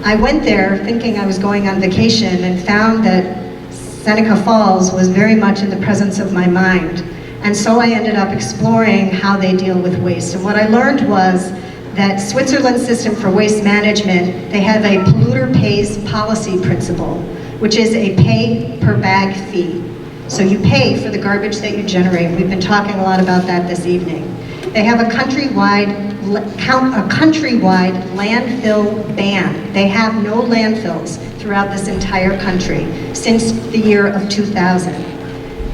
I went there thinking I was going on vacation and found that Seneca Falls was very much in the presence of my mind. And so I ended up exploring how they deal with waste. And what I learned was that Switzerland's system for waste management, they have a polluter pays policy principle, which is a pay per bag fee. So you pay for the garbage that you generate. We've been talking a lot about that this evening. They have a countrywide landfill ban. They have no landfills throughout this entire country since the year of 2000.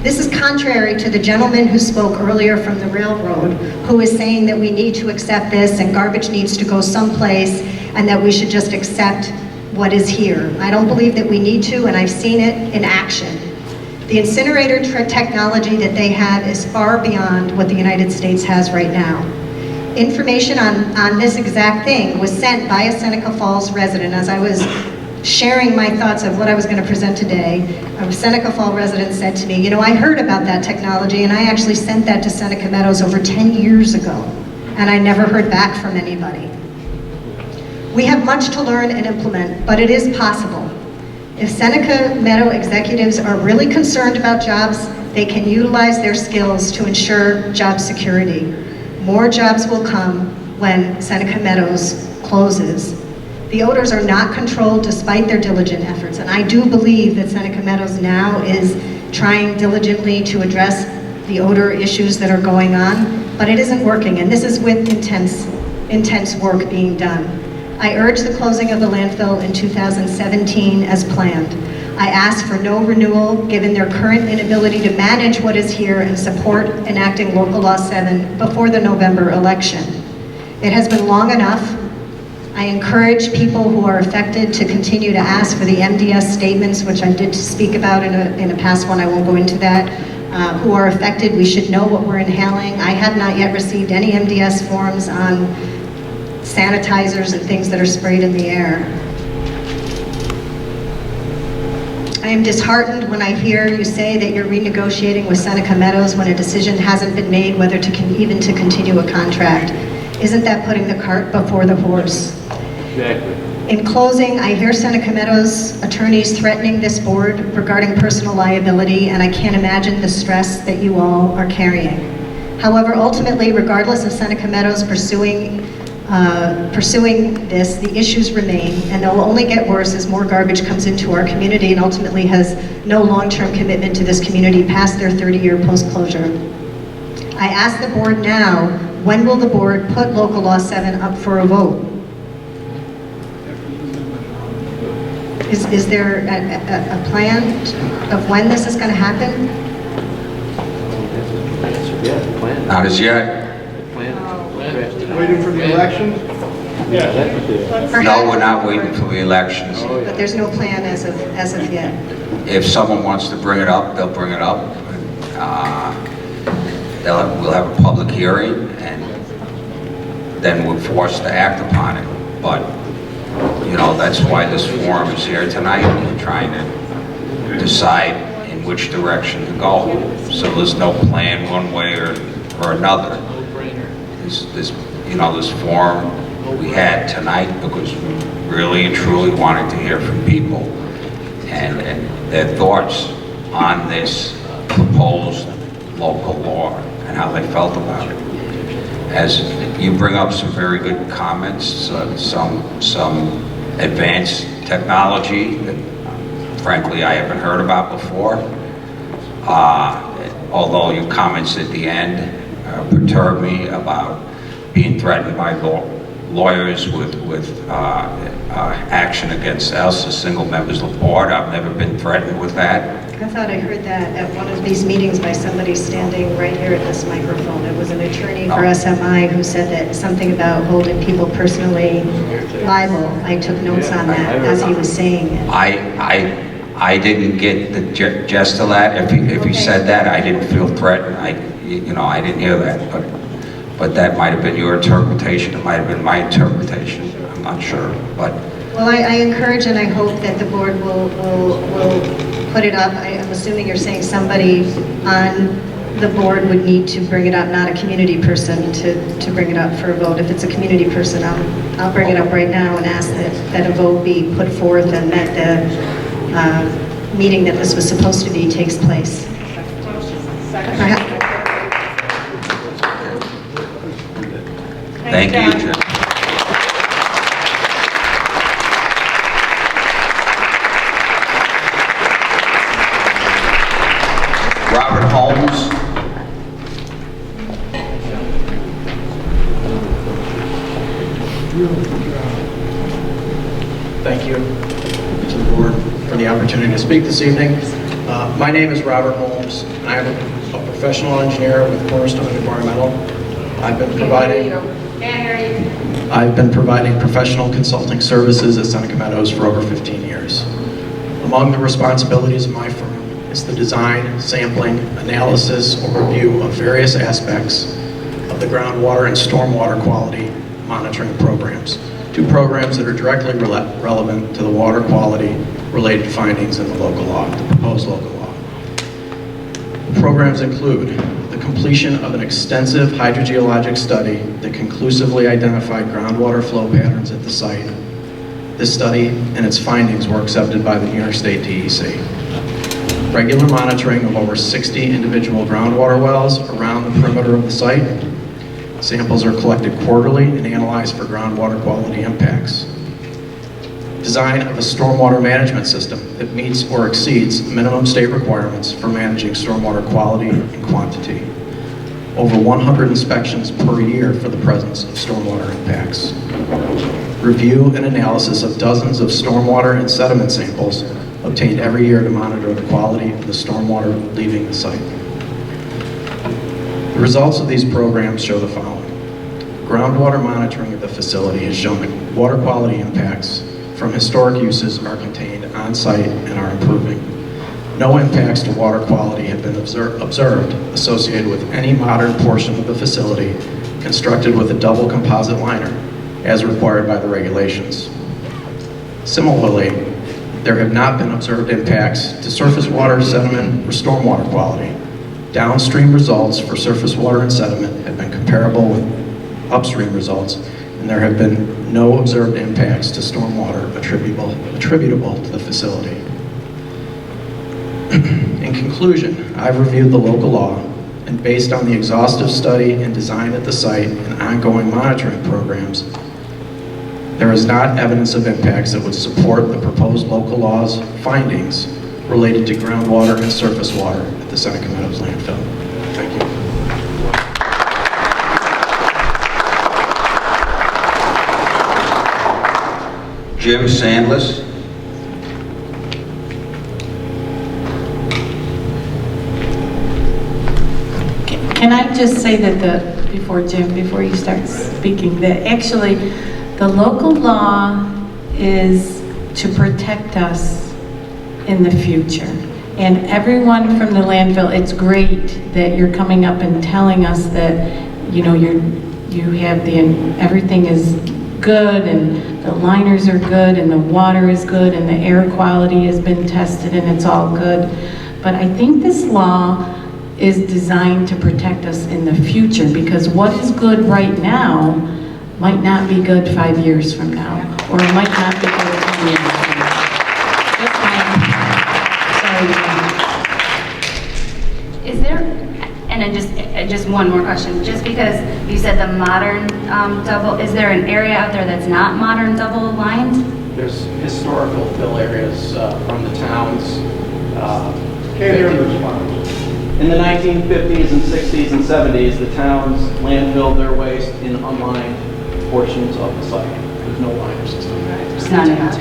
This is contrary to the gentleman who spoke earlier from the railroad, who is saying that we need to accept this and garbage needs to go someplace and that we should just accept what is here. I don't believe that we need to, and I've seen it in action. The incinerator technology that they have is far beyond what the United States has right now. Information on this exact thing was sent by a Seneca Falls resident. As I was sharing my thoughts of what I was going to present today, a Seneca Falls resident said to me, you know, I heard about that technology and I actually sent that to Seneca Meadows over 10 years ago, and I never heard back from anybody. We have much to learn and implement, but it is possible. If Seneca Meadow executives are really concerned about jobs, they can utilize their skills to ensure job security. More jobs will come when Seneca Meadows closes. The odors are not controlled despite their diligent efforts, and I do believe that Seneca Meadows now is trying diligently to address the odor issues that are going on, but it isn't working, and this is with intense work being done. I urged the closing of the landfill in 2017 as planned. I asked for no renewal given their current inability to manage what is here and support enacting Local Law 7 before the November election. It has been long enough. I encourage people who are affected to continue to ask for the MDS statements, which I did speak about in a past one. I won't go into that. Who are affected, we should know what we're inhaling. I have not yet received any MDS forms on sanitizers and things that are sprayed in the air. I am disheartened when I hear you say that you're renegotiating with Seneca Meadows when a decision hasn't been made whether to even to continue a contract. Isn't that putting the cart before the horse? Exactly. In closing, I hear Seneca Meadows attorneys threatening this board regarding personal liability, and I can't imagine the stress that you all are carrying. However, ultimately, regardless of Seneca Meadows pursuing this, the issues remain, and they'll only get worse as more garbage comes into our community and ultimately has no long-term commitment to this community past their 30-year post-closure. I ask the board now, when will the board put Local Law 7 up for a vote? Is there a plan of when this is going to happen? Not as yet. Waiting for the elections? No, we're not waiting for the elections. But there's no plan as of yet. If someone wants to bring it up, they'll bring it up. We'll have a public hearing, and then we're forced to act upon it. But, you know, that's why this forum is here tonight. We're trying to decide in which direction to go. So there's no plan one way or another. This forum we had tonight because we really and truly wanted to hear from people and their thoughts on this proposed local law and how they felt about it. As you bring up some very good comments, some advanced technology that frankly I haven't heard about before. Although your comments at the end perturb me about being threatened by lawyers with action against us as single members of the board. I've never been threatened with that. I thought I heard that at one of these meetings by somebody standing right here at this microphone. It was an attorney for SMI who said that something about holding people personally liable. I took notes on that as he was saying it. I didn't get the gist of that. If he said that, I didn't feel threatened. I didn't hear that. But that might have been your interpretation. It might have been my interpretation. I'm not sure. But well, I encourage and I hope that the board will put it up. I'm assuming you're saying somebody on the board would need to bring it up, not a community person to bring it up for a vote. If it's a community person, I'll bring it up right now and ask that a vote be put forth and that the meeting that this was supposed to be takes place. Thank you, Jim. Robert Holmes. Thank you to the board for the opportunity to speak this evening. My name is Robert Holmes, and I am a professional engineer with Cornerstone Environmental. I've been providing professional consulting services at Seneca Meadows for over 15 years. Among the responsibilities of my firm is the design, sampling, analysis, or review of various aspects of the groundwater and stormwater quality monitoring programs. Two programs that are directly relevant to the water quality related findings in the local law, the proposed local law. The programs include the completion of an extensive hydrogeologic study that conclusively identified groundwater flow patterns at the site. This study and its findings were accepted by the New York State DEC. Regular monitoring of over 60 individual groundwater wells around the perimeter of the site. Samples are collected quarterly and analyzed for groundwater quality impacts. Design of a stormwater management system that meets or exceeds minimum state requirements for managing stormwater quality and quantity. Over 100 inspections per year for the presence of stormwater impacts. Review and analysis of dozens of stormwater and sediment samples obtained every year to monitor the quality of the stormwater leaving the site. The results of these programs show the following. Groundwater monitoring of the facility has shown that water quality impacts from historic uses are contained on site and are improving. No impacts to water quality have been observed associated with any modern portion of the facility constructed with a double composite liner, as required by the regulations. Similarly, there have not been observed impacts to surface water, sediment, or stormwater quality. Downstream results for surface water and sediment have been comparable with upstream results, and there have been no observed impacts to stormwater attributable to the facility. In conclusion, I've reviewed the local law, and based on the exhaustive study and design at the site and ongoing monitoring programs, there is not evidence of impacts that would support the proposed local law's findings related to groundwater and surface water at the Seneca Meadows landfill. Thank you. Jim Sandless. Can I just say that before you start speaking, that actually the local law is to protect us in the future. And everyone from the landfill, it's great that you're coming up and telling us that, you know, everything is good and the liners are good and the water is good and the air quality has been tested and it's all good. But I think this law is designed to protect us in the future, because what is good right now might not be good 5 years from now, or it might not be good 10 years from now. Is there, and then just one more question, just because you said the modern double, is there an area out there that's not modern double lined? There's historical fill areas from the towns. In the 1950s and 60s and 70s, the towns landfilled their waste in unlined portions of the site. There's no liner system. It's not enough.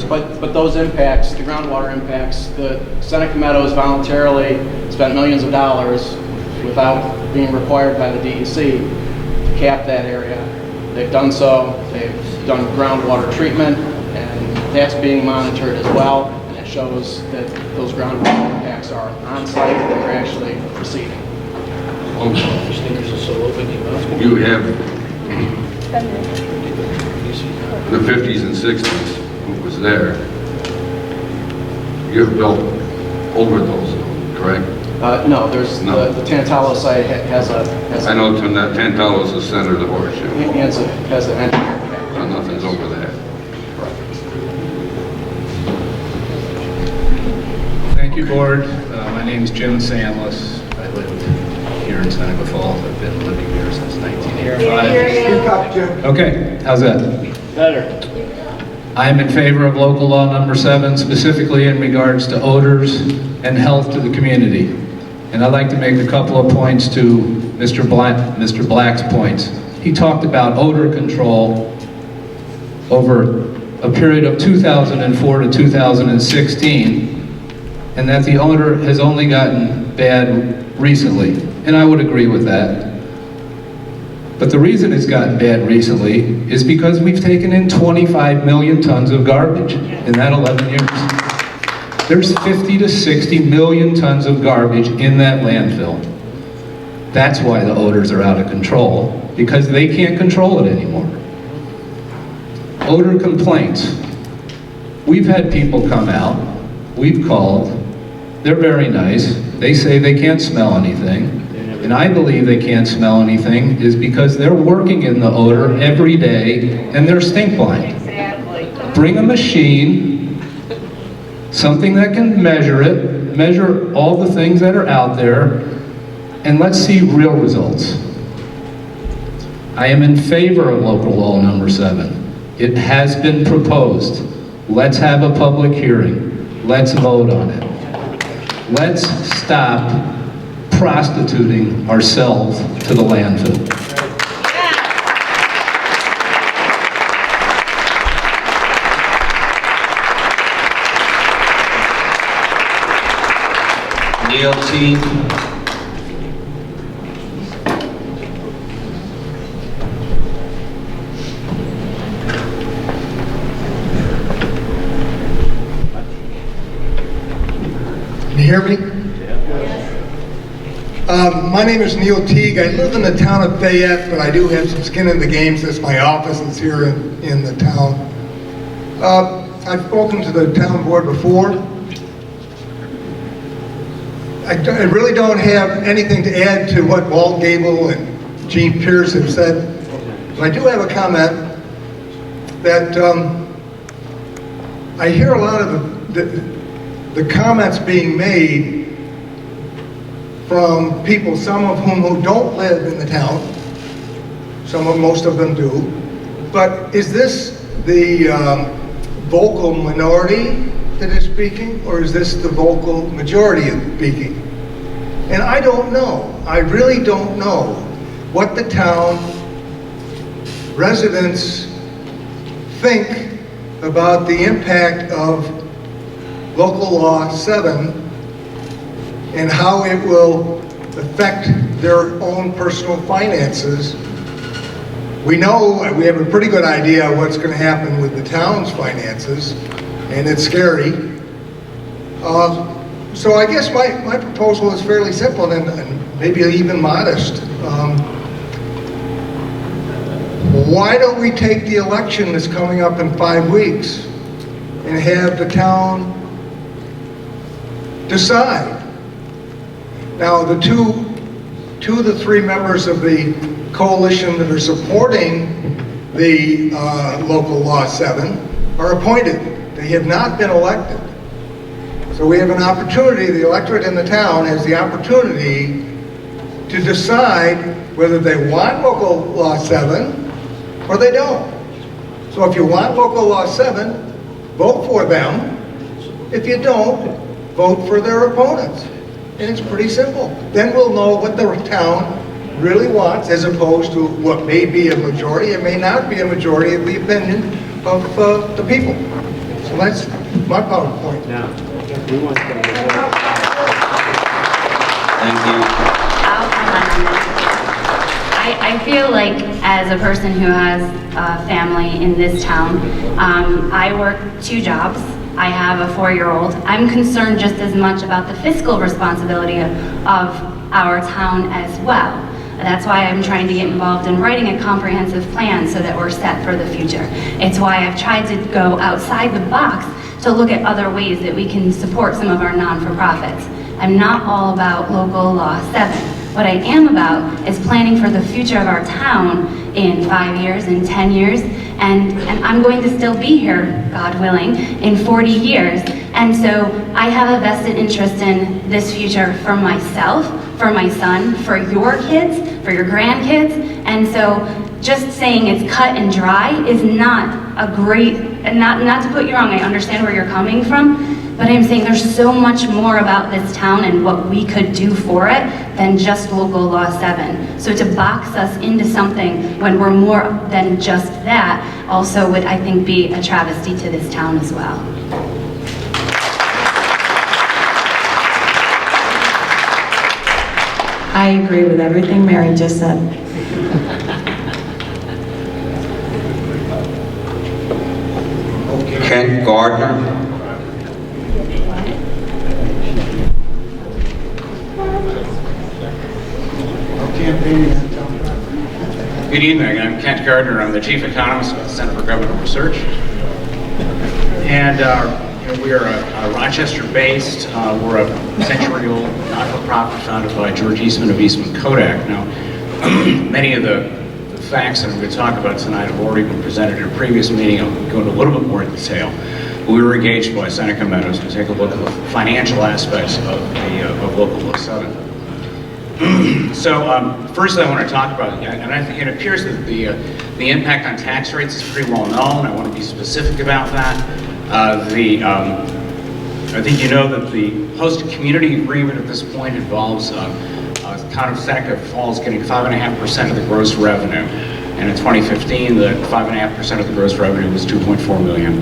But those impacts, the groundwater impacts, the Seneca Meadows voluntarily spent millions of dollars without being required by the DEC to cap that area. They've done so. They've done groundwater treatment, and that's being monitored as well. And it shows that those groundwater impacts are on site and they're actually proceeding. You have the 50s and 60s. Was there. You have built over those, correct? No, there's no. The Tantallo site has a. I know Tantallo is the center of the horseshoe. Has an engineer. So nothing's over there. Thank you, board. My name is Jim Sandless. I live here here in Seneca Falls. I've been living here since 1985. Okay, how's that? Better. I am in favor of local law number 7, specifically in regards to odors and health to the community. And I'd like to make a couple of points to Mr. Black's points. He talked about odor control over a period of 2004 to 2016, and that the odor has only gotten bad recently. And I would agree with that. But the reason it's gotten bad recently is because we've taken in 25 million tons of garbage in that 11 years. There's 50 to 60 million tons of garbage in that landfill. That's why the odors are out of control, because they can't control it anymore. Odor complaints. We've had people come out, we've called, they're very nice, they say they can't smell anything. And I believe they can't smell anything is because they're working in the odor every day and they're stink blind. Exactly. Bring a machine, something that can measure it, measure all the things that are out there, and let's see real results. I am in favor of local law number 7. It has been proposed. Let's have a public hearing. Let's vote on it. Let's stop prostituting ourselves to the landfill. Neil T. Can you hear me? My name is Neil Teague. I live in the town of Fayette, but I do have some skin in the game since my office is here in the town. I've spoken to the town board before. I really don't have anything to add to what Walt Gable and Gene Pierce have said, but I do have a comment that I hear a lot of the comments being made from people, some of whom who don't live in the town, most of them do, but is this the vocal minority that is speaking, or is this the vocal majority of speaking? And I don't know. I really don't know what the town residents think about the impact of local law 7 and how it will affect their own personal finances. We know, we have a pretty good idea of what's going to happen with the town's finances, and it's scary. So I guess my proposal is fairly simple and maybe even modest. Why don't we take the election that's coming up in 5 weeks and have the town decide? Now, the two of the 3 members of the coalition that are supporting the local law 7 are appointed. They have not been elected. So we have an opportunity, the electorate in the town has the opportunity to decide whether they want local law 7 or they don't. So if you want local law 7, vote for them. If you don't, vote for their opponents. And it's pretty simple. Then we'll know what the town really wants, as opposed to what may be a majority. It may not be a majority of the opinion of the people. So that's my PowerPoint. Now, we want to Thank you. I'll comment on this. I feel like, as a person who has a family in this town, I work 2 jobs. I have a 4-year-old. I'm concerned just as much about the fiscal responsibility of our town as well. That's why I'm trying to get involved in writing a comprehensive plan so that we're set for the future. It's why I've tried to go outside the box to look at other ways that we can support some of our non-for-profits. I'm not all about local law 7. What I am about is planning for the future of our town in 5 years, in 10 years, and I'm going to still be here, God willing, in 40 years. And so I have a vested interest in this future for myself, for my son, for your kids, for your grandkids. And so just saying it's cut and dry is not a great, and not to put you wrong, I understand where you're coming from, but I'm saying there's so much more about this town and what we could do for it than just local law 7. So to box us into something when we're more than just that also would, I think, be a travesty to this town as well. I agree with everything Mary just said. Kent Gardner. Good evening, I'm Kent Gardner. I'm the Chief Economist at the Center for Government Research. And we are Rochester-based. We're a century-old not-for-profit founded by George Eastman of Eastman Kodak. Now, many of the facts that I'm going to talk about tonight have already been presented in a previous meeting. I'll go into a little bit more detail. We were engaged by Seneca Meadows to take a look at the financial aspects of Local Law 7. So first I want to talk about, and I think it appears that the impact on tax rates is pretty well known. I want to be specific about that. I think you know that the host community agreement at this point involves town of Seneca Falls getting 5.5% of the gross revenue. And in 2015, the 5.5% of the gross revenue was $2.4 million.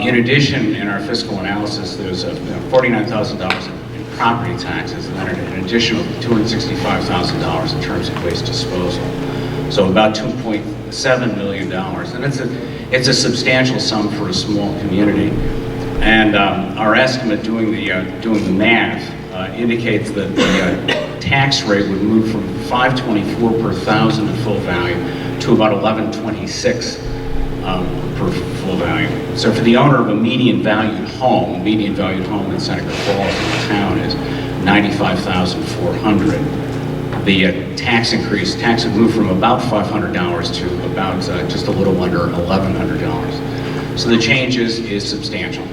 In addition, in our fiscal analysis, there's $49,000 in property taxes, and then an additional $265,000 in terms of waste disposal. So about $2.7 million, and it's a substantial sum for a small community. And our estimate doing the math indicates that the tax rate would move from $524 per thousand in full value to about $1126 per full value. So for the owner of a median valued home in Seneca Falls in the town is $95,400. The tax would move from about $500 to about just a little under $1,100. So the change is substantial.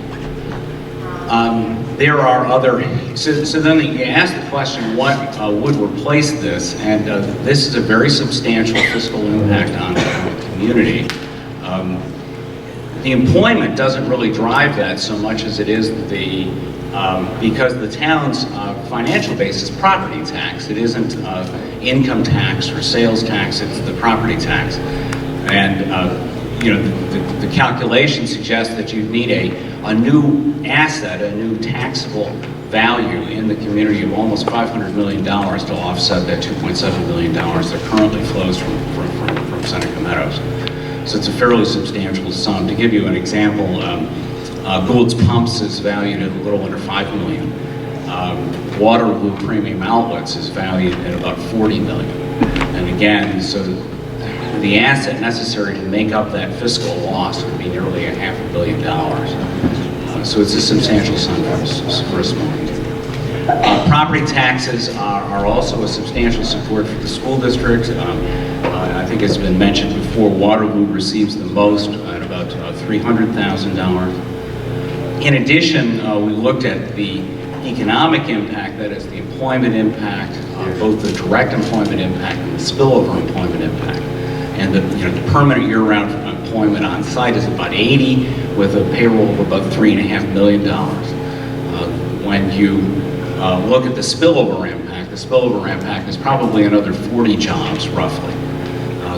There are other, so then you ask the question, what would replace this? And this is a very substantial fiscal impact on the community. The employment doesn't really drive that so much as it is because the town's financial base is property tax. It isn't income tax or sales tax, it's the property tax. And the calculation suggests that you need a new asset, a new taxable value in the community of almost $500 million to offset that $2.7 million that currently flows from Seneca Meadows. So it's a fairly substantial sum. To give you an example, Gould's Pumps is valued at a little under $5 million. Waterloo Premium Outlets is valued at about $40 million. And again, so the asset necessary to make up that fiscal loss would be nearly $500 million. So it's a substantial sum for a small community. Property taxes are also a substantial support for the school district. I think it's been mentioned before, Waterloo receives the most at about $300,000. In addition, we looked at the economic impact, that is the employment impact, both the direct employment impact and the spillover employment impact. And the permanent year-round employment on site is about 80, with a payroll of about $3.5 million. When you look at the spillover impact is probably another 40 jobs, roughly.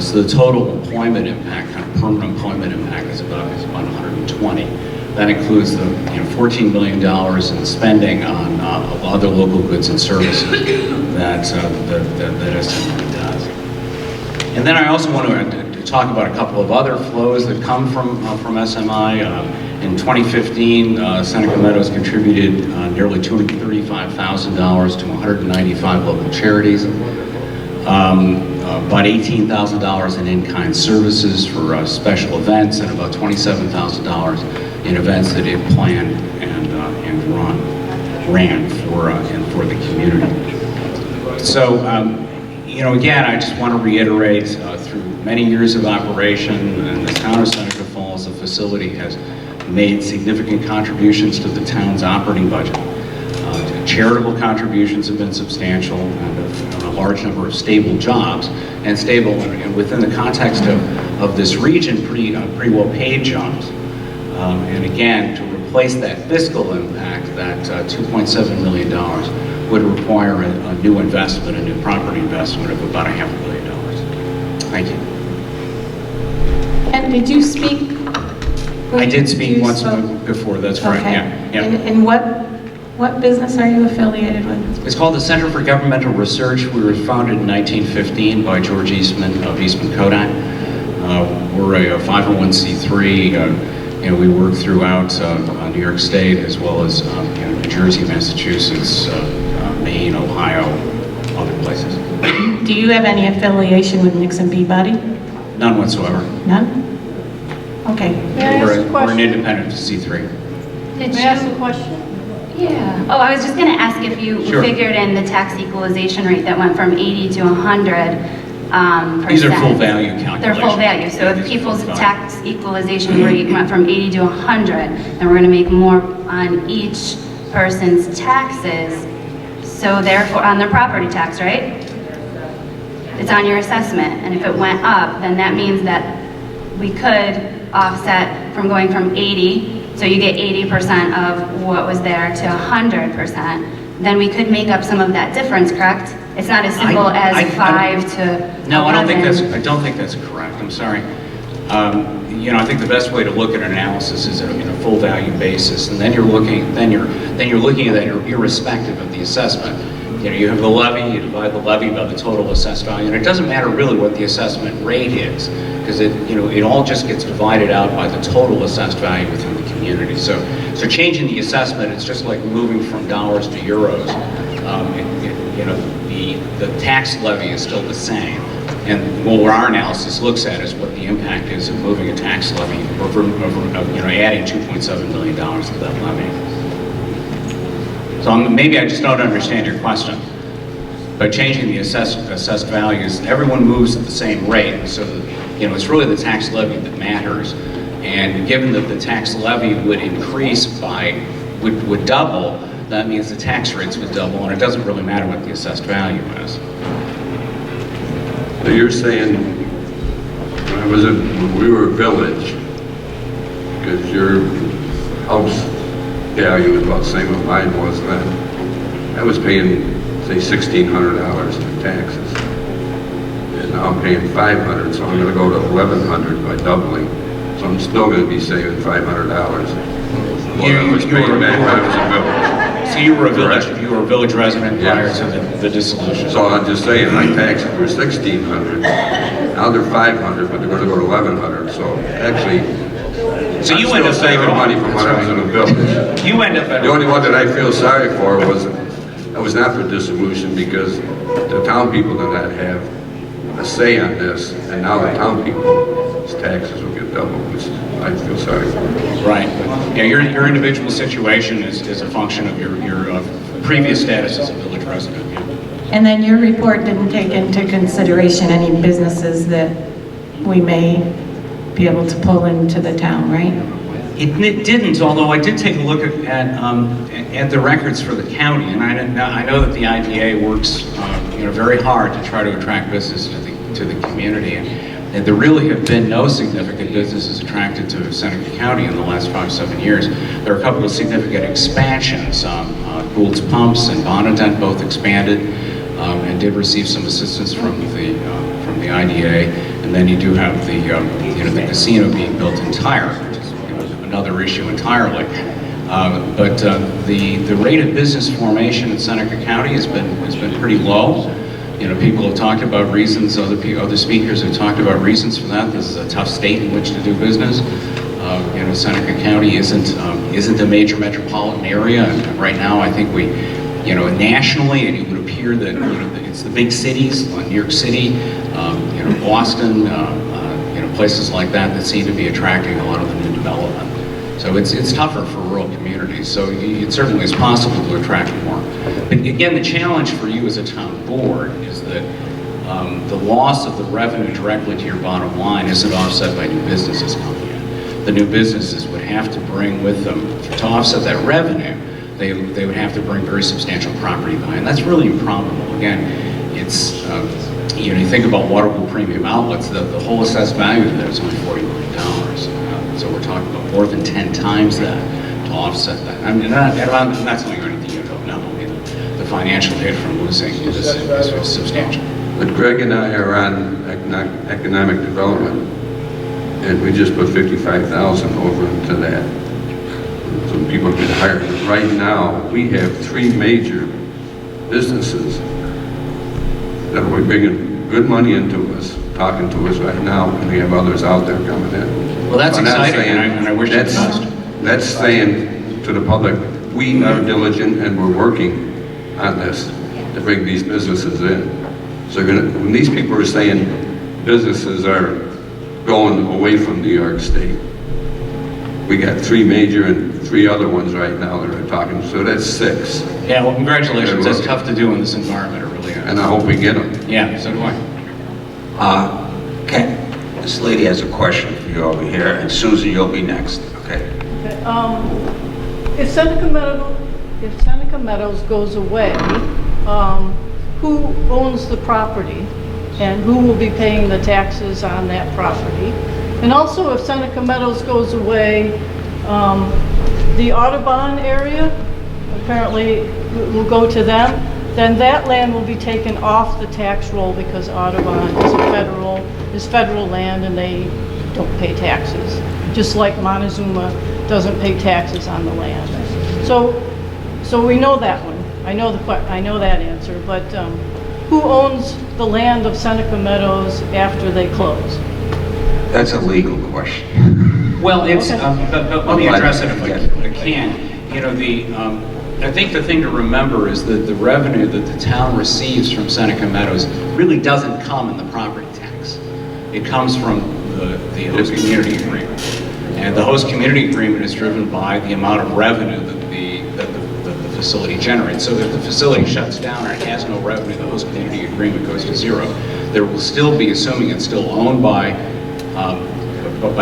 So the total employment impact, kind of permanent employment impact, is about 120. That includes the $14 million in spending on other local goods and services that SMI does. And then I also want to talk about a couple of other flows that come from SMI. In 2015, Seneca Meadows contributed nearly $235,000 to 195 local charities. About $18,000 in in-kind services for special events, and about $27,000 in events that it planned and ran for the community. So, again, I just want to reiterate through many years of operation, and the town of Seneca Falls, the facility has made significant contributions to the town's operating budget. Charitable contributions have been substantial, and a large number of stable jobs, and stable, and within the context of this region, pretty well-paid jobs. And again, to replace that fiscal impact, that $2.7 million would require a new investment, a new property investment of about $500 million. Thank you. And did you speak? I did speak You once spoke? before, that's correct, Okay. yeah. And what business are you affiliated with? It's called the Center for Governmental Research. We were founded in 1915 by George Eastman of Eastman Kodak. We're a 501c3. We work throughout New York State, as well as New Jersey, Massachusetts, Maine, Ohio, other places. Do you have any affiliation with Nixon Peabody? None whatsoever. None? Okay. We're an independent C3. Did May I ask a question? Yeah. Oh, I was just going to ask if you Sure. figured in the tax equalization rate that went from 80 to 100%. These are full value calculations. They're full value. So if people's tax equalization rate went from 80 to 100, then we're going to make more on each person's taxes. So therefore, on their property tax, right? It's on your assessment. And if it went up, then that means that we could offset from going from 80, so you get 80% of what was there, to 100%. Then we could make up some of that difference, correct? It's not as simple as 5 to No, 11. I don't think that's correct. I'm sorry. I think the best way to look at analysis is in a full value basis, and then you're looking at that irrespective of the assessment. You have the levy, you divide the levy by the total assessed value, and it doesn't matter really what the assessment rate is, because it all just gets divided out by the total assessed value within the community. So changing the assessment, it's just like moving from dollars to euros. The tax levy is still the same, and what our analysis looks at is what the impact is of moving a tax levy, or adding $2.7 million to that levy. So maybe I just don't understand your question. By changing the assessed values, everyone moves at the same rate, so it's really the tax levy that matters. And given that the tax levy would increase would double, that means the tax rates would double, and it doesn't really matter what the assessed value is. So you're saying, we were a village, because your house value was about the same as mine was then. I was paying, say, $1,600 in taxes. And now I'm paying $500, so I'm going to go to $1,100 by doubling. So I'm still going to be saving $500. What I was paying back when I was a village. So you were a village resident prior to the dissolution. So I'm just saying, my taxes were $1,600. Now they're $500, but they're going to go to $1,100. So actually, so you end up saving money from when I was in a village. You end up the only one that I feel sorry for was not for dissolution, because the town people did not have a say on this, and now the town people's taxes will get doubled, which I feel sorry for. Right. Yeah, your individual situation is a function of your previous status as a village resident. Yeah. And then your report didn't take into consideration any businesses that we may be able to pull into the town, right? It didn't, although I did take a look at the records for the county, and I know that the IDA works very hard to try to attract business to the community, and there really have been no significant businesses attracted to Seneca County in the last 5-7 years. There are a couple of significant expansions. Gould's Pumps and Bonadent both expanded and did receive some assistance from the IDA, and then you do have the casino being built in Tyre, which is another issue entirely. But the rate of business formation in Seneca County has been pretty low. People have talked about reasons. Other speakers have talked about reasons for that. This is a tough state in which to do business. Seneca County isn't a major metropolitan area, and right now I think nationally it would appear that it's the big cities, New York City, Boston, places like that seem to be attracting a lot of the new development. So it's tougher for rural communities. So it certainly is possible to attract more. But again, the challenge for you as a town board is that the loss of the revenue directly to your bottom line isn't offset by new businesses coming in. The new businesses would have to bring with them, to offset that revenue, they would have to bring very substantial property value, and that's really improbable. Again, it's, you know, you think about waterable premium outlets, the whole assessed value of that is only $40 million. So we're talking about more than 10 times that to offset that. I mean, I'm not telling you anything you don't know. I mean, the financial hit from losing is substantial. But Greg and I are on economic development, and we just put 55,000 over into that, so people get hired. Right now, we have 3 major businesses that are bringing good money into us, talking to us right now, and we have others out there coming in. Well, that's exciting, and I wish that's, that's saying to the public, we are diligent and we're working on this to bring these businesses in. So when these people are saying businesses are going away from New York State, we got 3 major and 3 other ones right now that are talking, so that's 6. Yeah, well, congratulations. That's tough to do in this environment, it really is. And I hope we get them. Yeah, so do I. This lady has a question for you over here, and Susie, you'll be next, okay? If Seneca Meadows goes away, who owns the property and who will be paying the taxes on that property? And also, if Seneca Meadows goes away, the Audubon area apparently will go to them, then that land will be taken off the tax roll because Audubon is federal land and they don't pay taxes. Just like Montezuma doesn't pay taxes on the land. So we know that one. I know that answer, but who owns the land of Seneca Meadows after they close? That's a legal question. Well, it's, Okay. but let me address it if I can. You know, I think the thing to remember is that the revenue that the town receives from Seneca Meadows really doesn't come in the property tax. It comes from the host community agreement. And the host community agreement is driven by the amount of revenue that the facility generates. So if the facility shuts down and it has no revenue, the host community agreement goes to 0. There will still be, assuming it's still owned by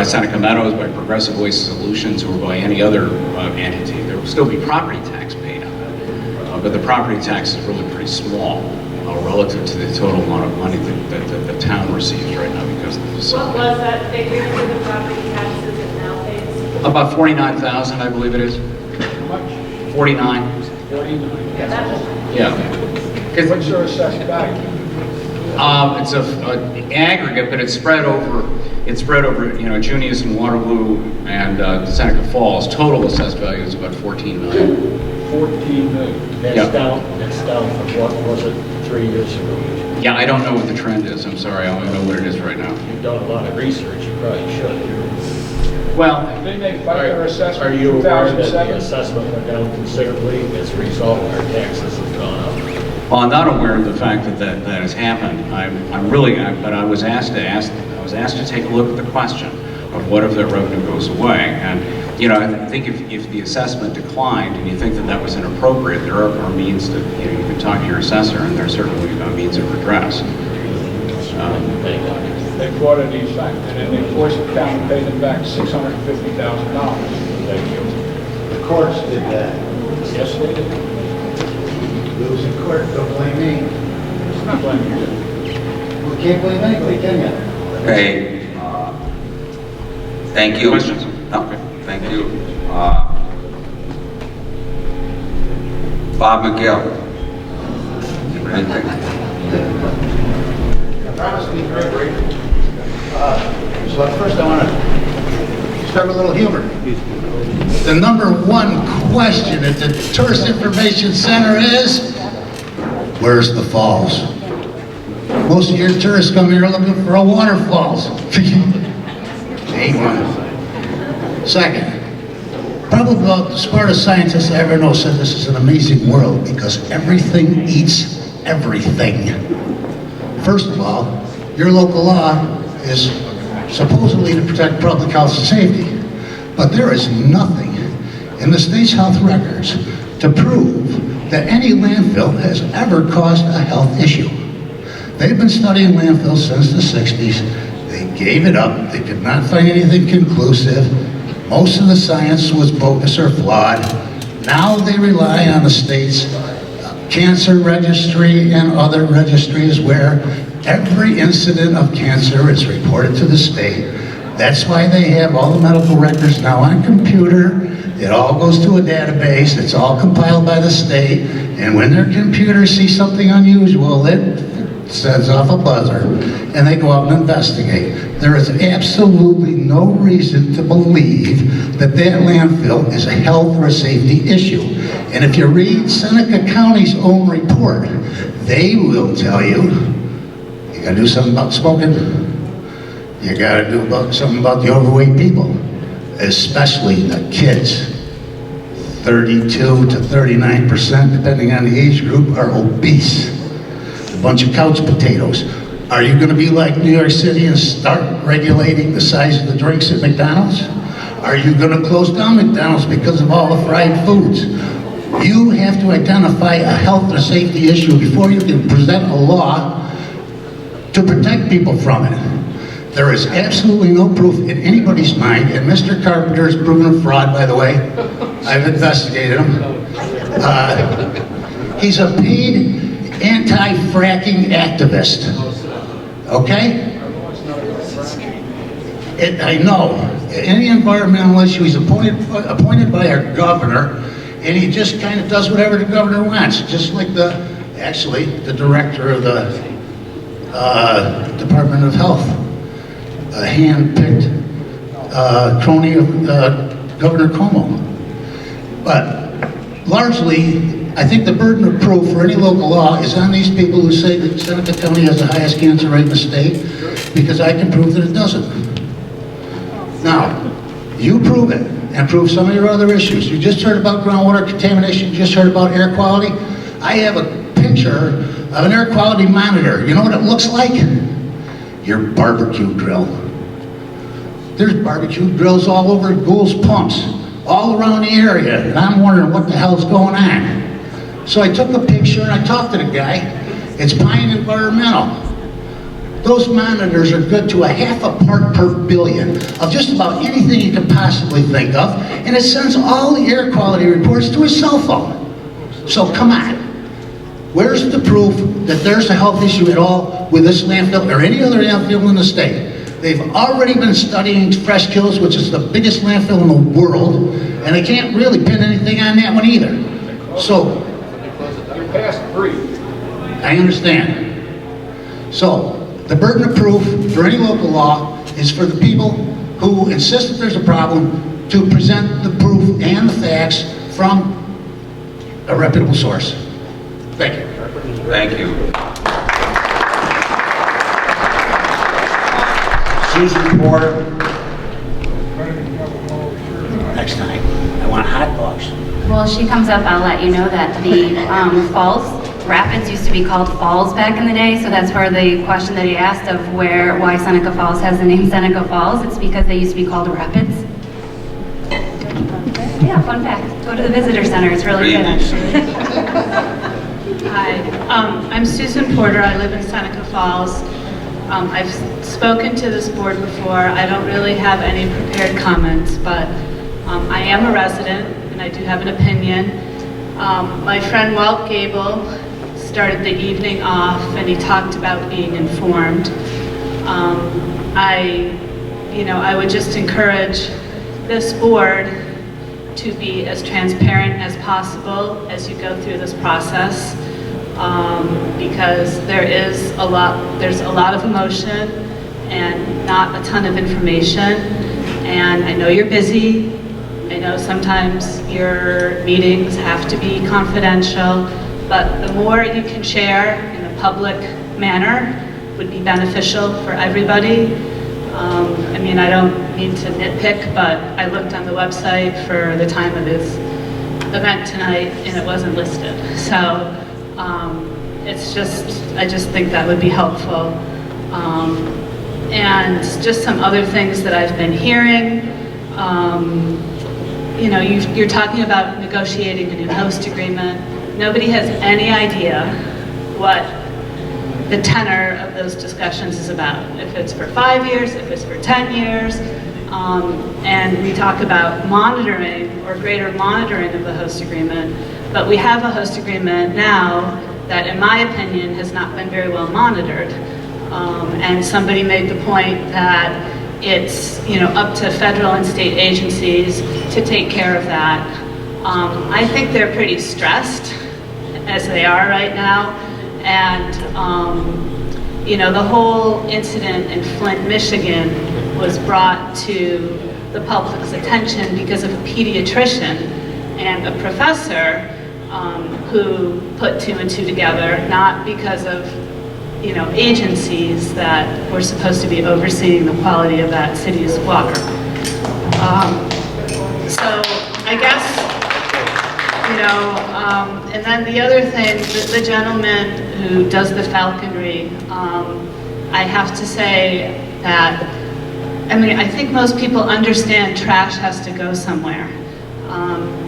Seneca Meadows, by Progressive Waste Solutions, or by any other entity, there will still be property tax paid on it. But the property tax is really pretty small relative to the total amount of money that the town receives right now because of the facility. What was that figure for the property taxes it now pays? About 49,000, I believe it is. How much? 49. 49. Yeah. What's your assessed value? It's an aggregate, but it's spread over, you know, Junius and Waterloo and Seneca Falls. Total assessed value is about 14 million. 14 million. That's down from what was it 3 years ago? Yeah, I don't know what the trend is. I'm sorry, I only know what it is right now. You've done a lot of research, you probably should. Well, Didn't they fight their assessment? Are you aware that the assessment went down considerably as a result our taxes have gone up? Well, I'm not aware of the fact that has happened. But I was asked to take a look at the question of what if that revenue goes away. And, you know, I think if the assessment declined and you think that was inappropriate, there are means that, you know, you can talk to your assessor and there's certainly means of redress. They brought in these facts and then they forced the town to pay them back $650,000. The courts did that. Yes, they did. Lose in court, don't blame me. It's not blaming you. We can't blame anybody, can you? Okay. Thank you. Questions? No, thank you. Bob McGill. Anything? I promise to be very brief. So first I want to start with a little humor. The number 1 question at the Tourist Information Center is, where's the falls? Most of your tourists come here looking for a waterfalls. Ain't one. Second, probably about the smartest scientist I ever know said this is an amazing world because everything eats everything. First of all, your local law is supposedly to protect public health and safety, but there is nothing in the state's health records to prove that any landfill has ever caused a health issue. They've been studying landfill since the 60s. They gave it up. They could not find anything conclusive. Most of the science was bogus or flawed. Now they rely on the state's cancer registry and other registries where every incident of cancer is reported to the state. That's why they have all the medical records now on computer. It all goes to a database. It's all compiled by the state. And when their computers see something unusual, it sends off a buzzer, and they go out and investigate. There is absolutely no reason to believe that that landfill is a health or a safety issue. And if you read Seneca County's own report, they will tell you, you gotta do something about smoking, you gotta do something about the overweight people, especially the kids. 32 to 39%, depending on the age group, are obese. A bunch of couch potatoes. Are you going to be like New York City and start regulating the size of the drinks at McDonald's? Are you going to close down McDonald's because of all the fried foods? You have to identify a health or safety issue before you can present a law to protect people from it. There is absolutely no proof in anybody's mind, and Mr. Carpenter has proven a fraud, by the way. I've investigated him. He's a paid anti-fracking activist, okay? I know, any environmental issue, he's appointed by our governor, and he just kind of does whatever the governor wants, just like the director of the Department of Health, a hand-picked crony of Governor Cuomo. But largely, I think the burden of proof for any local law is on these people who say that Seneca County has the highest cancer rate in the state, because I can prove that it doesn't. Now, you prove it, and prove some of your other issues. You just heard about groundwater contamination, you just heard about air quality. I have a picture of an air quality monitor. You know what it looks like? Your barbecue grill. There's barbecue grills all over Gould's Pumps, all around the area, and I'm wondering what the hell's going on. So I took a picture and I talked to the guy. It's Pine Environmental. Those monitors are good to a half a part per billion of just about anything you can possibly think of, and it sends all the air quality reports to his cell phone. So come on. Where's the proof that there's a health issue at all with this landfill or any other landfill in the state? They've already been studying Fresh Kills, which is the biggest landfill in the world, and they can't really pin anything on that one either. So, You're past brief. I understand. So, the burden of proof for any local law is for the people who insist that there's a problem to present the proof and the facts from a reputable source. Thank you. Thank you. Susan Porter. Next time, I want hot dogs. Well, she comes up, I'll let you know that the falls, rapids used to be called falls back in the day, so that's where the question that he asked of why Seneca Falls has the name Seneca Falls, it's because they used to be called rapids. Yeah, fun fact. Go to the visitor center, it's really good actually. Hi, I'm Susan Porter. I live in Seneca Falls. I've spoken to this board before. I don't really have any prepared comments, but I am a resident and I do have an opinion. My friend Walt Gable started the evening off and he talked about being informed. I would just encourage this board to be as transparent as possible as you go through this process, because there's a lot of emotion and not a ton of information. And I know you're busy. I know sometimes your meetings have to be confidential, but the more you can share in a public manner would be beneficial for everybody. I don't mean to nitpick, but I looked on the website for the time of his event tonight and it wasn't listed. So I just think that would be helpful. And just some other things that I've been hearing. You're talking about negotiating a new host agreement. Nobody has any idea what the tenor of those discussions is about. If it's for 5 years, if it's for 10 years, and we talk about monitoring or greater monitoring of the host agreement, but we have a host agreement now that, in my opinion, has not been very well monitored. And somebody made the point that it's up to federal and state agencies to take care of that. I think they're pretty stressed as they are right now, and the whole incident in Flint, Michigan was brought to the public's attention because of a pediatrician and a professor who put 2 and 2 together, not because of agencies that were supposed to be overseeing the quality of that city's water. So I guess, and then the other thing, the gentleman who does the falconry, I have to say that, I think most people understand trash has to go somewhere.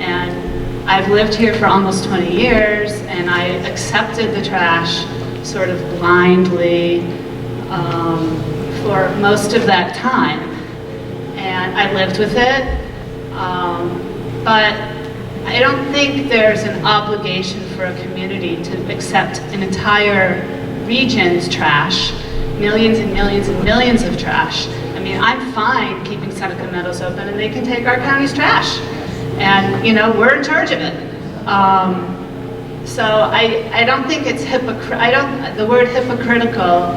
And I've lived here for almost 20 years, and I accepted the trash sort of blindly for most of that time. And I lived with it, but I don't think there's an obligation for a community to accept an entire region's trash, millions and millions and millions of trash. I'm fine keeping Seneca Meadows open, and they can take our county's trash. And, we're in charge of it. So I don't think it's the word hypocritical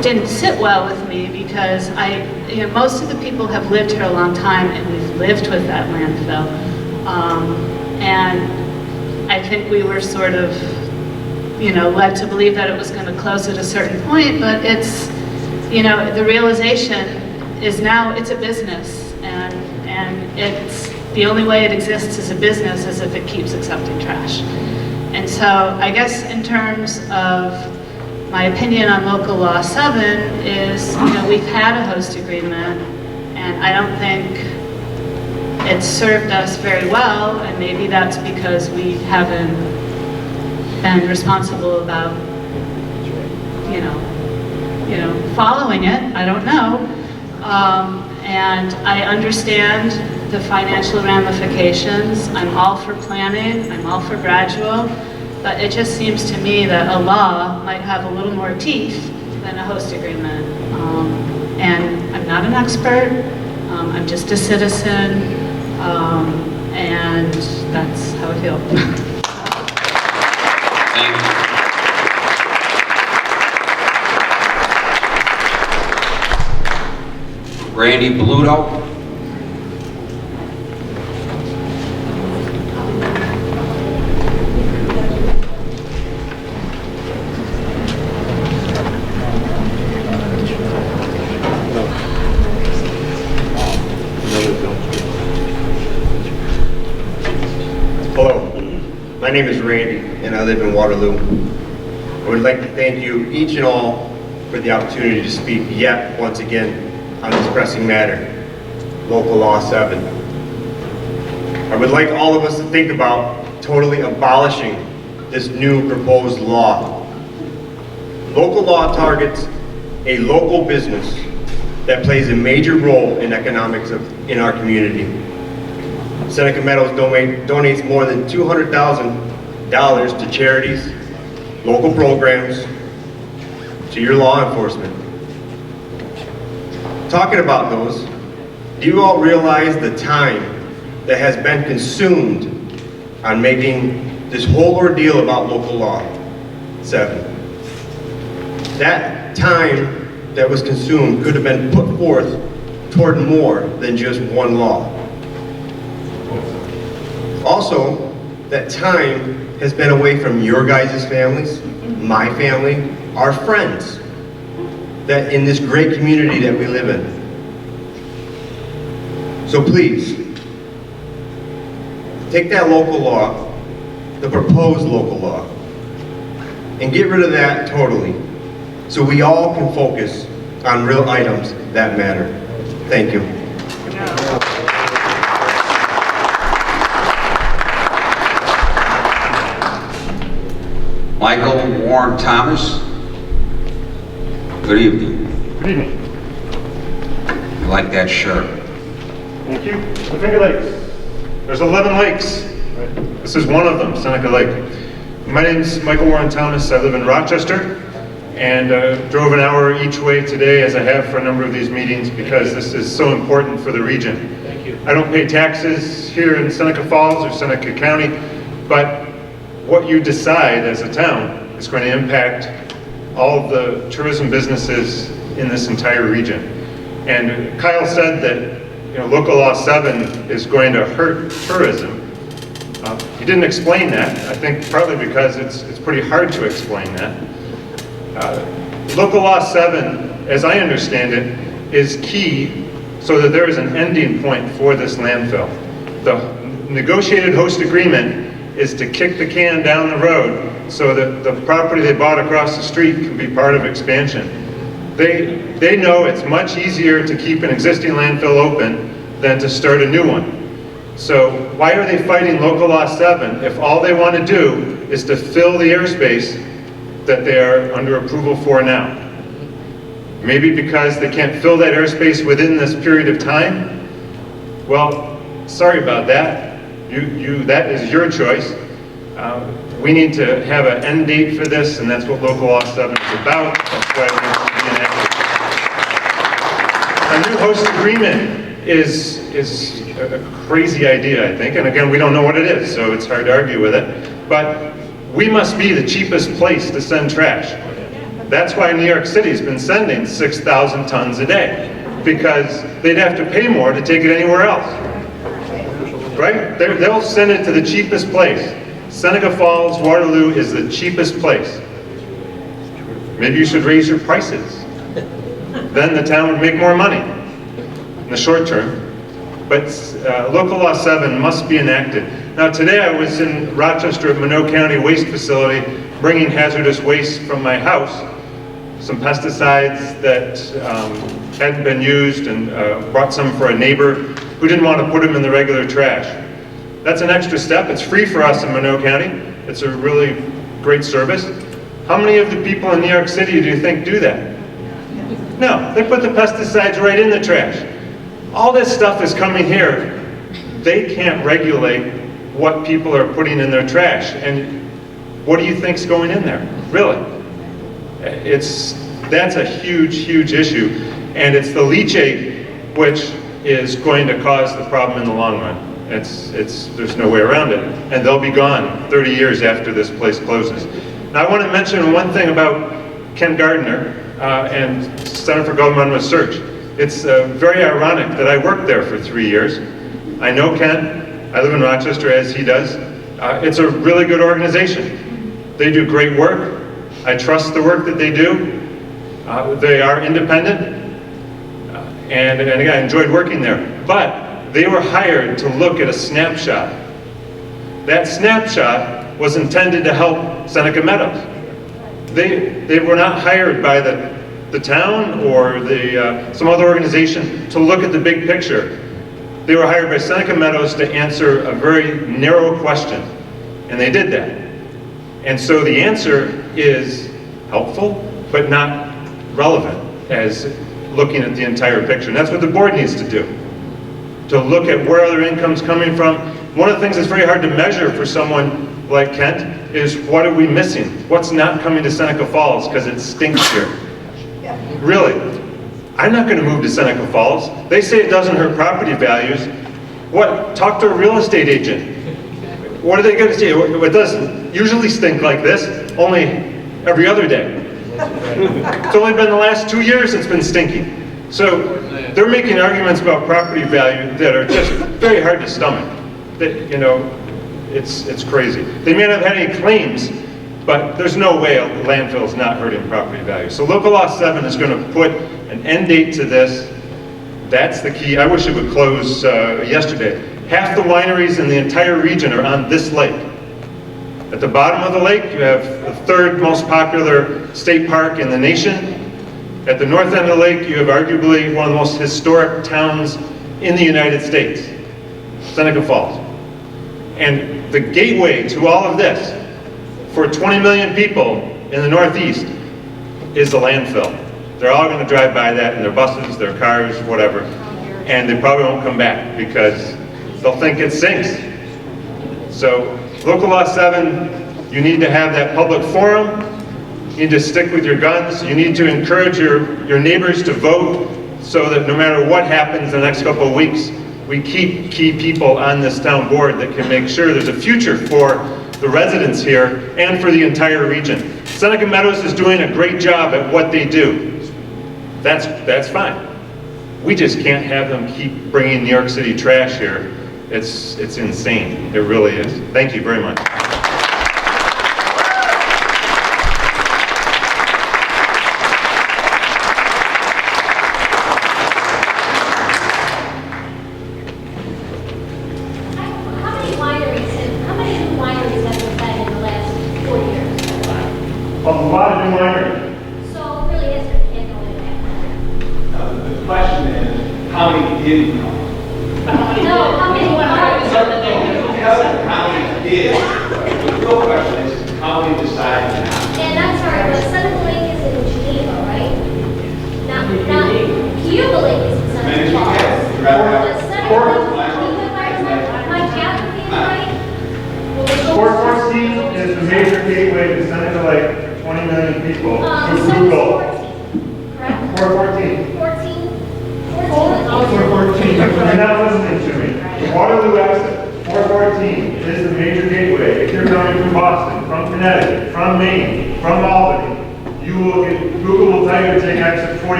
didn't sit well with me, because most of the people have lived here a long time, and we've lived with that landfill. And I think we were sort of led to believe that it was going to close at a certain point, but it's, the realization is now it's a business, and it's the only way it exists as a business is if it keeps accepting trash. And so I guess in terms of my opinion on Local Law 7 is, we've had a host agreement, and I don't think it's served us very well, and maybe that's because we haven't been responsible about, following it. I don't know. And I understand the financial ramifications. I'm all for planning. I'm all for gradual. But it just seems to me that a law might have a little more teeth than a host agreement. And I'm not an expert. I'm just a citizen. And that's how I feel. Thank you. Randy Bluto. Hello, my name is Randy, and I live in Waterloo. I would like to thank you each and all for the opportunity to speak yet once again on this pressing matter, Local Law 7. I would like all of us to think about totally abolishing this new proposed law. Local law targets a local business that plays a major role in economics in our community. Seneca Meadows donates more than $200,000 to charities, local programs, to your law enforcement. Talking about those, do you all realize the time that has been consumed on making this whole ordeal about Local Law 7? That time that was consumed could have been put forth toward more than just one law. Also, that time has been away from your guys' families, my family, our friends, that in this great community that we live in. So please, take that local law, the proposed local law, and get rid of that totally, so we all can focus on real items that matter. Thank you. Michael Warren Thomas. Good evening. Good evening. I like that shirt. Thank you. The Finger Lakes. There's 11 lakes. This is one of them, Seneca Lake. My name's Michael Warren Thomas. I live in Rochester and drove an hour each way today, as I have for a number of these meetings, because this is so important for the region. Thank you. I don't pay taxes here in Seneca Falls or Seneca County, but what you decide as a town is going to impact all of the tourism businesses in this entire region. And Kyle said that Local Law 7 is going to hurt tourism. He didn't explain that, I think partly because it's pretty hard to explain that. Local Law 7, as I understand it, is key so that there is an ending point for this landfill. The negotiated host agreement is to kick the can down the road so that the property they bought across the street can be part of expansion. They know it's much easier to keep an existing landfill open than to start a new one. So why are they fighting Local Law 7 if all they want to do is to fill the airspace that they are under approval for now? Maybe because they can't fill that airspace within this period of time? Well, sorry about that. That is your choice. We need to have an end date for this, and that's what Local Law 7 is about. That's why it needs to be enacted. A new host agreement is a crazy idea, I think, and again, we don't know what it is, so it's hard to argue with it. But we must be the cheapest place to send trash. That's why New York City's been sending 6,000 tons a day, because they'd have to pay more to take it anywhere else. Right? They'll send it to the cheapest place. Seneca Falls, Waterloo is the cheapest place. Maybe you should raise your prices. Then the town would make more money in the short term. But Local Law 7 must be enacted. Now today I was in Rochester at Minot County Waste Facility bringing hazardous waste from my house, some pesticides that hadn't been used, and brought some for a neighbor who didn't want to put them in the regular trash. That's an extra step. It's free for us in Minot County. It's a really great service. How many of the people in New York City do you think do that? No, they put the pesticides right in the trash. All this stuff is coming here. They can't regulate what people are putting in their trash. And what do you think's going in there? Really? That's a huge, huge issue. And it's the leachate which is going to cause the problem in the long run. There's no way around it. And they'll be gone 30 years after this place closes. Now I want to mention one thing about Ken Gardner and Center for Government Research. It's very ironic that I worked there for 3 years. I know Ken. I live in Rochester as he does. It's a really good organization. They do great work. I trust the work that they do. They are independent. And again, I enjoyed working there. But they were hired to look at a snapshot. That snapshot was intended to help Seneca Meadows. They were not hired by the town or some other organization to look at the big picture. They were hired by Seneca Meadows to answer a very narrow question, and they did that. And so the answer is helpful, but not relevant as looking at the entire picture. And that's what the board needs to do, to look at where other income's coming from. One of the things that's very hard to measure for someone like Kent is what are we missing? What's not coming to Seneca Falls because it stinks here? Really? I'm not going to move to Seneca Falls. They say it doesn't hurt property values. What? Talk to a real estate agent. What are they going to say? It doesn't usually stink like this, only every other day. It's only been the last 2 years it's been stinking. So they're making arguments about property value that are just very hard to stomach. That, it's crazy. They may not have had any claims, but there's no way a landfill is not hurting property value. So Local Law 7 is going to put an end date to this. That's the key. I wish it would close yesterday. Half the wineries in the entire region are on this lake. At the bottom of the lake, you have the third most popular state park in the nation. At the north end of the lake, you have arguably one of the most historic towns in the United States, Seneca Falls. And the gateway to all of this for 20 million people in the Northeast is the landfill. They're all going to drive by that in their buses, their cars, whatever, and they probably won't come back because they'll think it sinks. So Local Law 7, you need to have that public forum. You need to stick with your guns. You need to encourage your neighbors to vote so that no matter what happens in the next couple of weeks, we keep key people on this town board that can make sure there's a future for the residents here and for the entire region. Seneca Meadows is doing a great job at what they do. That's fine. We just can't have them keep bringing New York City trash here. It's insane. It really is. Thank you very much.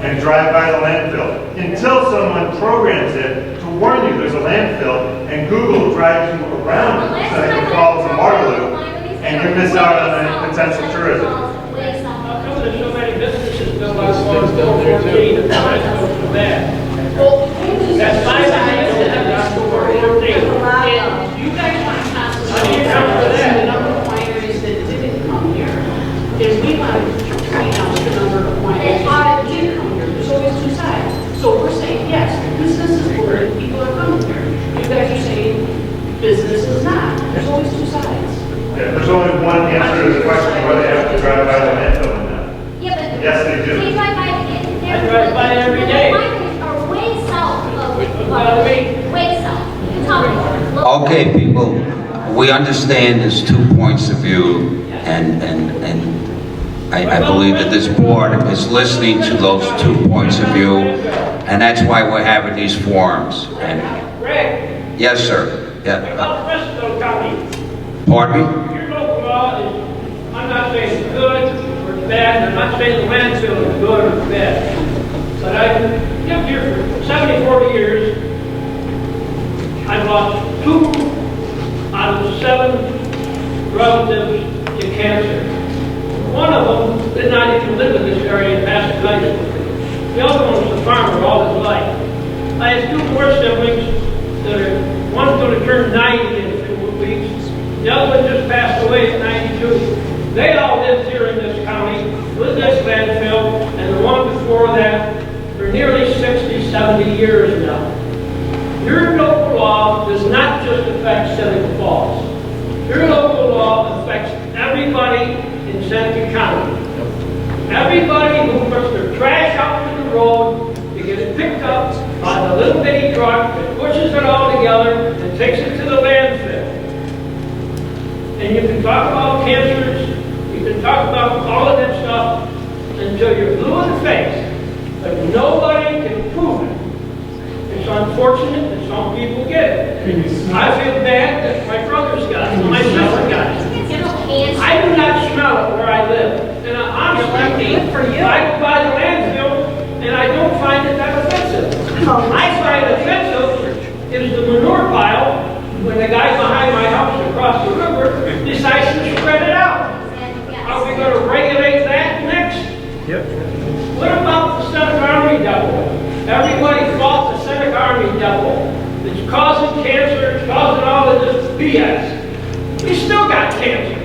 And drive by the landfill until someone programs it to warn you there's a landfill, and Google drives you around Seneca Falls and Waterloo, and you miss out on potential tourism. How come there's so many businesses built on 414 and that's so bad? Well, that's my idea to have 414. And you guys want to constantly cover that. The number of wineries that didn't come here. If we want to announce the number of wineries that did come here, there's always two sides. So we're saying, yes, business is good, people are coming here. You guys are saying business is not. There's always two sides. Yeah, there's only one answer to the question whether they have to drive by the landfill or not. Yeah, but yes, they do. They drive by it. I drive by it every day. The wineries are way south of way south. You can tell me. Okay, people, we understand there's 2 points of view, and I believe that this board is listening to those 2 points of view, and that's why we're having these forums. And yes, sir. Yeah. About Bristol County. Pardon me? Your local law is, I'm not saying it's good or it's bad, and I'm not saying the landfill is good or it's bad. But I've lived here for 70, 40 years. I've lost 2 out of 7 relatives to cancer. One of them did not even live in this area and passed away. The other one was a farmer all his life. I have 2 more siblings that are, one's going to turn 90 in a few weeks. The other one just passed away at 92. They all lived here in this county with this landfill, and the one before that for nearly 60, 70 years now. Your local law does not just affect Seneca Falls. Your local law affects everybody in Seneca County. Everybody who puts their trash out to the road to get it picked up by the little bitty truck that pushes it all together and takes it to the landfill. And you can talk about cancers, you can talk about all of that stuff until you're blue in the face, but nobody can prove it. It's unfortunate that some people get it. I feel bad that my brother's got it, my sister got it. I do not smell it where I live. And honestly, I go by the landfill and I don't find it that offensive. I find it offensive is the manure pile when the guy behind my house across the river decides to spread it out. Are we going to regulate that next? Yep. What about the Seneca Army Devil? Everybody fought the Seneca Army Devil. It's causing cancer, it's causing all of this BS. We still got cancer.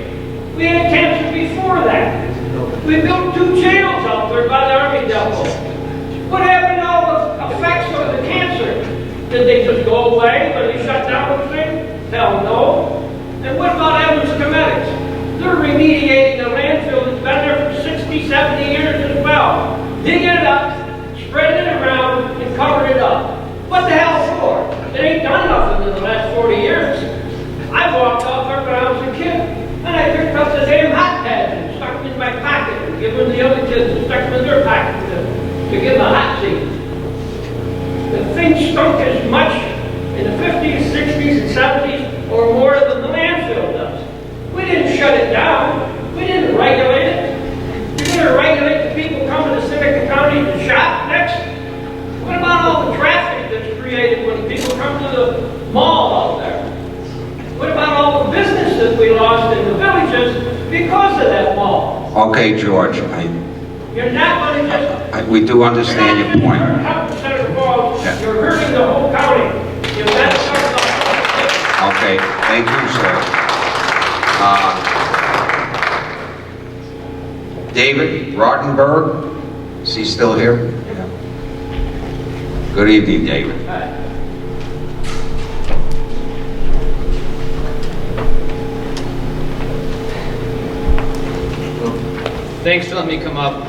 We had cancer before that. We built 2 jails out there by the Army Devil. What happened to all the effects of the cancer? Did they just go away when they shut down the thing? Hell no. And what about Evans Comedics? They're remediating the landfill that's been there for 60, 70 years as well. Digging it up, spreading it around, and covering it up. What the hell for? It ain't done nothing in the last 40 years. I walked out there when I was a kid, and I picked up the damn hot pads and stuck them in my pocket, and given the other kids and stuck them in their pocket to give them a hot seat. The thing stunk as much in the 50s, 60s, and 70s or more than the landfill does. We didn't shut it down. We didn't regulate it. You're going to regulate the people coming to Seneca County to shop next? What about all the traffic that's created when people come to the mall out there? What about all the business that we lost in the villages because of that mall? Okay, George, You're not going to just... we do understand your point. You're not Seneca Falls. You're hurting the whole county. You've got to start something. Okay, thank you, sir. David Rottenberg, is he still here? Good evening, David. Thanks for letting me come up.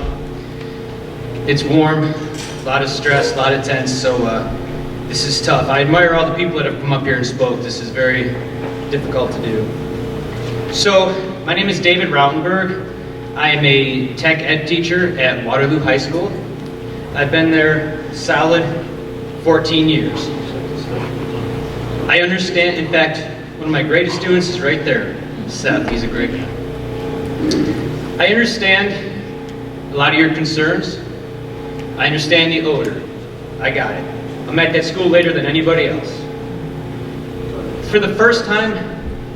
It's warm, a lot of stress, a lot of tense, so this is tough. I admire all the people that have come up here and spoke. This is very difficult to do. So, my name is David Rautenberg. I am a tech ed teacher at Waterloo High School. I've been there solid 14 years. I understand, in fact, one of my greatest students is right there, Seth. He's a great guy. I understand a lot of your concerns. I understand the odor. I got it. I'm at that school later than anybody else. For the first time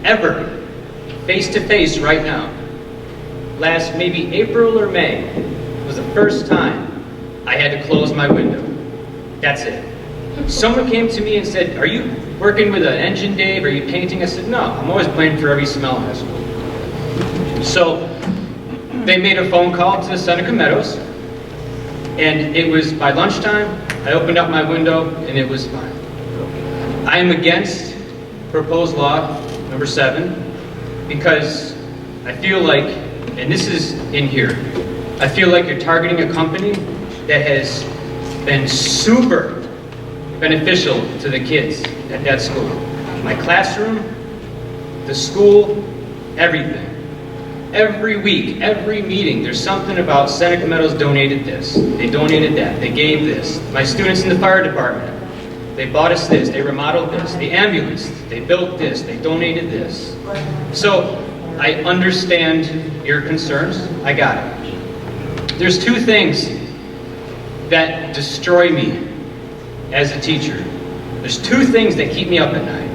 ever, face to face right now, last maybe April or May, was the first time I had to close my window. That's it. Someone came to me and said, "Are you working with an engine, Dave? Are you painting?" I said, "No, I'm always blamed for every smell in high school." So they made a phone call to Seneca Meadows, and it was by lunchtime. I opened up my window, and it was fine. I am against proposed law number 7 because I feel like, and this is in here, I feel like you're targeting a company that has been super beneficial to the kids at that school. My classroom, the school, everything. Every week, every meeting, there's something about Seneca Meadows donated this, they donated that, they gave this. My students in the fire department, they bought us this, they remodeled this. The ambulance, they built this, they donated this. So, I understand your concerns, I got it. There's 2 things that destroy me as a teacher. There's 2 things that keep me up at night.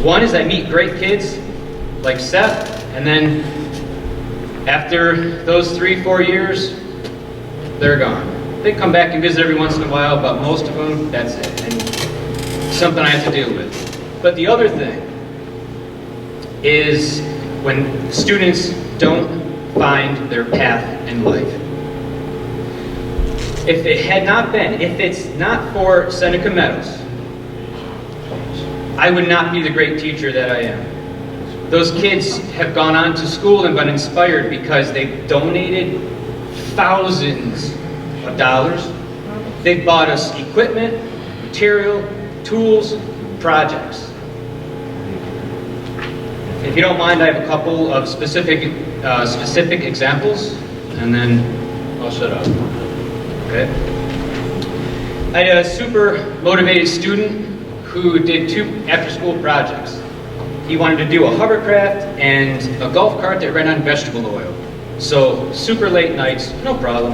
One is I meet great kids like Seth, and then after those 3-4 years, they're gone. They come back and visit every once in a while, but most of them, that's it. And something I have to deal with. But the other thing is when students don't find their path in life. If it had not been, if it's not for Seneca Meadows, I would not be the great teacher that I am. Those kids have gone on to school and been inspired because they've donated thousands of dollars. They've bought us equipment, material, tools, projects. If you don't mind, I have a couple of specific examples, and then I'll shut up. Okay? I had a super motivated student who did 2 after-school projects. He wanted to do a hovercraft and a golf cart that ran on vegetable oil. So, super late nights, no problem.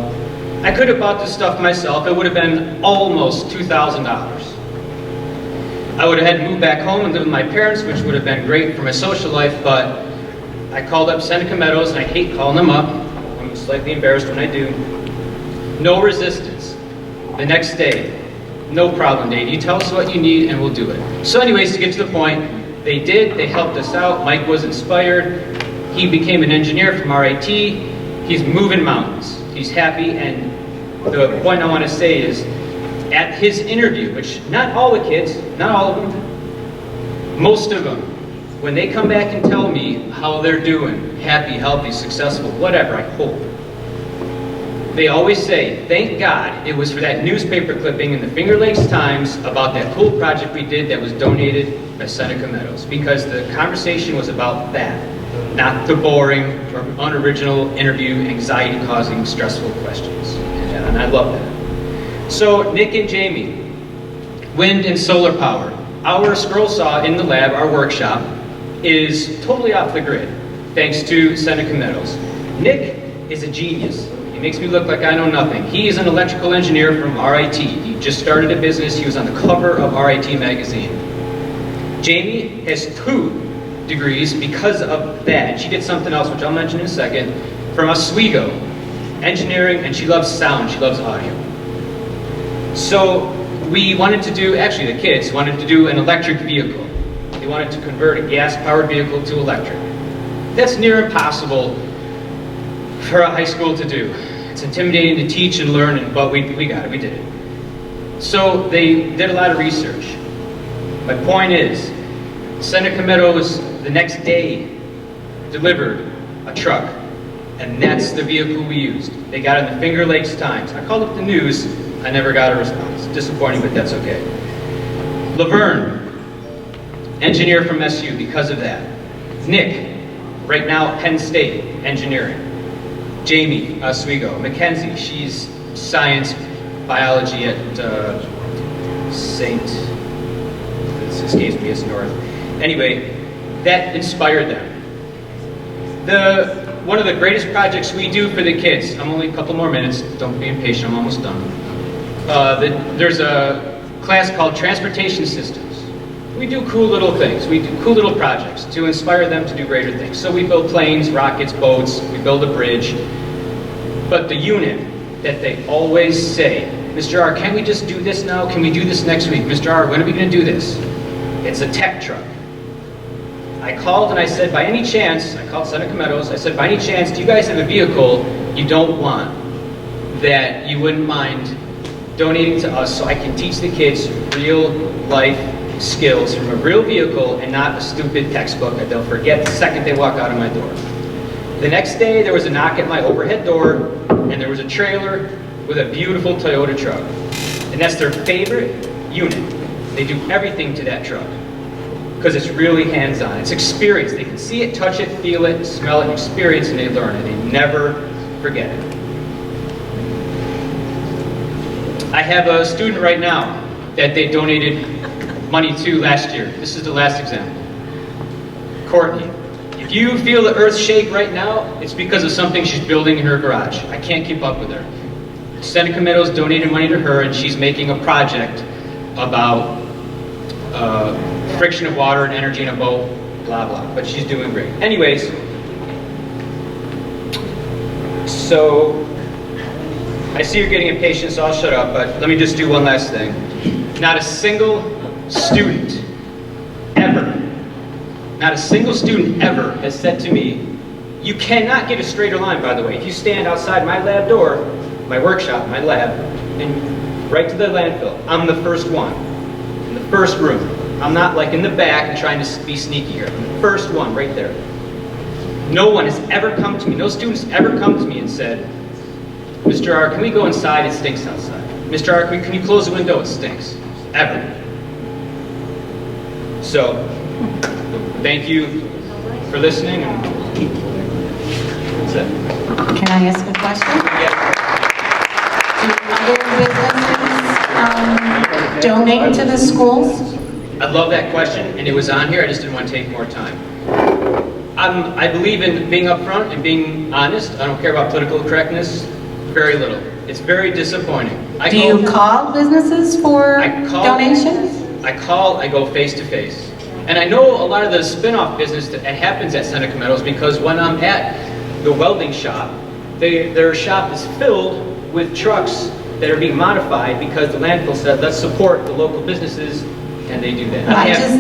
I could have bought this stuff myself. It would have been almost $2,000. I would have had to move back home and live with my parents, which would have been great for my social life, but I called up Seneca Meadows, and I hate calling them up. I'm slightly embarrassed when I do. No resistance. The next day, no problem, Dave. You tell us what you need, and we'll do it. So anyways, to get to the point, they did. They helped us out. Mike was inspired. He became an engineer from RIT. He's moving mountains. He's happy, and the point I want to say is, at his interview, which not all the kids, not all of them, most of them when they come back and tell me how they're doing, happy, healthy, successful, whatever, I hope, they always say, thank God it was for that newspaper clipping in the Finger Lakes Times about that cool project we did that was donated by Seneca Meadows, because the conversation was about that, not the boring or unoriginal interview, anxiety-causing, stressful questions. And I love that. So, Nick and Jamie, wind and solar power. Our scroll saw in the lab, our workshop, is totally off the grid, thanks to Seneca Meadows. Nick is a genius. He makes me look like I know nothing. He is an electrical engineer from RIT. He just started a business. He was on the cover of RIT magazine. Jamie has 2 degrees because of that. She did something else, which I'll mention in a second, from Oswego, engineering, and she loves sound. She loves audio. So we wanted to do, actually the kids wanted to do an electric vehicle. They wanted to convert a gas-powered vehicle to electric. That's near impossible for a high school to do. It's intimidating to teach and learn, but we got it, we did it. So they did a lot of research. My point is, Seneca Meadows, the next day, delivered a truck, and that's the vehicle we used. They got it in the Finger Lakes Times. I called up the news, I never got a response. Disappointing, but that's okay. Laverne, engineer from SU because of that. Nick, right now Penn State, engineering. Jamie, Oswego. Mackenzie, she's science, biology at this escapes me, it's North. Anyway, that inspired them. One of the greatest projects we do for the kids, I'm only a couple more minutes, don't be impatient, I'm almost done. There's a class called Transportation Systems. We do cool little things, we do cool little projects to inspire them to do greater things. So we build planes, rockets, boats, we build a bridge. But the unit that they always say, Mr. R, can we just do this now? Can we do this next week? Mr. R, when are we going to do this? It's a tech truck. I called and I said, by any chance, I called Seneca Meadows, I said, by any chance, do you guys have a vehicle you don't want that you wouldn't mind donating to us so I can teach the kids real life skills from a real vehicle and not a stupid textbook that they'll forget the second they walk out of my door. The next day, there was a knock at my overhead door, and there was a trailer with a beautiful Toyota truck. And that's their favorite unit. They do everything to that truck because it's really hands-on. It's experience. They can see it, touch it, feel it, smell it, experience, and they learn it. They never forget it. I have a student right now that they donated money to last year. This is the last example. Courtney. If you feel the earth shake right now, it's because of something she's building in her garage. I can't keep up with her. Seneca Meadows donated money to her, and she's making a project about friction of water and energy in a boat, blah, blah. But she's doing great. Anyways, so I see you're getting impatient, so I'll shut up, but let me just do one last thing. Not a single student ever, not a single student ever has said to me, you cannot get a straighter line, by the way. If you stand outside my lab door, my workshop, my lab, and right to the landfill, I'm the first one, in the first room. I'm not like in the back and trying to be sneaky here. I'm the first one right there. No one has ever come to me, no students ever come to me and said, Mr. R, can we go inside? It stinks outside. Mr. R, can you close the window? It stinks. Ever. So, thank you for listening. That's it. Can I ask a question? Yes. Do other businesses donate to the schools? I love that question, and it was on here. I just didn't want to take more time. I believe in being upfront and being honest. I don't care about political correctness. Very little. It's very disappointing. Do you call businesses for donations? I call, I go face to face. And I know a lot of the spin-off business that happens at Seneca Meadows because when I'm at the welding shop, their shop is filled with trucks that are being modified because the landfill said, let's support the local businesses, and they do that.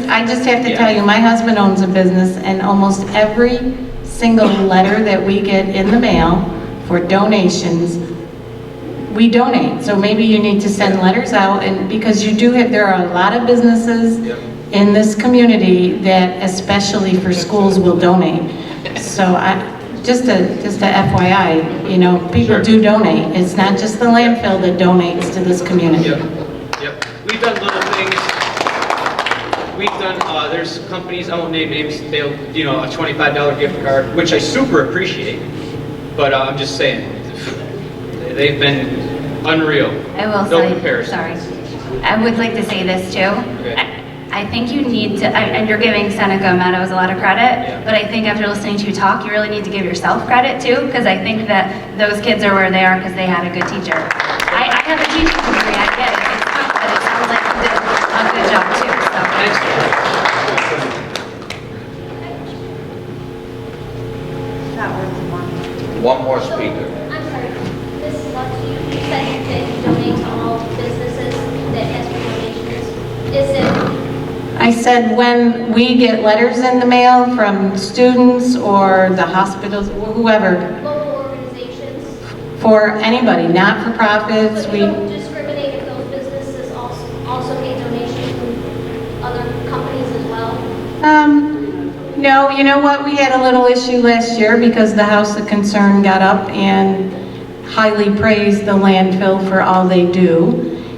I just have to tell you, my husband owns a business, and almost every single letter that we get in the mail for donations, we donate. So maybe you need to send letters out, and because you do have, there are a lot of businesses in this community that especially for schools will donate. So just a FYI, you know, people do donate. It's not just the landfill that donates to this community. Yep. We've done little things. We've done, there's companies, I won't name names, they'll, you know, a $25 gift card, which I super appreciate. But I'm just saying, they've been unreal. I will No say, comparison. sorry. I would like to say this too. Okay. I think you need to, and you're giving Seneca Meadows a lot of credit, but I think after listening to you talk, you really need to give yourself credit too, because I think that those kids are where they are because they had a good teacher. I have a teaching degree, I get it, it's tough, but it sounds like you did a good job too, so. One more speaker. I'm sorry, Mrs. Lux, you said that you donate to all businesses that ask for donations. Is it I said when we get letters in the mail from students or the hospitals, whoever, local organizations? for anybody, not-for-profits, So we, you don't discriminate if those businesses also get donations from other companies as well? no, you know what, we had a little issue last year because the House of Concern got up and highly praised the landfill for all they do.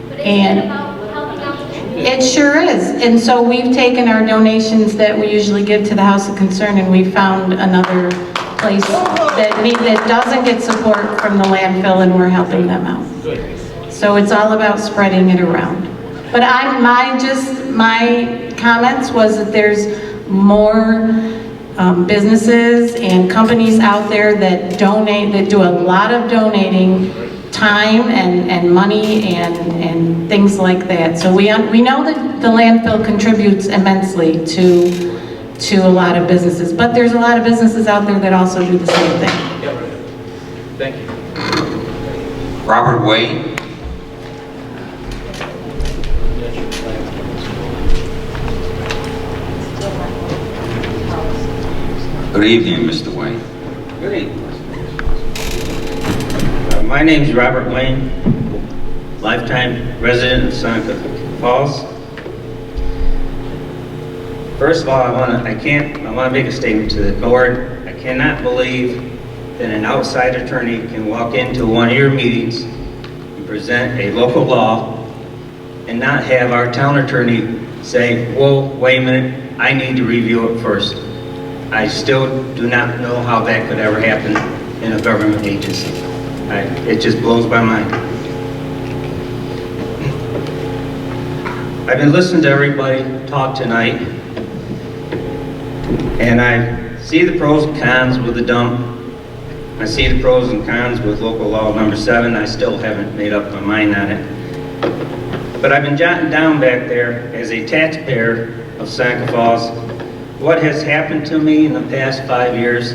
But isn't it And about helping out the community? it sure is. And so we've taken our donations that we usually give to the House of Concern and we found another place that doesn't get support from the landfill and we're helping them out. So it's all about spreading it around. But my comments was that there's more businesses and companies out there that donate, that do a lot of donating time and money and things like that. So we know that the landfill contributes immensely to a lot of businesses, but there's a lot of businesses out there that also do the same thing. Yep. Thank you. Robert Wade. Good evening, Mr. Wayne. Good evening. My name's Robert Wayne, lifetime resident of Seneca Falls. First of all, I want to make a statement to the board. I cannot believe that an outside attorney can walk into one of your meetings and present a local law and not have our town attorney say, whoa, wait a minute, I need to review it first. I still do not know how that could ever happen in a government agency. It just blows my mind. I've been listening to everybody talk tonight, and I see the pros and cons with the dump. I see the pros and cons with local law number 7. I still haven't made up my mind on it. But I've been jotting down back there as a taxpayer of Seneca Falls what has happened to me in the past 5 years,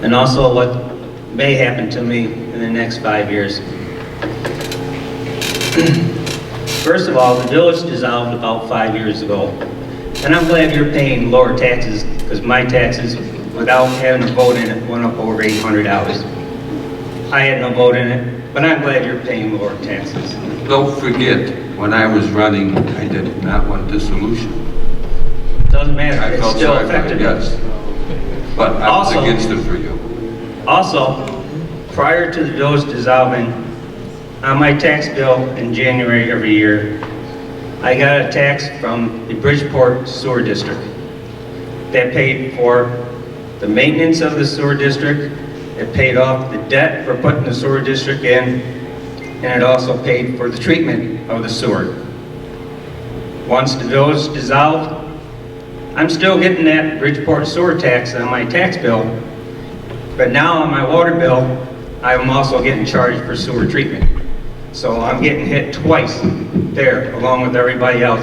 and also what may happen to me in the next 5 years. First of all, the village dissolved about 5 years ago, and I'm glad you're paying lower taxes, because my taxes, without having to vote in it, went up over $800. I had no vote in it, but I'm glad you're paying lower taxes. Don't forget, when I was running, I did not want dissolution. Doesn't matter, I it's felt still sorry for affected you, me. yes. But I was Also- against it for you. Also, prior to the village dissolving, on my tax bill in January every year, I got a tax from the Bridgeport Sewer District that paid for the maintenance of the sewer district, it paid off the debt for putting the sewer district in, and it also paid for the treatment of the sewer. Once the village dissolved, I'm still getting that Bridgeport sewer tax on my tax bill, but now on my water bill, I'm also getting charged for sewer treatment. So I'm getting hit twice there, along with everybody else.